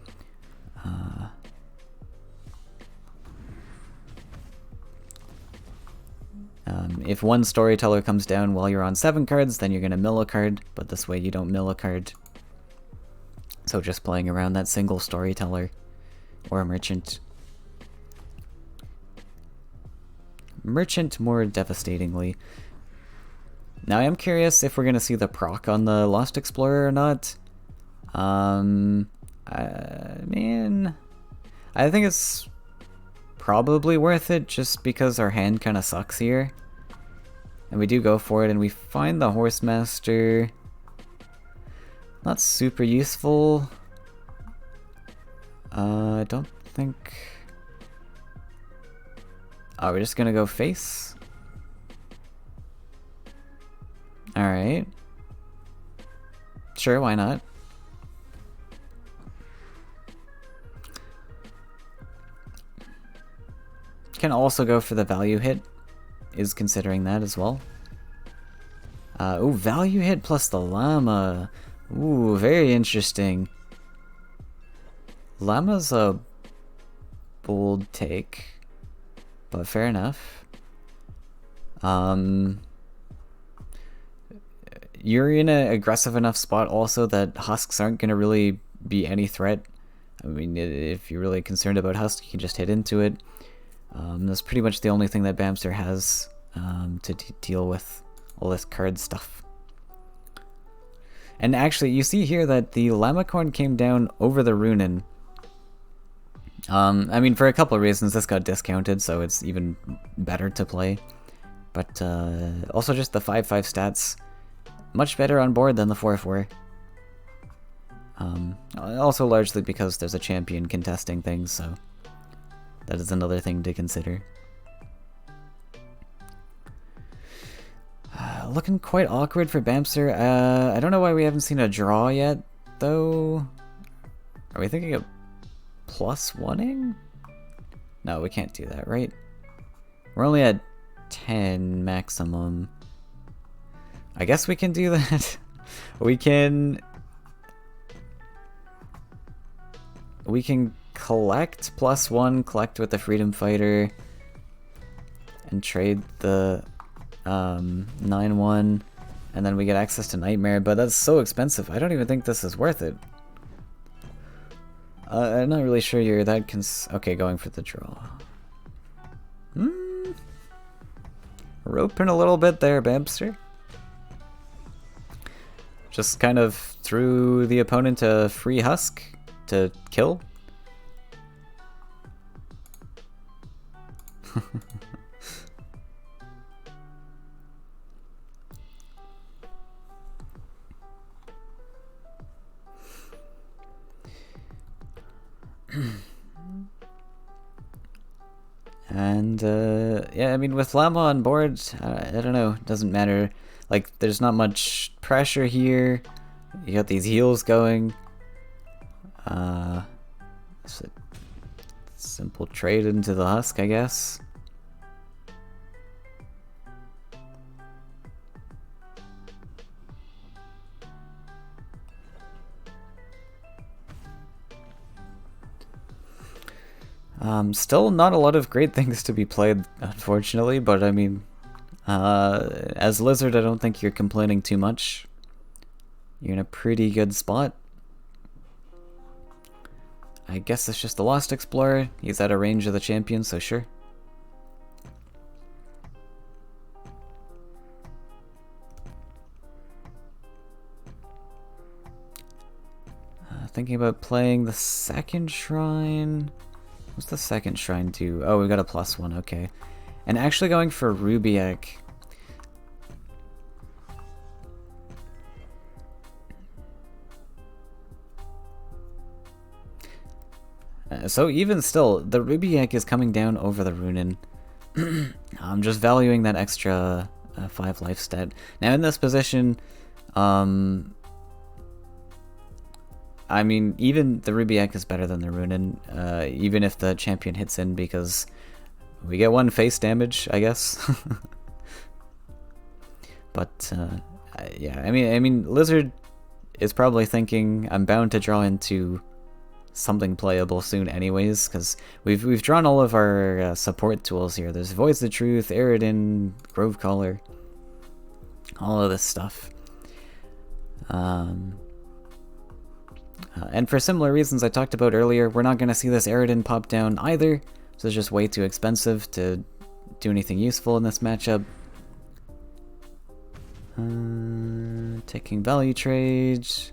If one storyteller comes down while you're on 7 cards, then you're going to mill a card, but this way you don't mill a card. So just playing around that single storyteller or a merchant. Merchant more devastatingly. Now I am curious if we're going to see the proc on the Lost Explorer or not. I mean, I think it's probably worth it just because our hand kind of sucks here. And we do go for it, and we find the Horsemaster. Not super useful. I don't think... Oh, we're just gonna go face? Alright. Sure, why not? Can also go for the value hit. Is considering that as well. Ooh, value hit plus the llama. Ooh, very interesting. Llama's a bold take, but fair enough. You're in an aggressive enough spot also that husks aren't going to really be any threat. I mean, if you're really concerned about husk, you can just hit into it. That's pretty much the only thing that Bamster has to deal with all this card stuff. And actually, you see here that the Lamacorn came down over the Runin. I mean, for a couple of reasons, this got discounted, so it's even better to play. But also just the 5/5 stats, much better on board than the 4/4. Also largely because there's a champion contesting things, so that is another thing to consider. Looking quite awkward for Bamster. I don't know why we haven't seen a draw yet, though. Are we thinking of +1ing? No, we can't do that, right? We're only at 10 maximum. I guess we can do that. We can collect +1, collect with the Freedom Fighter, and trade the 9/1, and then we get access to Nightmare, but that's so expensive. I don't even think this is worth it. I'm not really sure you're that okay, going for the draw. Roping a little bit there, Bamster. Just kind of threw the opponent a free husk to kill. And yeah, I mean, with Llama on board, I don't know, it doesn't matter. Like, there's not much pressure here. You got these heals going. It's a simple trade into the husk, I guess. Still not a lot of great things to be played, unfortunately, but I mean, as Lizard, I don't think you're complaining too much. You're in a pretty good spot. I guess it's just the Lost Explorer. He's out of range of the champion, so sure. Thinking about playing the second shrine. What's the second shrine do? Oh, we got a +1, okay. And actually going for Rubiak. So even still, the Rubiak is coming down over the Runin. I'm just valuing that extra 5 life stat. Now in this position, I mean, even the Rubiak is better than the Runin, even if the champion hits in, because we get 1 face damage, I guess. But yeah, I mean, Lizard is probably thinking I'm bound to draw into something playable soon anyways, because we've drawn all of our support tools here. There's Voice the Truth, Aridin, Grove Caller, all of this stuff. And for similar reasons I talked about earlier, we're not going to see this Aridin pop down either, so it's just way too expensive to do anything useful in this matchup. Taking value trades.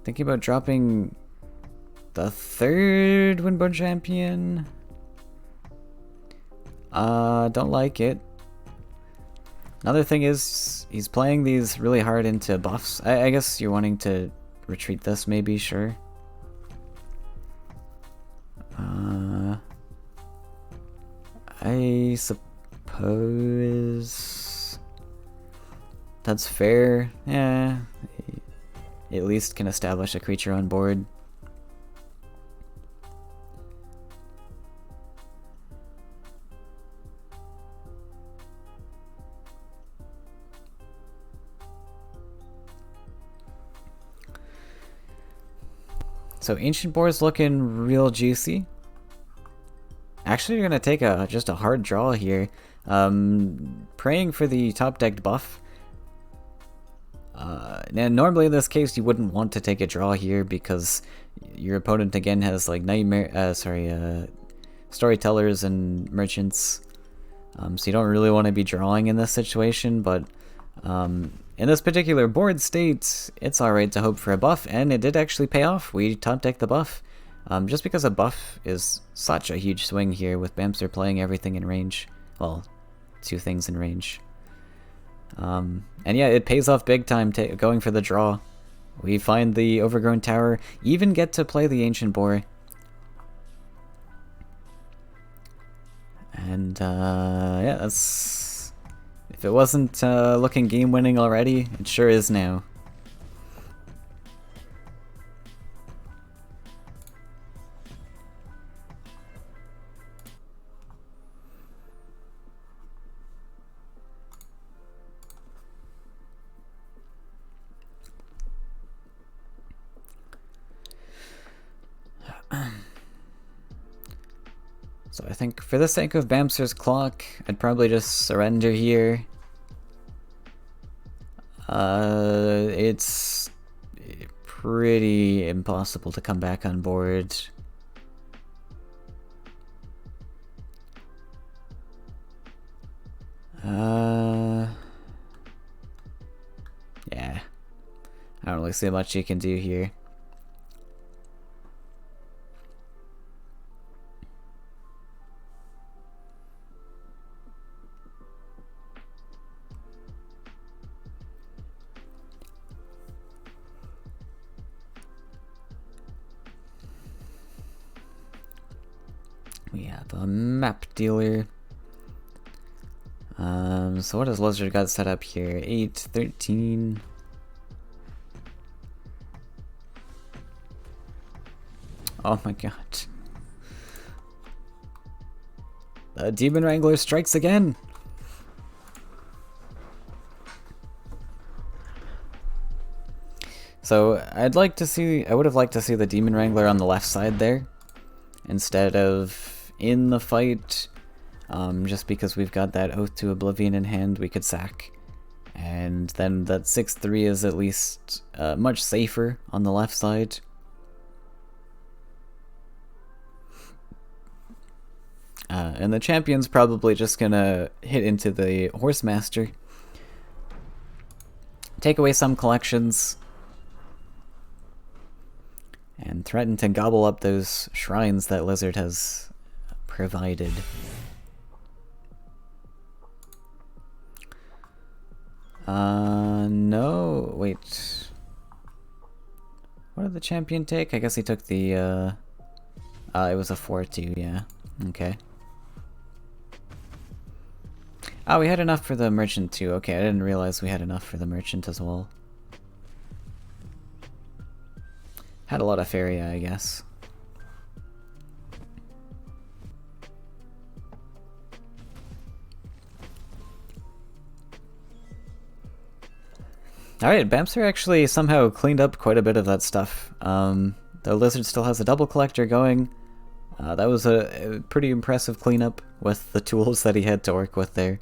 Thinking about dropping the third Windbone Champion. Don't like it. Another thing is, he's playing these really hard into buffs. I guess you're wanting to retreat this, maybe, sure. I suppose that's fair. Yeah, at least can establish a creature on board. So Ancient Boar's looking real juicy. Actually, you're gonna take just a hard draw here. Praying for the top decked buff. Now, normally in this case, you wouldn't want to take a draw here because your opponent again has like storytellers and merchants. So you don't really want to be drawing in this situation, but in this particular board state, it's alright to hope for a buff, and it did actually pay off. We top decked the buff. Just because a buff is such a huge swing here with Bamster playing everything in range. Well, 2 things in range. And yeah, it pays off big time going for the draw. We find the Overgrown Tower, even get to play the Ancient Boar. And yeah, that's... If it wasn't looking game-winning already, it sure is now. So I think for the sake of Bamster's Clock, I'd probably just surrender here. It's pretty impossible to come back on board. Yeah. I don't really see much you can do here. We have a map dealer. So what has Lizard got set up here? 8, 13. Oh my god. The Demon Wrangler strikes again! So I would have liked to see the Demon Wrangler on the left side there, instead of in the fight, just because we've got that Oath to Oblivion in hand we could sack. And then that 6-3 is at least much safer on the left side. And the champion's probably just gonna hit into the Horsemaster, take away some collections, and threaten to gobble up those shrines that Lizard has provided. No, wait. What did the champion take? I guess he took the, it was a 4-2, yeah. Okay. Oh, we had enough for the merchant too. Okay, I didn't realize we had enough for the merchant as well. Had a lot of Faeria, I guess. Alright, Bamser actually somehow cleaned up quite a bit of that stuff. The lizard still has a double collector going. That was a pretty impressive cleanup with the tools that he had to work with there.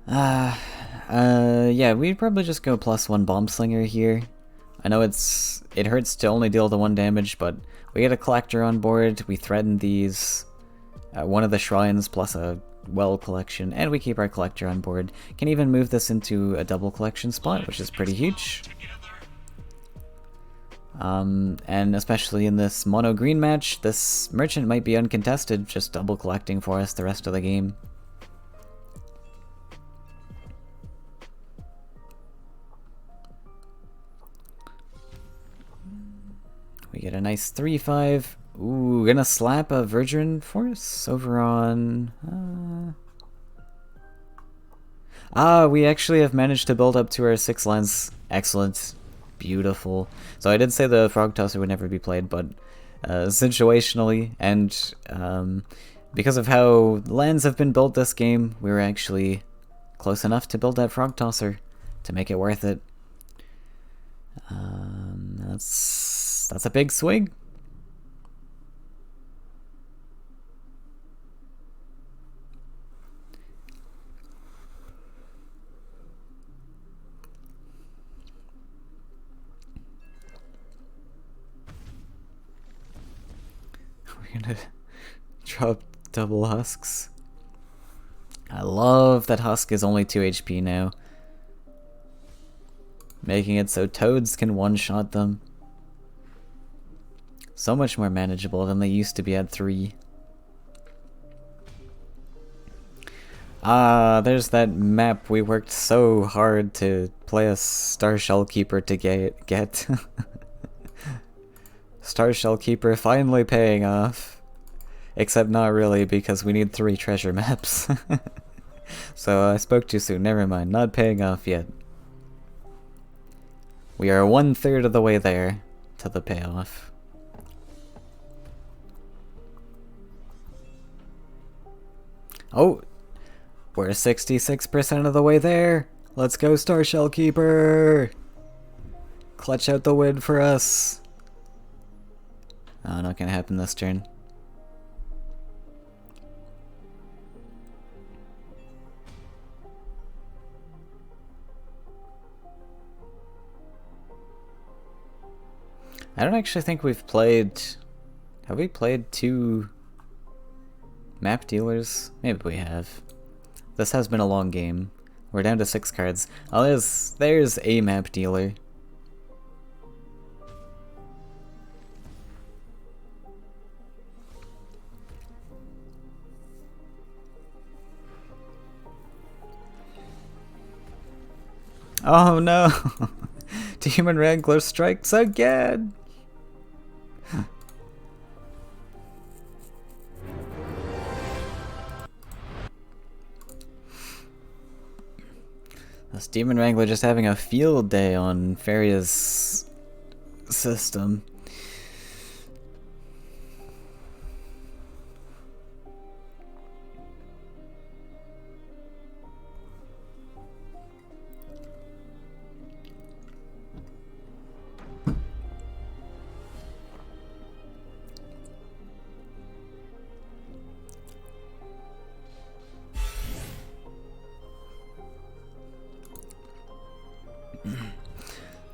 Yeah, we'd probably just go +1 Bomb Slinger here. I know it hurts to only deal the 1 damage, but we get a collector on board, we threaten these, one of the shrines plus a well collection, and we keep our collector on board. Can even move this into a double collection spot, which is pretty huge. And especially in this mono green match, this merchant might be uncontested, just double collecting for us the rest of the game. We get a nice 3-5. Ooh, gonna slap a Virgin Force over on... we actually have managed to build up to our 6 lands. Excellent. Beautiful. So I did say the Frog Tosser would never be played, but situationally, and because of how lands have been built this game, we were actually close enough to build that Frog Tosser to make it worth it. That's a big swing. We're gonna drop double husks. I love that husk is only 2 HP now, making it so toads can one-shot them. So much more manageable than they used to be at 3. There's that map we worked so hard to play a Star Shell Keeper to get. Star Shell Keeper finally paying off. Except not really, because we need 3 treasure maps. So I spoke too soon, never mind, not paying off yet. We are 1/3 of the way there to the payoff. Oh, we're 66% of the way there. Let's go, Star Shell Keeper. Clutch out the win for us. Oh, not gonna happen this turn. I don't actually think we've played... Have we played 2 map dealers? Maybe we have. This has been a long game. We're down to 6 cards. Oh, there's a map dealer. Oh no! Demon Wrangler strikes again! This Demon Wrangler just having a field day on Faeria's system.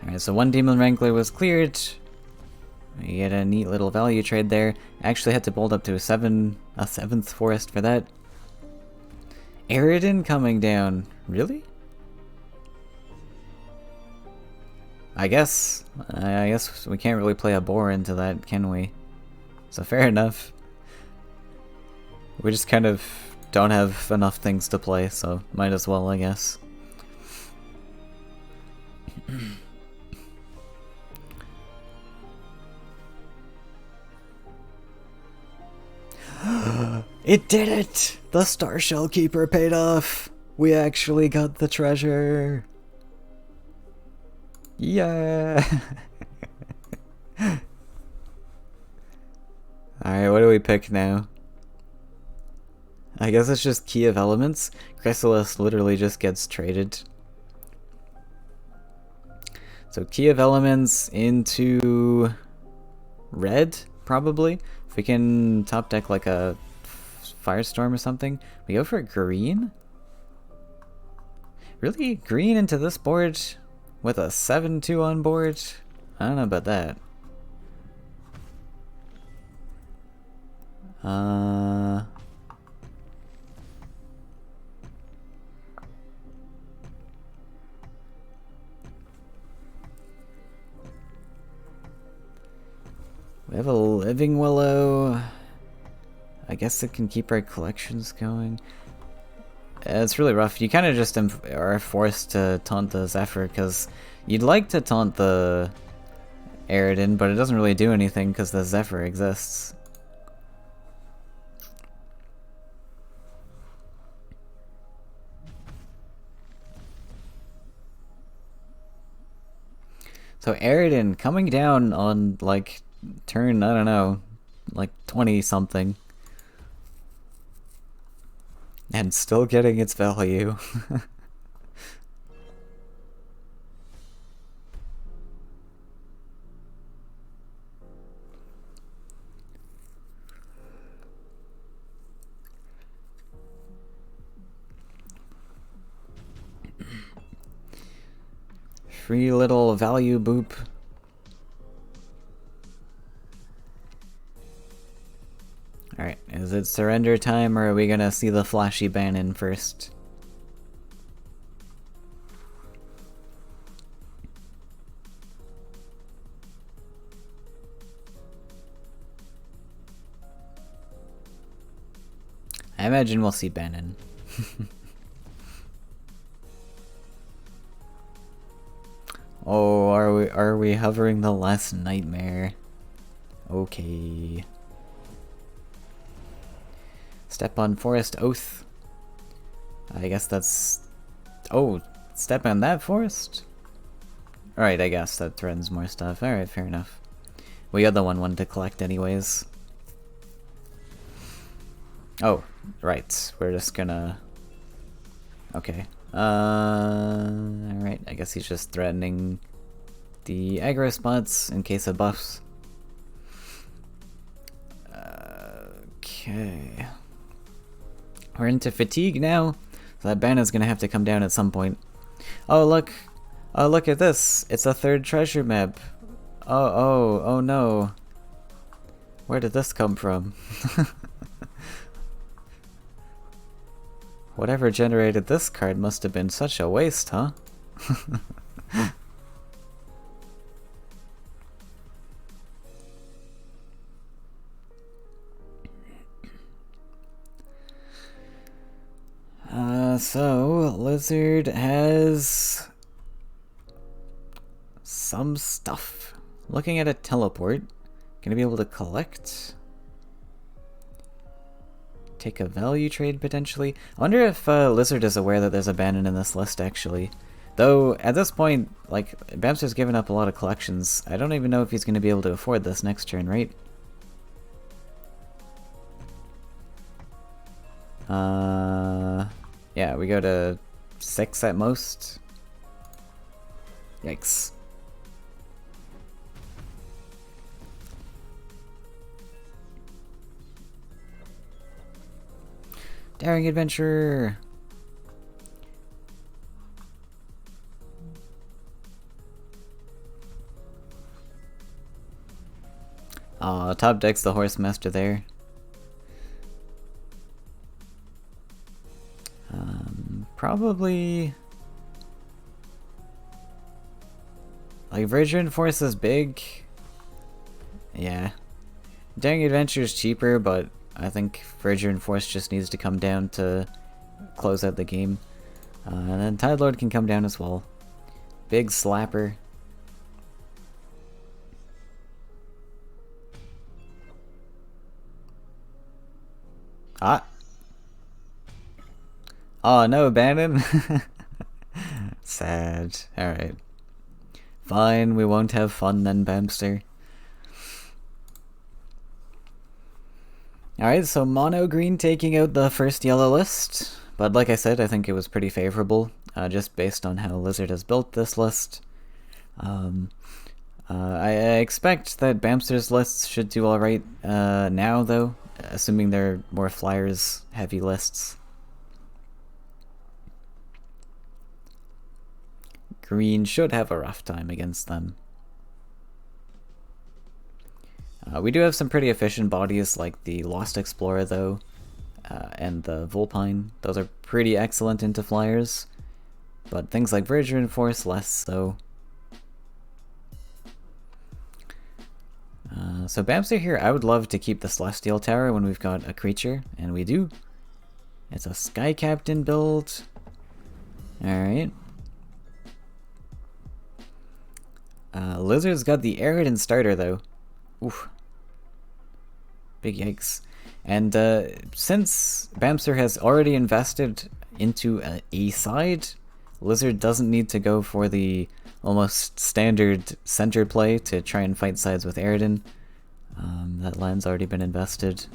Alright, so 1 Demon Wrangler was cleared. We get a neat little value trade there. Actually had to build up to a 7th forest for that. Aridin coming down. Really? I guess we can't really play a boar into that, can we? So fair enough. We just kind of don't have enough things to play, so might as well, I guess. It did it! The Star Shell Keeper paid off! We actually got the treasure! Yeah! Alright, what do we pick now? I guess it's just Key of Elements. Chrysalis literally just gets traded. So Key of Elements into red, probably. If we can top deck like a Firestorm or something. We go for green? Really? Green into this board with a 7-2 on board? I don't know about that. We have a Living Willow. I guess it can keep our collections going. It's really rough. You kind of just are forced to taunt the Zephyr, because you'd like to taunt the Aridin, but it doesn't really do anything because the Zephyr exists. So Aridin coming down on, like, turn, I don't know, like 20 something. And still getting its value. Free little value boop. Alright, is it surrender time, or are we gonna see the flashy Bannon first? I imagine we'll see Bannon. Oh, are we hovering the last nightmare? Okay. Step on Forest Oath. I guess that's... Oh, step on that forest? Alright, I guess that threatens more stuff. Alright, fair enough. We got the one to collect anyways. Oh, right. We're just gonna... Okay. Alright, I guess he's just threatening the aggro spots in case of buffs. Okay. We're into fatigue now, so that ban is gonna have to come down at some point. Oh look! Oh look at this! It's a third treasure map! Oh no! Where did this come from? Whatever generated this card must have been such a waste, huh? So, Lizard has some stuff. Looking at a teleport. Gonna be able to collect. Take a value trade, potentially. I wonder if Lizard is aware that there's a Bannon in this list, actually. Though, at this point, like, Bamster's given up a lot of collections. I don't even know if he's gonna be able to afford this next turn, right? Yeah, we go to 6 at most. Yikes. Daring Adventure! Aw, top deck's the Horse Master there. Probably... Like, Virgin Force is big. Yeah. Daring Adventure is cheaper, but I think Virgin Force just needs to come down to close out the game. And then Tide Lord can come down as well. Big slapper. Ah! Oh no, Bannon! Sad. Alright. Fine, we won't have fun then, Bamster. Alright, so mono green taking out the first yellow list. But like I said, I think it was pretty favorable, just based on how Lizard has built this list. I expect that Bamster's lists should do alright now, though, assuming they're more flyers-heavy lists. Green should have a rough time against them. We do have some pretty efficient bodies, like the Lost Explorer, though, and the Vulpine. Those are pretty excellent into flyers, but things like Verge Reinforce, less so. So Bamster here, I would love to keep the Celestial Tower when we've got a creature, and we do. It's a Sky Captain build. Alright. Lizard's got the Aridin starter, though. Oof. Big yikes. And since Bamster has already invested into a side, Lizard doesn't need to go for the almost standard center play to try and fight sides with Aridin. That land's already been invested.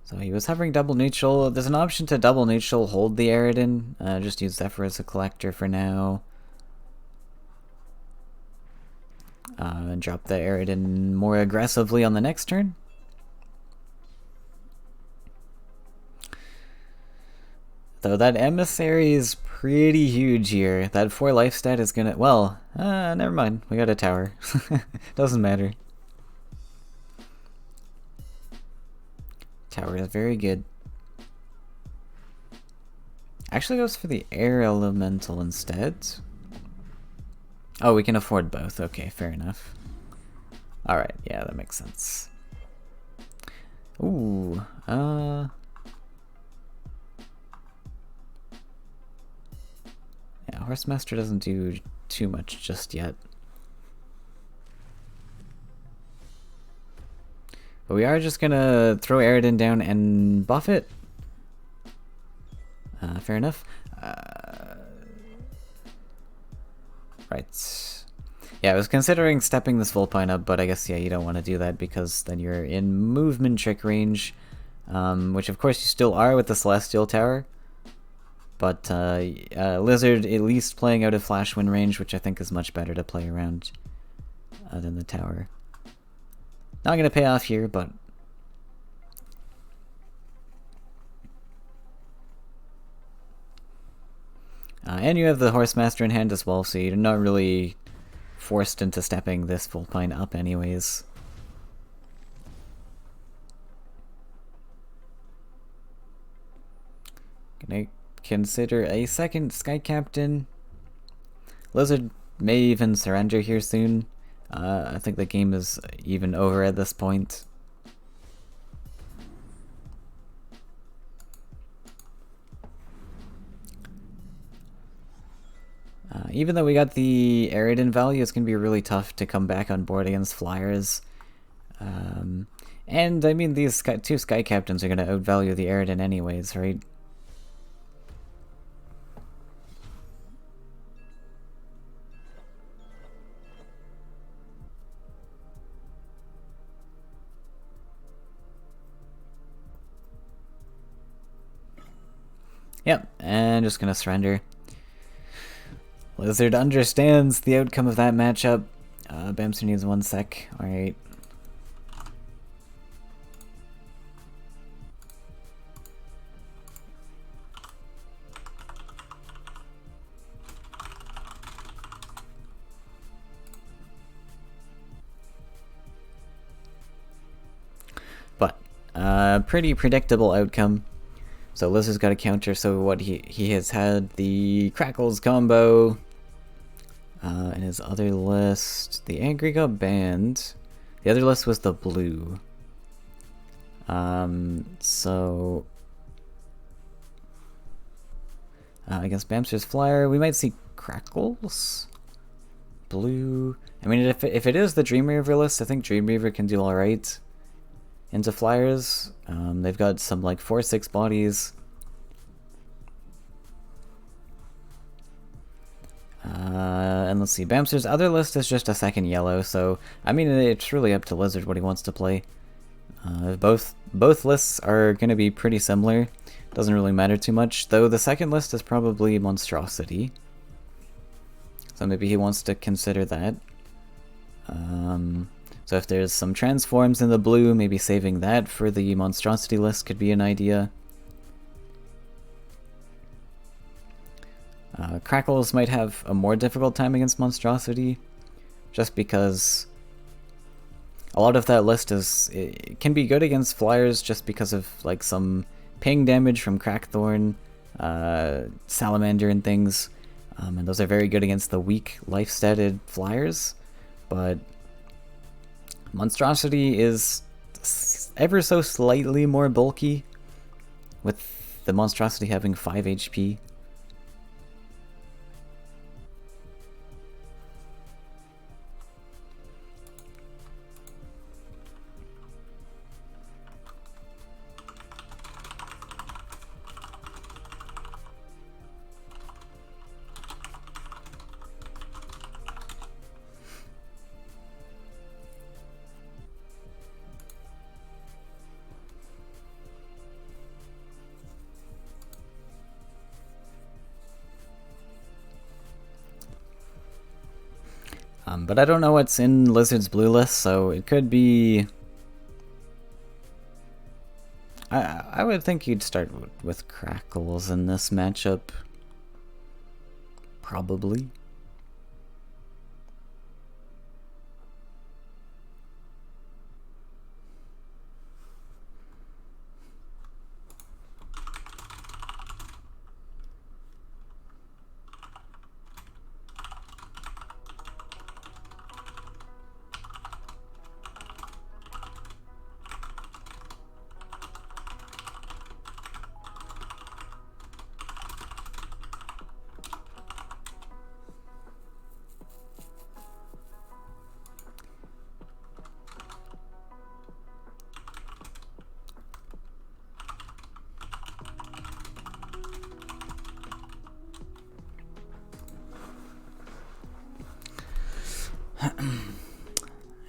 So he was hovering double neutral. There's an option to double neutral, hold the Aridin. Just use Zephyr as a collector for now. And drop the Aridin more aggressively on the next turn. Though that Emissary is pretty huge here. That 4 life stat is gonna... Well, never mind. We got a tower. Doesn't matter. Tower is very good. Actually goes for the air elemental instead. Oh, we can afford both. Okay, fair enough. Alright, yeah, that makes sense. Ooh, yeah, Horsemaster doesn't do too much just yet. But we are just gonna throw Aridin down and buff it. Fair enough. Right. Yeah, I was considering stepping this Vulpine up, but I guess, yeah, you don't want to do that because then you're in movement trick range, which of course you still are with the Celestial Tower. But Lizard at least playing out of Flash Wind range, which I think is much better to play around than the tower. Not going to pay off here, but... and you have the Horsemaster in hand as well, so you're not really forced into stepping this Vulpine up anyways. Gonna consider a second Sky Captain. Lizard may even surrender here soon. I think the game is even over at this point. Even though we got the Aridin value, it's going to be really tough to come back on board against flyers. And I mean, these two Sky Captains are going to outvalue the Aridin anyways, right? Yep, and just gonna surrender. Lizard understands the outcome of that matchup. Bamster needs 1 sec. Alright. But, pretty predictable outcome. So Lizard's got a counter, so what he has had the Crackles combo in his other list. The Angry got banned. The other list was the blue. So against Bamster's Flyer, we might see Crackles. Blue. I mean, if it is the Dreamweaver list, I think Dreamweaver can do alright into flyers. They've got some like 4/6 bodies. And let's see, Bamster's other list is just a second yellow, so I mean it's really up to Lizard what he wants to play. Both lists are going to be pretty similar. Doesn't really matter too much, though the second list is probably Monstrosity. So maybe he wants to consider that. So if there's some transforms in the blue, maybe saving that for the Monstrosity list could be an idea. Crackles might have a more difficult time against Monstrosity, just because a lot of that list it can be good against flyers just because of like some ping damage from Crackthorn, Salamander and things, and those are very good against the weak life-statted flyers, but Monstrosity is ever so slightly more bulky, with the Monstrosity having 5 HP. But I don't know what's in Lizard's blue list, so it could be... I would think you'd start with Crackles in this matchup. Probably.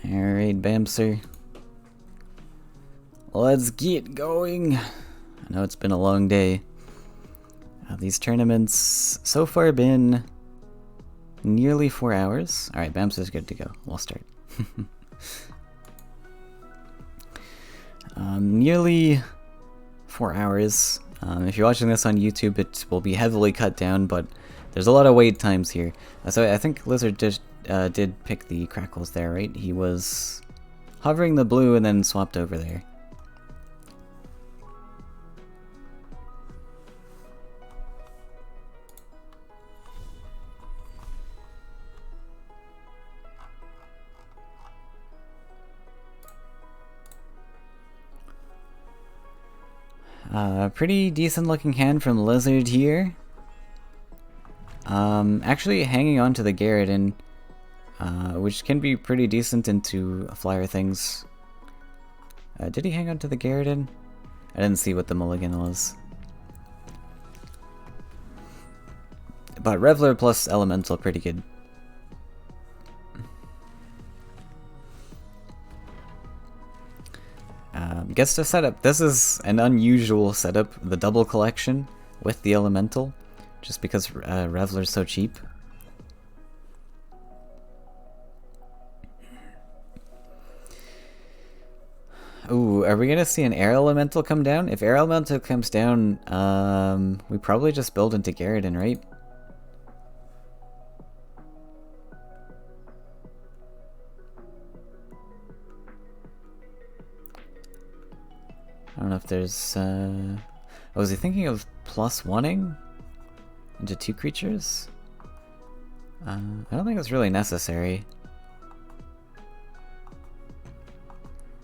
Alright, Bamster. Let's get going. I know it's been a long day. These tournaments so far been nearly 4 hours. Alright, Bamster's good to go. We'll start. Nearly 4 hours. If you're watching this on YouTube, it will be heavily cut down, but there's a lot of wait times here. So I think Lizard just did pick the Crackles there, right? He was hovering the blue and then swapped over there. Pretty decent looking hand from Lizard here. Actually hanging on to the Garridan, which can be pretty decent into flyer things. Did he hang on to the Garridan? I didn't see what the mulligan was. But Reveler plus Elemental, pretty good. Gets to setup. This is an unusual setup, the double collection with the Elemental, just because Reveler's so cheap. Ooh, are we gonna see an Air Elemental come down? If Air Elemental comes down, we probably just build into Garridan, right? I don't know if there's, oh, was he thinking of +1ing into 2 creatures? I don't think it's really necessary.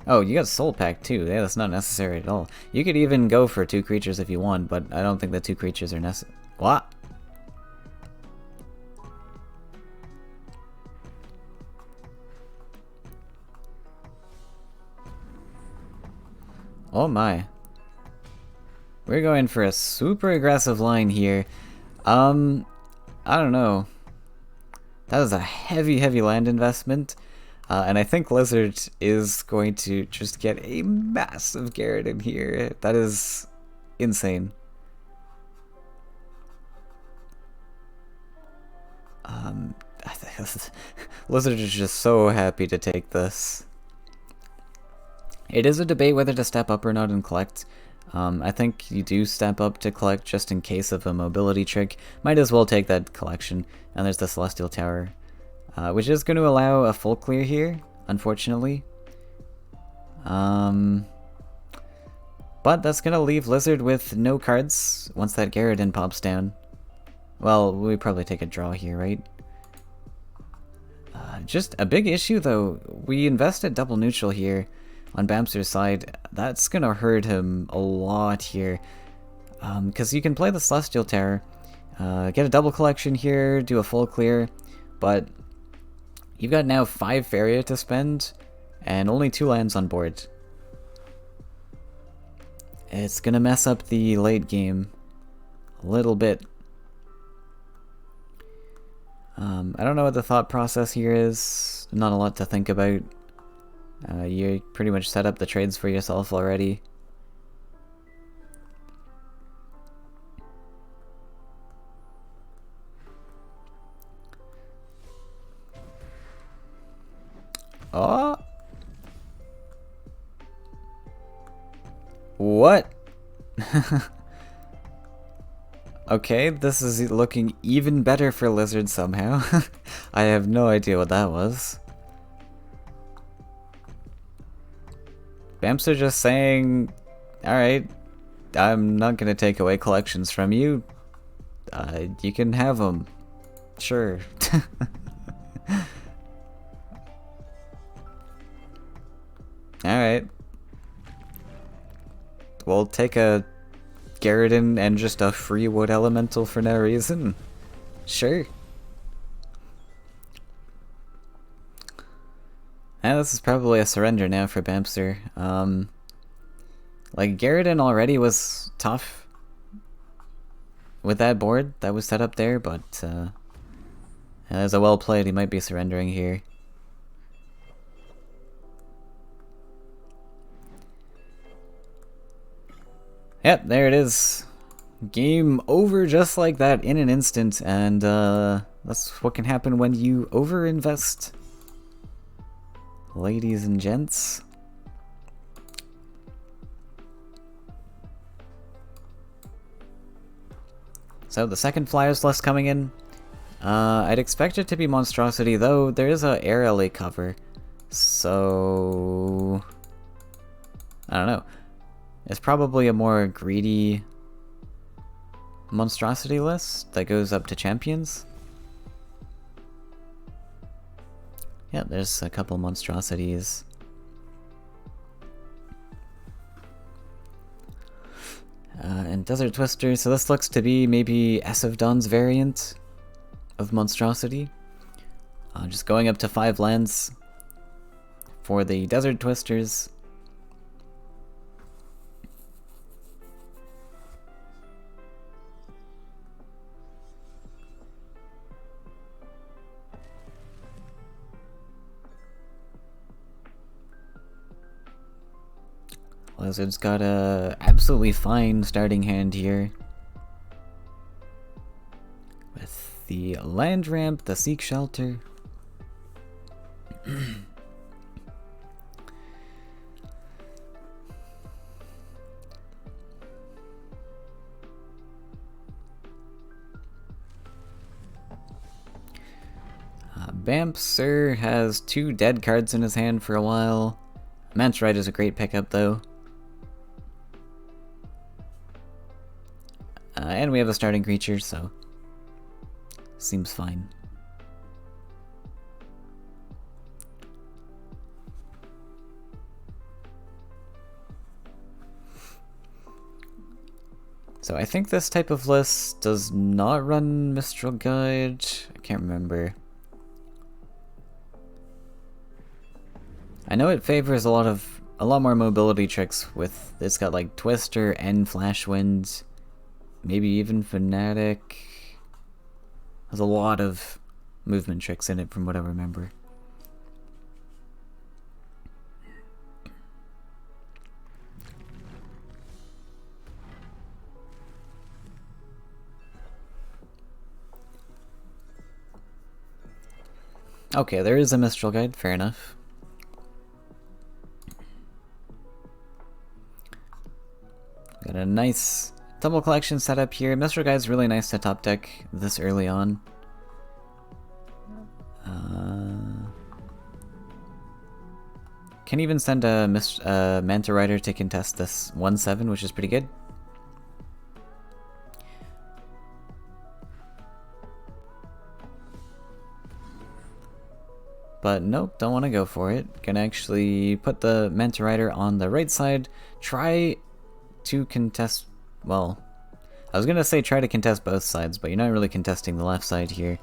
Oh, you got Soul Pack too. Yeah, that's not necessary at all. You could even go for 2 creatures if you want, but I don't think the 2 creatures are necessary. What? Oh my. We're going for a super aggressive line here. I don't know. That is a heavy, heavy land investment. And I think Lizard is going to just get a massive Garrett in here. That is insane. Lizard is just so happy to take this. It is a debate whether to step up or not and collect. I think you do step up to collect just in case of a mobility trick. Might as well take that collection. And there's the Celestial Tower, which is going to allow a full clear here, unfortunately. But that's going to leave Lizard with no cards once that Garridan pops down. Well, we probably take a draw here, right? Just a big issue though, we invested double neutral here on Bamster's side. That's gonna hurt him a lot here. Because you can play the Celestial Tower, get a double collection here, do a full clear, but you've got now 5 Faeria to spend, and only 2 lands on board. It's gonna mess up the late game a little bit. I don't know what the thought process here is. Not a lot to think about. You pretty much set up the trades for yourself already. Oh! What? Okay, this is looking even better for Lizard somehow. I have no idea what that was. Bamster just saying, alright, I'm not gonna take away collections from you. You can have them. Sure. Alright. We'll take a Garridan and just a free wood elemental for no reason. Sure. And this is probably a surrender now for Bamster. Like, Garridan already was tough with that board that was set up there, but as a well played, he might be surrendering here. Yep, there it is. Game over just like that in an instant, and that's what can happen when you overinvest. Ladies and gents. So the second Flyers list coming in. I'd expect it to be Monstrosity, though there is a air alley cover. So I don't know. It's probably a more greedy Monstrosity list that goes up to champions. Yeah, there's a couple monstrosities. And Desert Twister, so this looks to be maybe S of Dawn's variant of monstrosity. Just going up to 5 lands for the Desert Twisters. Lizard's got a absolutely fine starting hand here. With the land ramp, the Seek Shelter. Bamster has 2 dead cards in his hand for a while. Mance Ride is a great pickup though. And we have a starting creature, so seems fine. So I think this type of list does not run Mistral Guide. I can't remember. I know it favors a lot more mobility tricks with, it's got like Twister and Flash Wind. Maybe even Fanatic. There's a lot of movement tricks in it from what I remember. Okay, there is a Mistral Guide, fair enough. Got a nice double collection setup here. Mistral Guide's really nice to top deck this early on. Can even send a Manta Rider to contest this 1/7, which is pretty good. But nope, don't want to go for it. Gonna actually put the Manta Rider on the right side. Try to contest... well, I was gonna say try to contest both sides, but you're not really contesting the left side here.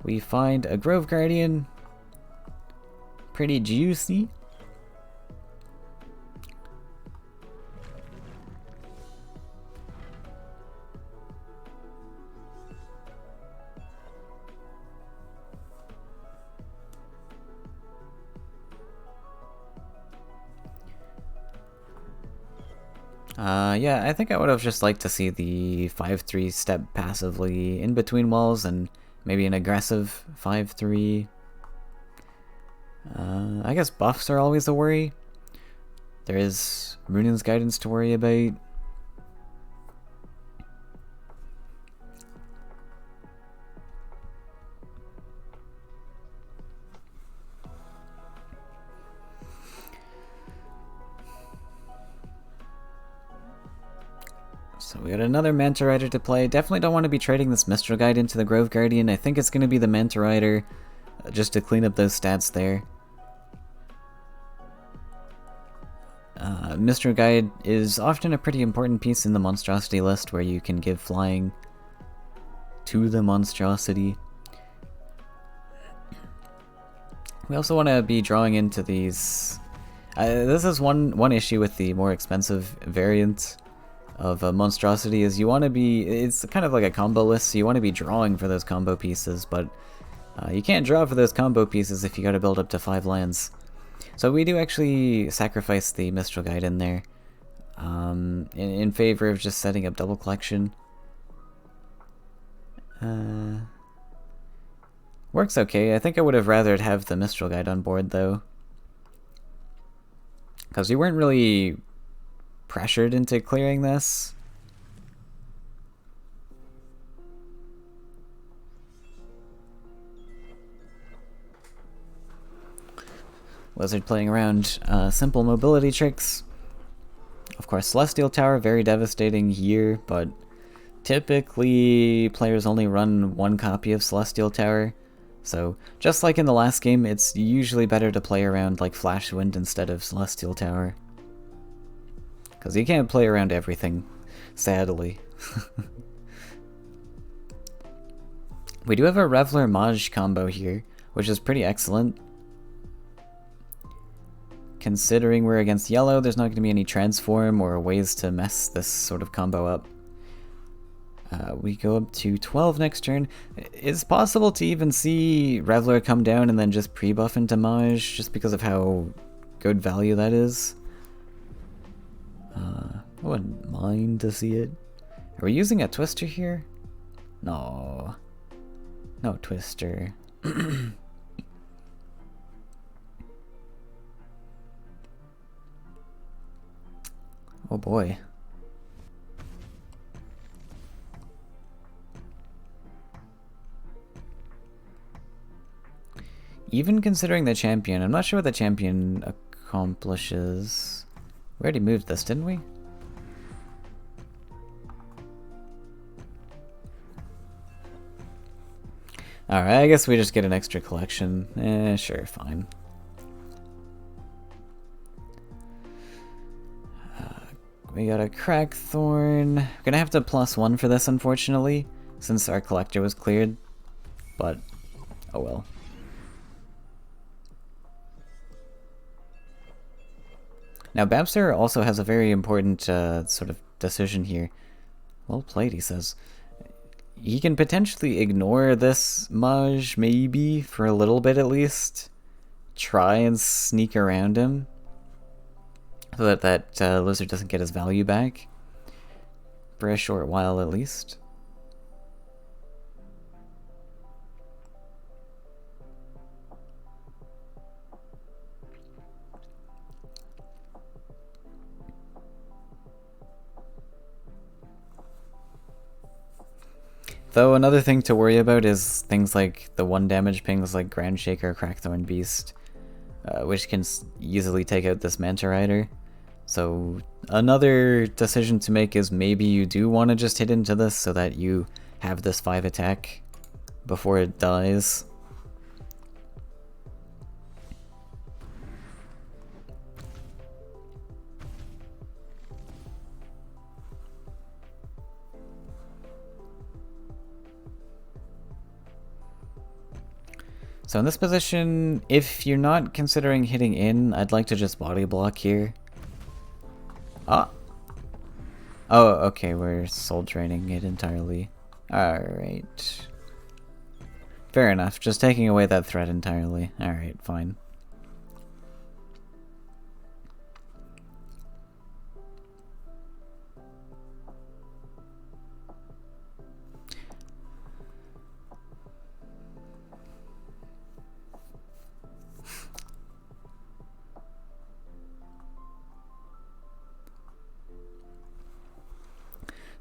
We find a Grove Guardian. Pretty juicy. Yeah, I think I would have just liked to see the 5-3 step passively in between walls and maybe an aggressive 5-3. I guess buffs are always a worry. There is Runin's Guidance to worry about. So we got another Manta Rider to play. Definitely don't want to be trading this Mistral Guide into the Grove Guardian. I think it's going to be the Manta Rider just to clean up those stats there. Mistral Guide is often a pretty important piece in the monstrosity list where you can give flying to the monstrosity. We also want to be drawing into these... this is one issue with the more expensive variant of monstrosity is you want to be... it's kind of like a combo list, so you want to be drawing for those combo pieces, but you can't draw for those combo pieces if you got to build up to 5 lands. So we do actually sacrifice the Mistral Guide in there in favor of just setting up double collection. Works okay. I think I would have rather have the Mistral Guide on board though, because we weren't really pressured into clearing this. Wizard playing around simple mobility tricks. Of course, Celestial Tower, very devastating here, but typically players only run one copy of Celestial Tower. So, just like in the last game, it's usually better to play around like Flash Wind instead of Celestial Tower. Because you can't play around everything, sadly. We do have a Reveler Maj combo here, which is pretty excellent. Considering we're against yellow, there's not going to be any transform or ways to mess this sort of combo up. We go up to 12 next turn. It's possible to even see Reveler come down and then just pre-buff into Maj, just because of how good value that is. I wouldn't mind to see it. Are we using a Twister here? No. No Twister. Oh boy. Even considering the champion, I'm not sure what the champion accomplishes. We already moved this, didn't we? Alright, I guess we just get an extra collection. Sure, fine. We got a Crackthorn. Gonna have to +1 for this, unfortunately, since our collector was cleared. But, oh well. Now, Babster also has a very important sort of decision here. Well played, he says. He can potentially ignore this Maj, maybe, for a little bit at least. Try and sneak around him. So that lizard doesn't get his value back. For a short while at least. Though another thing to worry about is things like the 1 damage pings like Ground Shaker, Crackthorn Beast, which can easily take out this Manta Rider. So another decision to make is maybe you do want to just hit into this so that you have this 5 attack before it dies. So in this position, if you're not considering hitting in, I'd like to just body block here. Ah. Oh, okay, we're soul draining it entirely. Alright. Fair enough, just taking away that threat entirely. Alright, fine.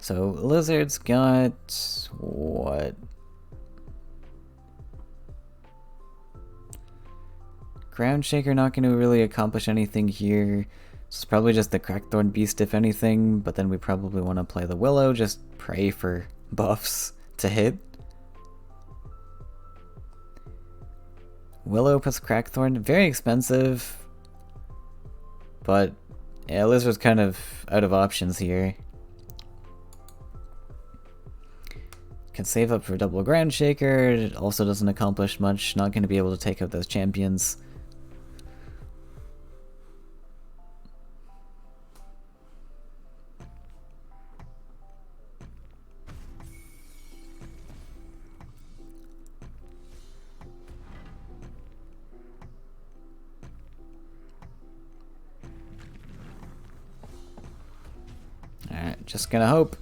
So, Lizard's got... what? Ground Shaker not going to really accomplish anything here. It's probably just the Crackthorn Beast if anything, but then we probably want to play the Willow, just pray for buffs to hit. Willow plus Crackthorn, very expensive, but yeah, Lizard's kind of out of options here. Can save up for double Ground Shaker, it also doesn't accomplish much, not going to be able to take out those champions. Alright, just gonna hope.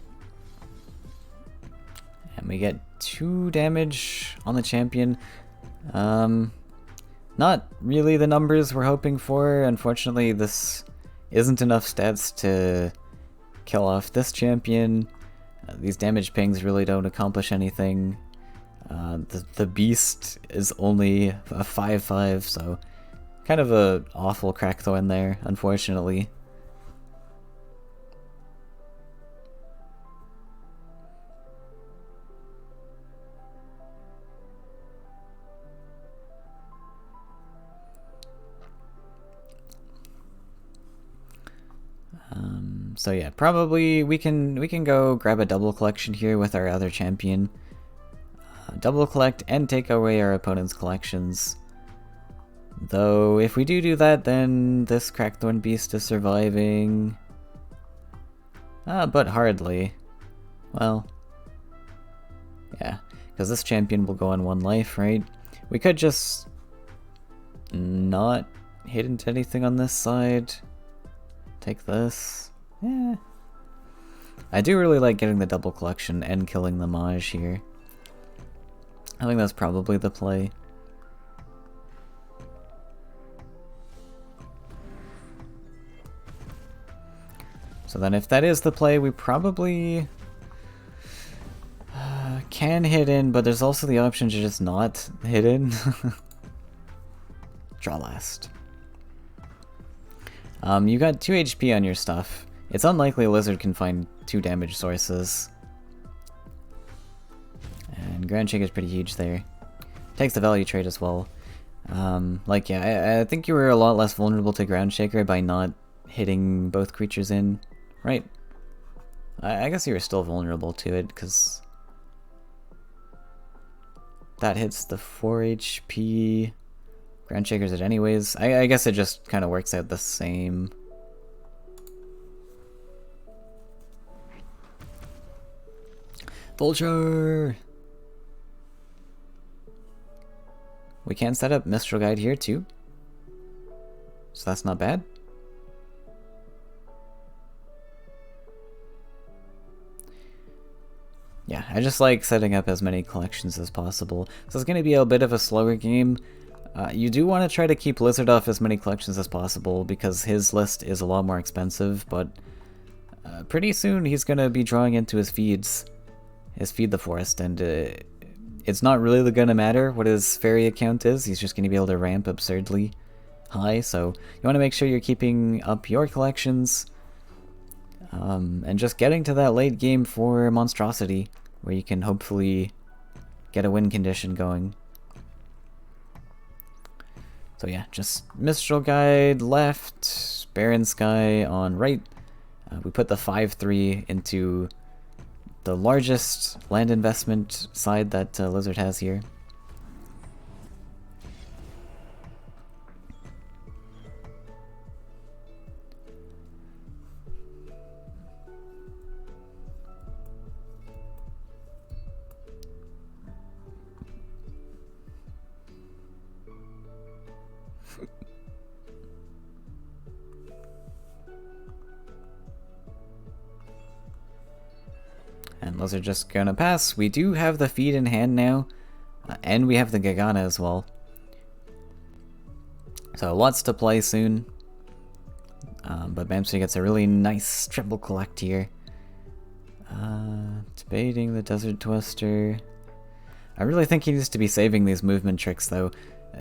And we get 2 damage on the champion. Not really the numbers we're hoping for. Unfortunately, this isn't enough stats to kill off this champion. These damage pings really don't accomplish anything. The beast is only a 5/5, so kind of a awful Crackthorn there, unfortunately. So yeah, probably we can go grab a double collection here with our other champion. Double collect and take away our opponent's collections. Though if we do that, then this Crackthorn Beast is surviving. But hardly. Well, yeah, because this champion will go on 1 life, right? We could just not hit into anything on this side. Take this. Yeah. I do really like getting the double collection and killing the Maj here. I think that's probably the play. So then if that is the play, we probably can hit in, but there's also the option to just not hit in. Draw last. You got 2 HP on your stuff. It's unlikely a lizard can find 2 damage sources. And Ground Shaker is pretty huge there. Takes the value trade as well. Like, yeah, I think you were a lot less vulnerable to Ground Shaker by not hitting both creatures in, right? I guess you were still vulnerable to it, because that hits the 4 HP. Ground Shaker's it anyways. I guess it just kind of works out the same. Vulture! We can set up Mistral Guide here too. So that's not bad. Yeah, I just like setting up as many collections as possible. So it's going to be a bit of a slower game. You do want to try to keep Lizard off as many collections as possible because his list is a lot more expensive, but pretty soon he's going to be drawing into his feeds. His Feed the Forest, and it's not really going to matter what his Faeria count is. He's just going to be able to ramp absurdly high, so you want to make sure you're keeping up your collections and just getting to that late game for Monstrosity, where you can hopefully get a win condition going. So yeah, just Mistral Guide left, Barren Sky on right. We put the 5-3 into the largest land investment side that Lizard has here. And Lizard just gonna pass. We do have the feed in hand now, and we have the Gagana as well. So lots to play soon. But Bamster gets a really nice triple collect here. Debating the Desert Twister. I really think he needs to be saving these movement tricks though.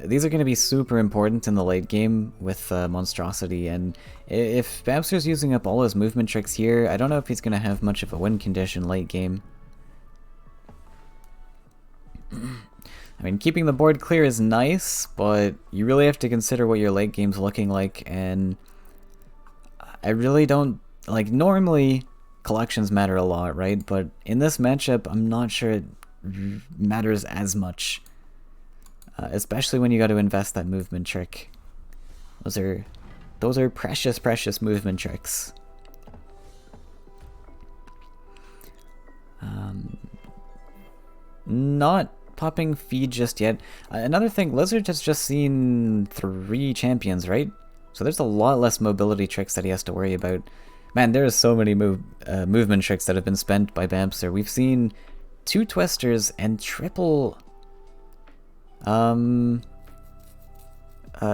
These are going to be super important in the late game with Monstrosity, and if Bamster's using up all his movement tricks here, I don't know if he's going to have much of a win condition late game. I mean, keeping the board clear is nice, but you really have to consider what your late game's looking like, and I really don't... Like, normally, collections matter a lot, right? But in this matchup, I'm not sure it matters as much. Especially when you got to invest that movement trick. Those are precious, precious movement tricks. Not popping feed just yet. Another thing, Lizard has just seen 3 champions, right? So there's a lot less mobility tricks that he has to worry about. Man, there are so many movement tricks that have been spent by Bamster. We've seen 2 Twisters and triple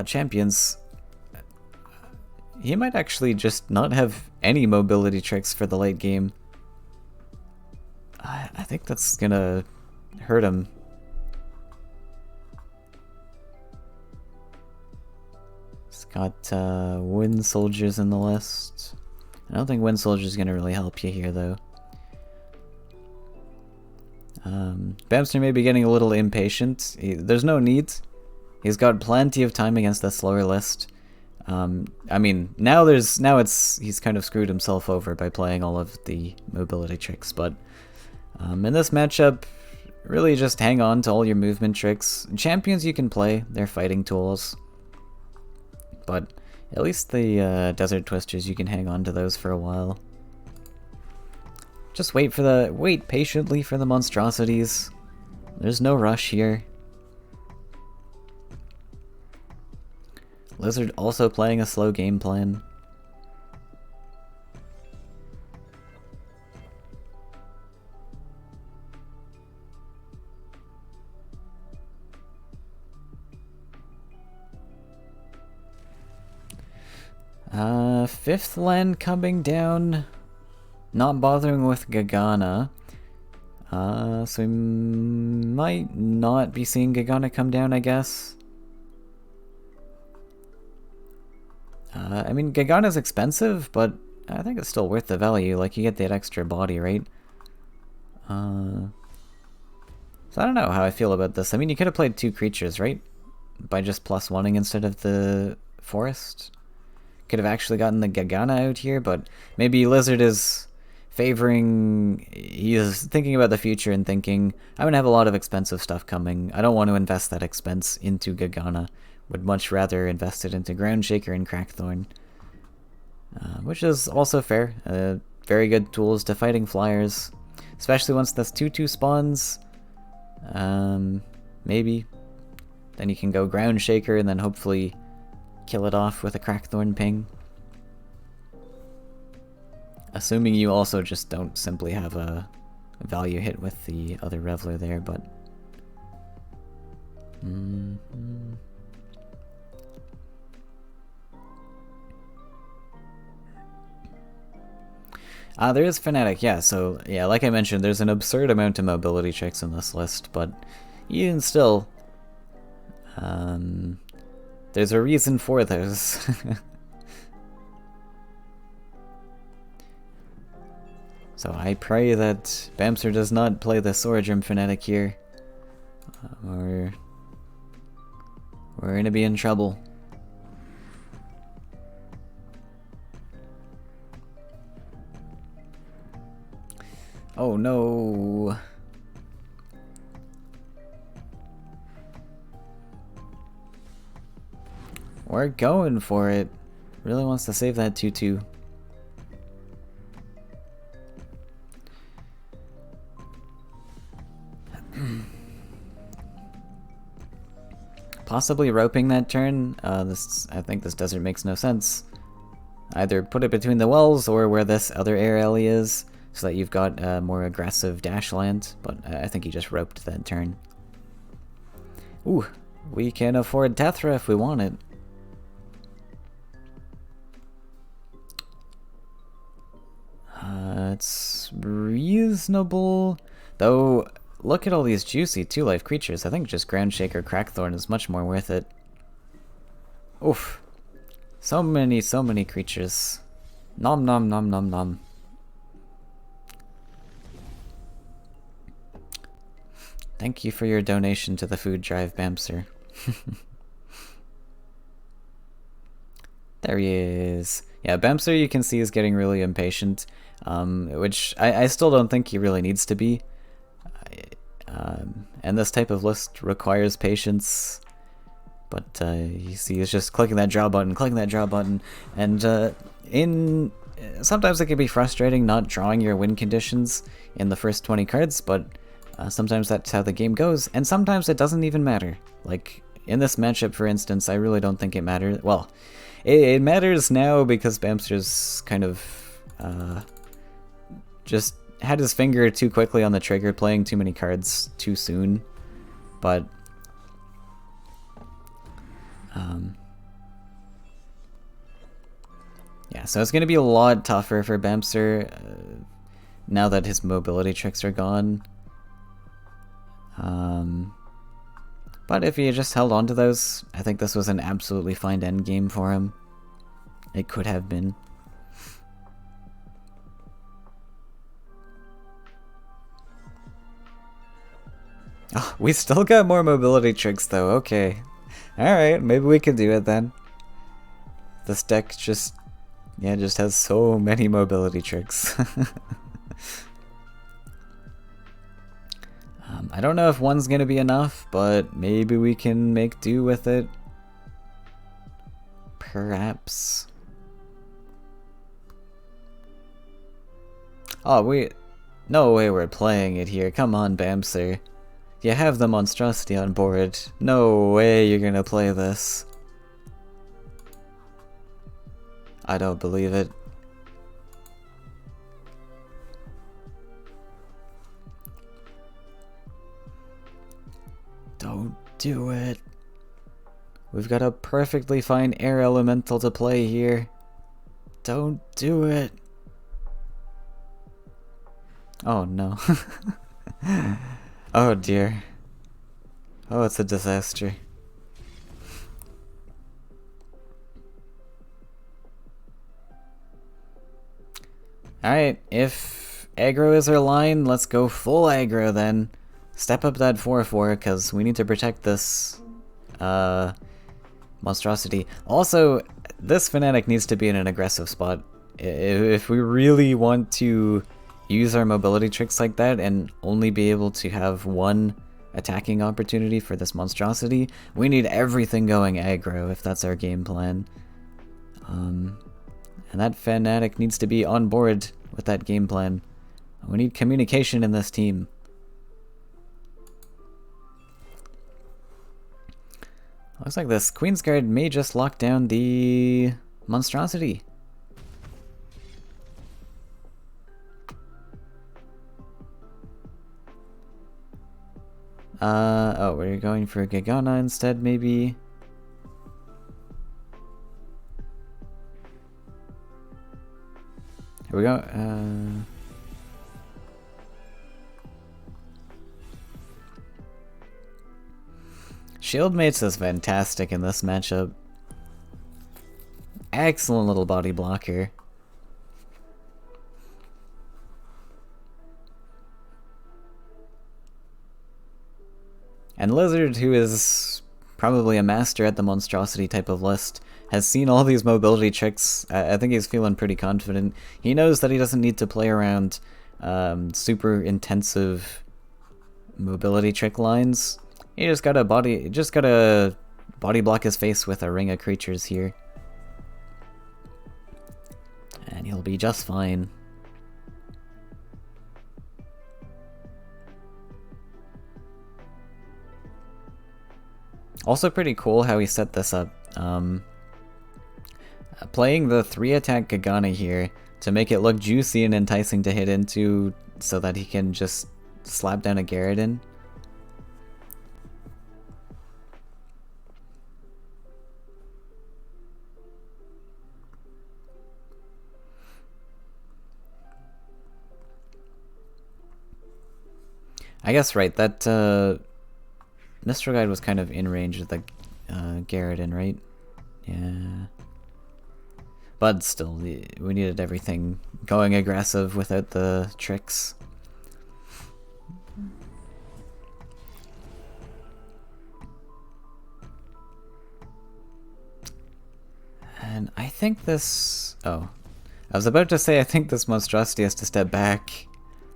champions. He might actually just not have any mobility tricks for the late game. I think that's gonna hurt him. He's got Wind Soldiers in the list. I don't think Wind Soldier's gonna really help you here though. Bamster may be getting a little impatient. There's no need. He's got plenty of time against the slower list. I mean, he's kind of screwed himself over by playing all of the mobility tricks, but in this matchup, really just hang on to all your movement tricks. Champions you can play, they're fighting tools. But at least the Desert Twisters, you can hang on to those for a while. Just wait patiently for the monstrosities. There's no rush here. Lizard also playing a slow game plan. Fifth land coming down. Not bothering with Gagana. So we might not be seeing Gagana come down, I guess. I mean, Gagana's expensive, but I think it's still worth the value. Like, you get that extra body, right? So I don't know how I feel about this. I mean, you could have played 2 creatures, right? By just +1ing instead of the forest. Could have actually gotten the Gagana out here, but maybe Lizard is favoring... He is thinking about the future and thinking, I'm going to have a lot of expensive stuff coming. I don't want to invest that expense into Gagana. Would much rather invest it into Groundshaker and Crackthorn. Which is also fair. Very good tools to fighting flyers. Especially once this 2/2 spawns. Maybe. Then you can go Ground Shaker and then hopefully kill it off with a Crackthorn Ping. Assuming you also just don't simply have a value hit with the other Reveler there, but... There is Fnatic, yeah, so, yeah, like I mentioned, there's an absurd amount of mobility checks in this list, but even still, there's a reason for those. So I pray that Bamster does not play the Swordsrim Fnatic here, or we're gonna be in trouble. Oh no! We're going for it. Really wants to save that 2/2. Possibly roping that turn. I think this desert makes no sense. Either put it between the wells or where this other air alley is, so that you've got a more aggressive dash land, but I think he just roped that turn. Ooh, we can afford Tethra if we want it. It's reasonable, though. Look at all these juicy 2-life creatures. I think just Ground Shaker Crackthorn is much more worth it. Oof. So many creatures. Nom nom nom nom nom. Thank you for your donation to the food drive, Bamster. There he is. Yeah, Bamster you can see is getting really impatient, which I still don't think he really needs to be. And this type of list requires patience, but you see he's just clicking that draw button, and sometimes it can be frustrating not drawing your win conditions in the first 20 cards, but sometimes that's how the game goes, and sometimes it doesn't even matter. Like, in this matchup, for instance, I really don't think it matters. Well, it matters now because Bamster's kind of just had his finger too quickly on the trigger, playing too many cards too soon, but yeah, so it's going to be a lot tougher for Bamster now that his mobility tricks are gone. But if he had just held on to those, I think this was an absolutely fine end game for him. It could have been. Oh, we still got more mobility tricks though, okay. Alright, maybe we can do it then. This deck just has so many mobility tricks. I don't know if one's gonna be enough, but maybe we can make do with it. Perhaps. Oh, no way we're playing it here. Come on, Bamster. You have the monstrosity on board. No way you're gonna play this. I don't believe it. Don't do it. We've got a perfectly fine air elemental to play here. Don't do it. Oh no. Oh dear. Oh, it's a disaster. Alright, if aggro is our line, let's go full aggro then. Step up that 4/4 because we need to protect this monstrosity. Also, this Fnatic needs to be in an aggressive spot. If we really want to use our mobility tricks like that and only be able to have one attacking opportunity for this monstrosity, we need everything going aggro if that's our game plan. And that Fnatic needs to be on board with that game plan. We need communication in this team. Looks like this Queensguard may just lock down the monstrosity. Oh, we're going for Gigana instead, maybe. Here we go. Shieldmates is fantastic in this matchup. Excellent little body blocker. And Lizard, who is probably a master at the monstrosity type of list, has seen all these mobility tricks. I think he's feeling pretty confident. He knows that he doesn't need to play around super intensive mobility trick lines. He just gotta body block his face with a ring of creatures here. And he'll be just fine. Also pretty cool how he set this up. Playing the 3-attack Gigana here to make it look juicy and enticing to hit into so that he can just slap down a Gyarados. I guess, right, that Mr. Guide was kind of in range of the Gyarados, right? Yeah. But still, we needed everything going aggressive without the tricks. And I think this... Oh. I was about to say I think this monstrosity has to step back,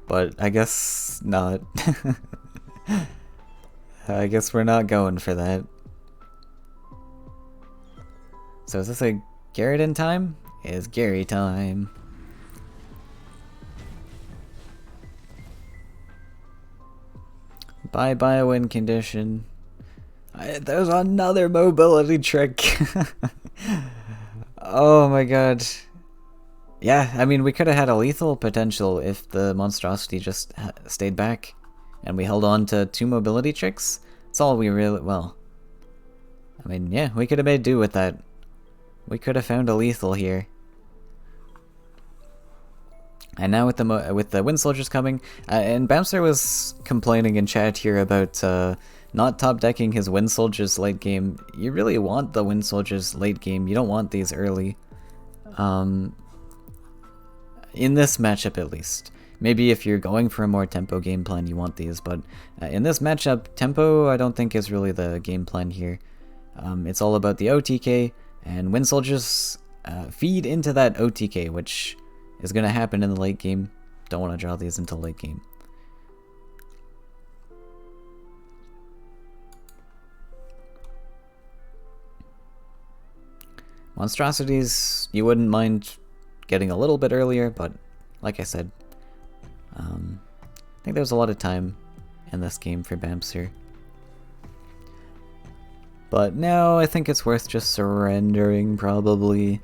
but I guess not. I guess we're not going for that. So is this a Gyarados time? It's Gary time. Bye win condition. There's another mobility trick. Oh my god. Yeah, I mean, we could have had a lethal potential if the monstrosity just stayed back and we held on to 2 mobility tricks. That's all we really... Well, I mean, yeah, we could have made do with that. We could have found a lethal here. And now with the Wind Soldiers coming, and Bamster was complaining in chat here about not top decking his Wind Soldiers late game. You really want the Wind Soldiers late game. You don't want these early. In this matchup at least. Maybe if you're going for a more tempo game plan, you want these, but in this matchup, tempo I don't think is really the game plan here. It's all about the OTK, and Wind Soldiers feed into that OTK, which is going to happen in the late game. Don't want to draw these until late game. Monstrosities, you wouldn't mind getting a little bit earlier, but like I said, I think there's a lot of time in this game for Bamster. But now I think it's worth just surrendering, probably.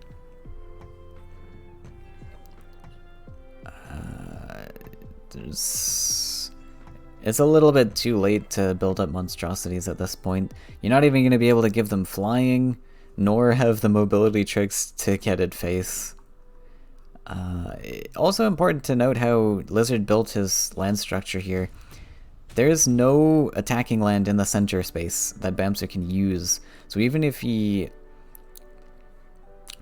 It's a little bit too late to build up monstrosities at this point. You're not even going to be able to give them flying, nor have the mobility tricks to get it face. Also important to note how Lizard built his land structure here. There's no attacking land in the center space that Bamster can use, so even if he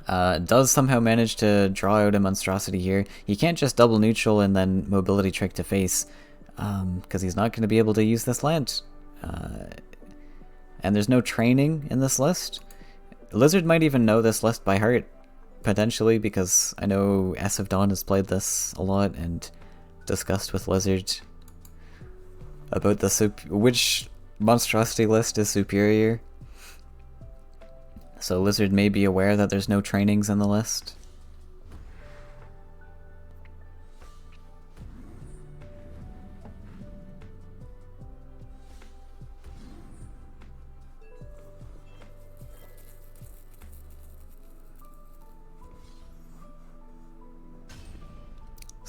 does somehow manage to draw out a monstrosity here, he can't just double neutral and then mobility trick to face, because he's not going to be able to use this land. And there's no training in this list. Lizard might even know this list by heart, potentially, because I know S of Dawn has played this a lot and discussed with Lizard about which monstrosity list is superior. So Lizard may be aware that there's no trainings in the list.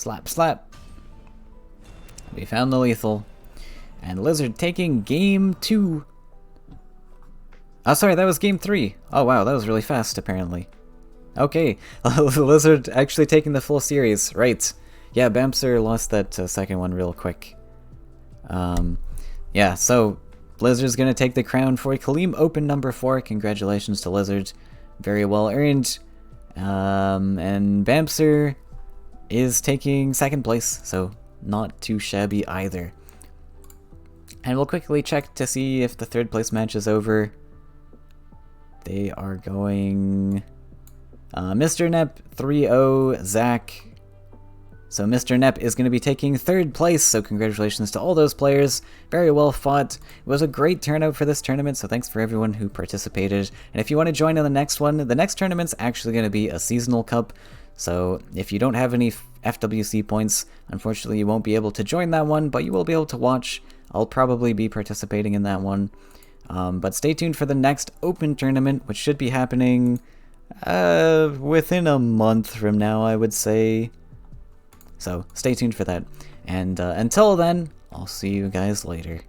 Slap, slap. We found the lethal. And Lizard taking game 2. Oh, sorry, that was game 3. Oh, wow, that was really fast, apparently. Okay, Lizard actually taking the full series. Right. Yeah, Bamser lost that second one real quick. Yeah, so Lizard's going to take the crown for Khalim Open number 4. Congratulations to Lizard. Very well earned. And Bamser is taking second place, so not too shabby either. And we'll quickly check to see if the third place match is over. They are going Mr. Nep 3-0, Zach. So Mr. Nep is going to be taking third place, so congratulations to all those players. Very well fought. It was a great turnout for this tournament, so thanks for everyone who participated. And if you want to join in the next one, the next tournament's actually going to be a seasonal cup. So if you don't have any FWC points, unfortunately you won't be able to join that one, but you will be able to watch. I'll probably be participating in that one. But stay tuned for the next open tournament, which should be happening within a month from now, I would say. So stay tuned for that. And until then, I'll see you guys later.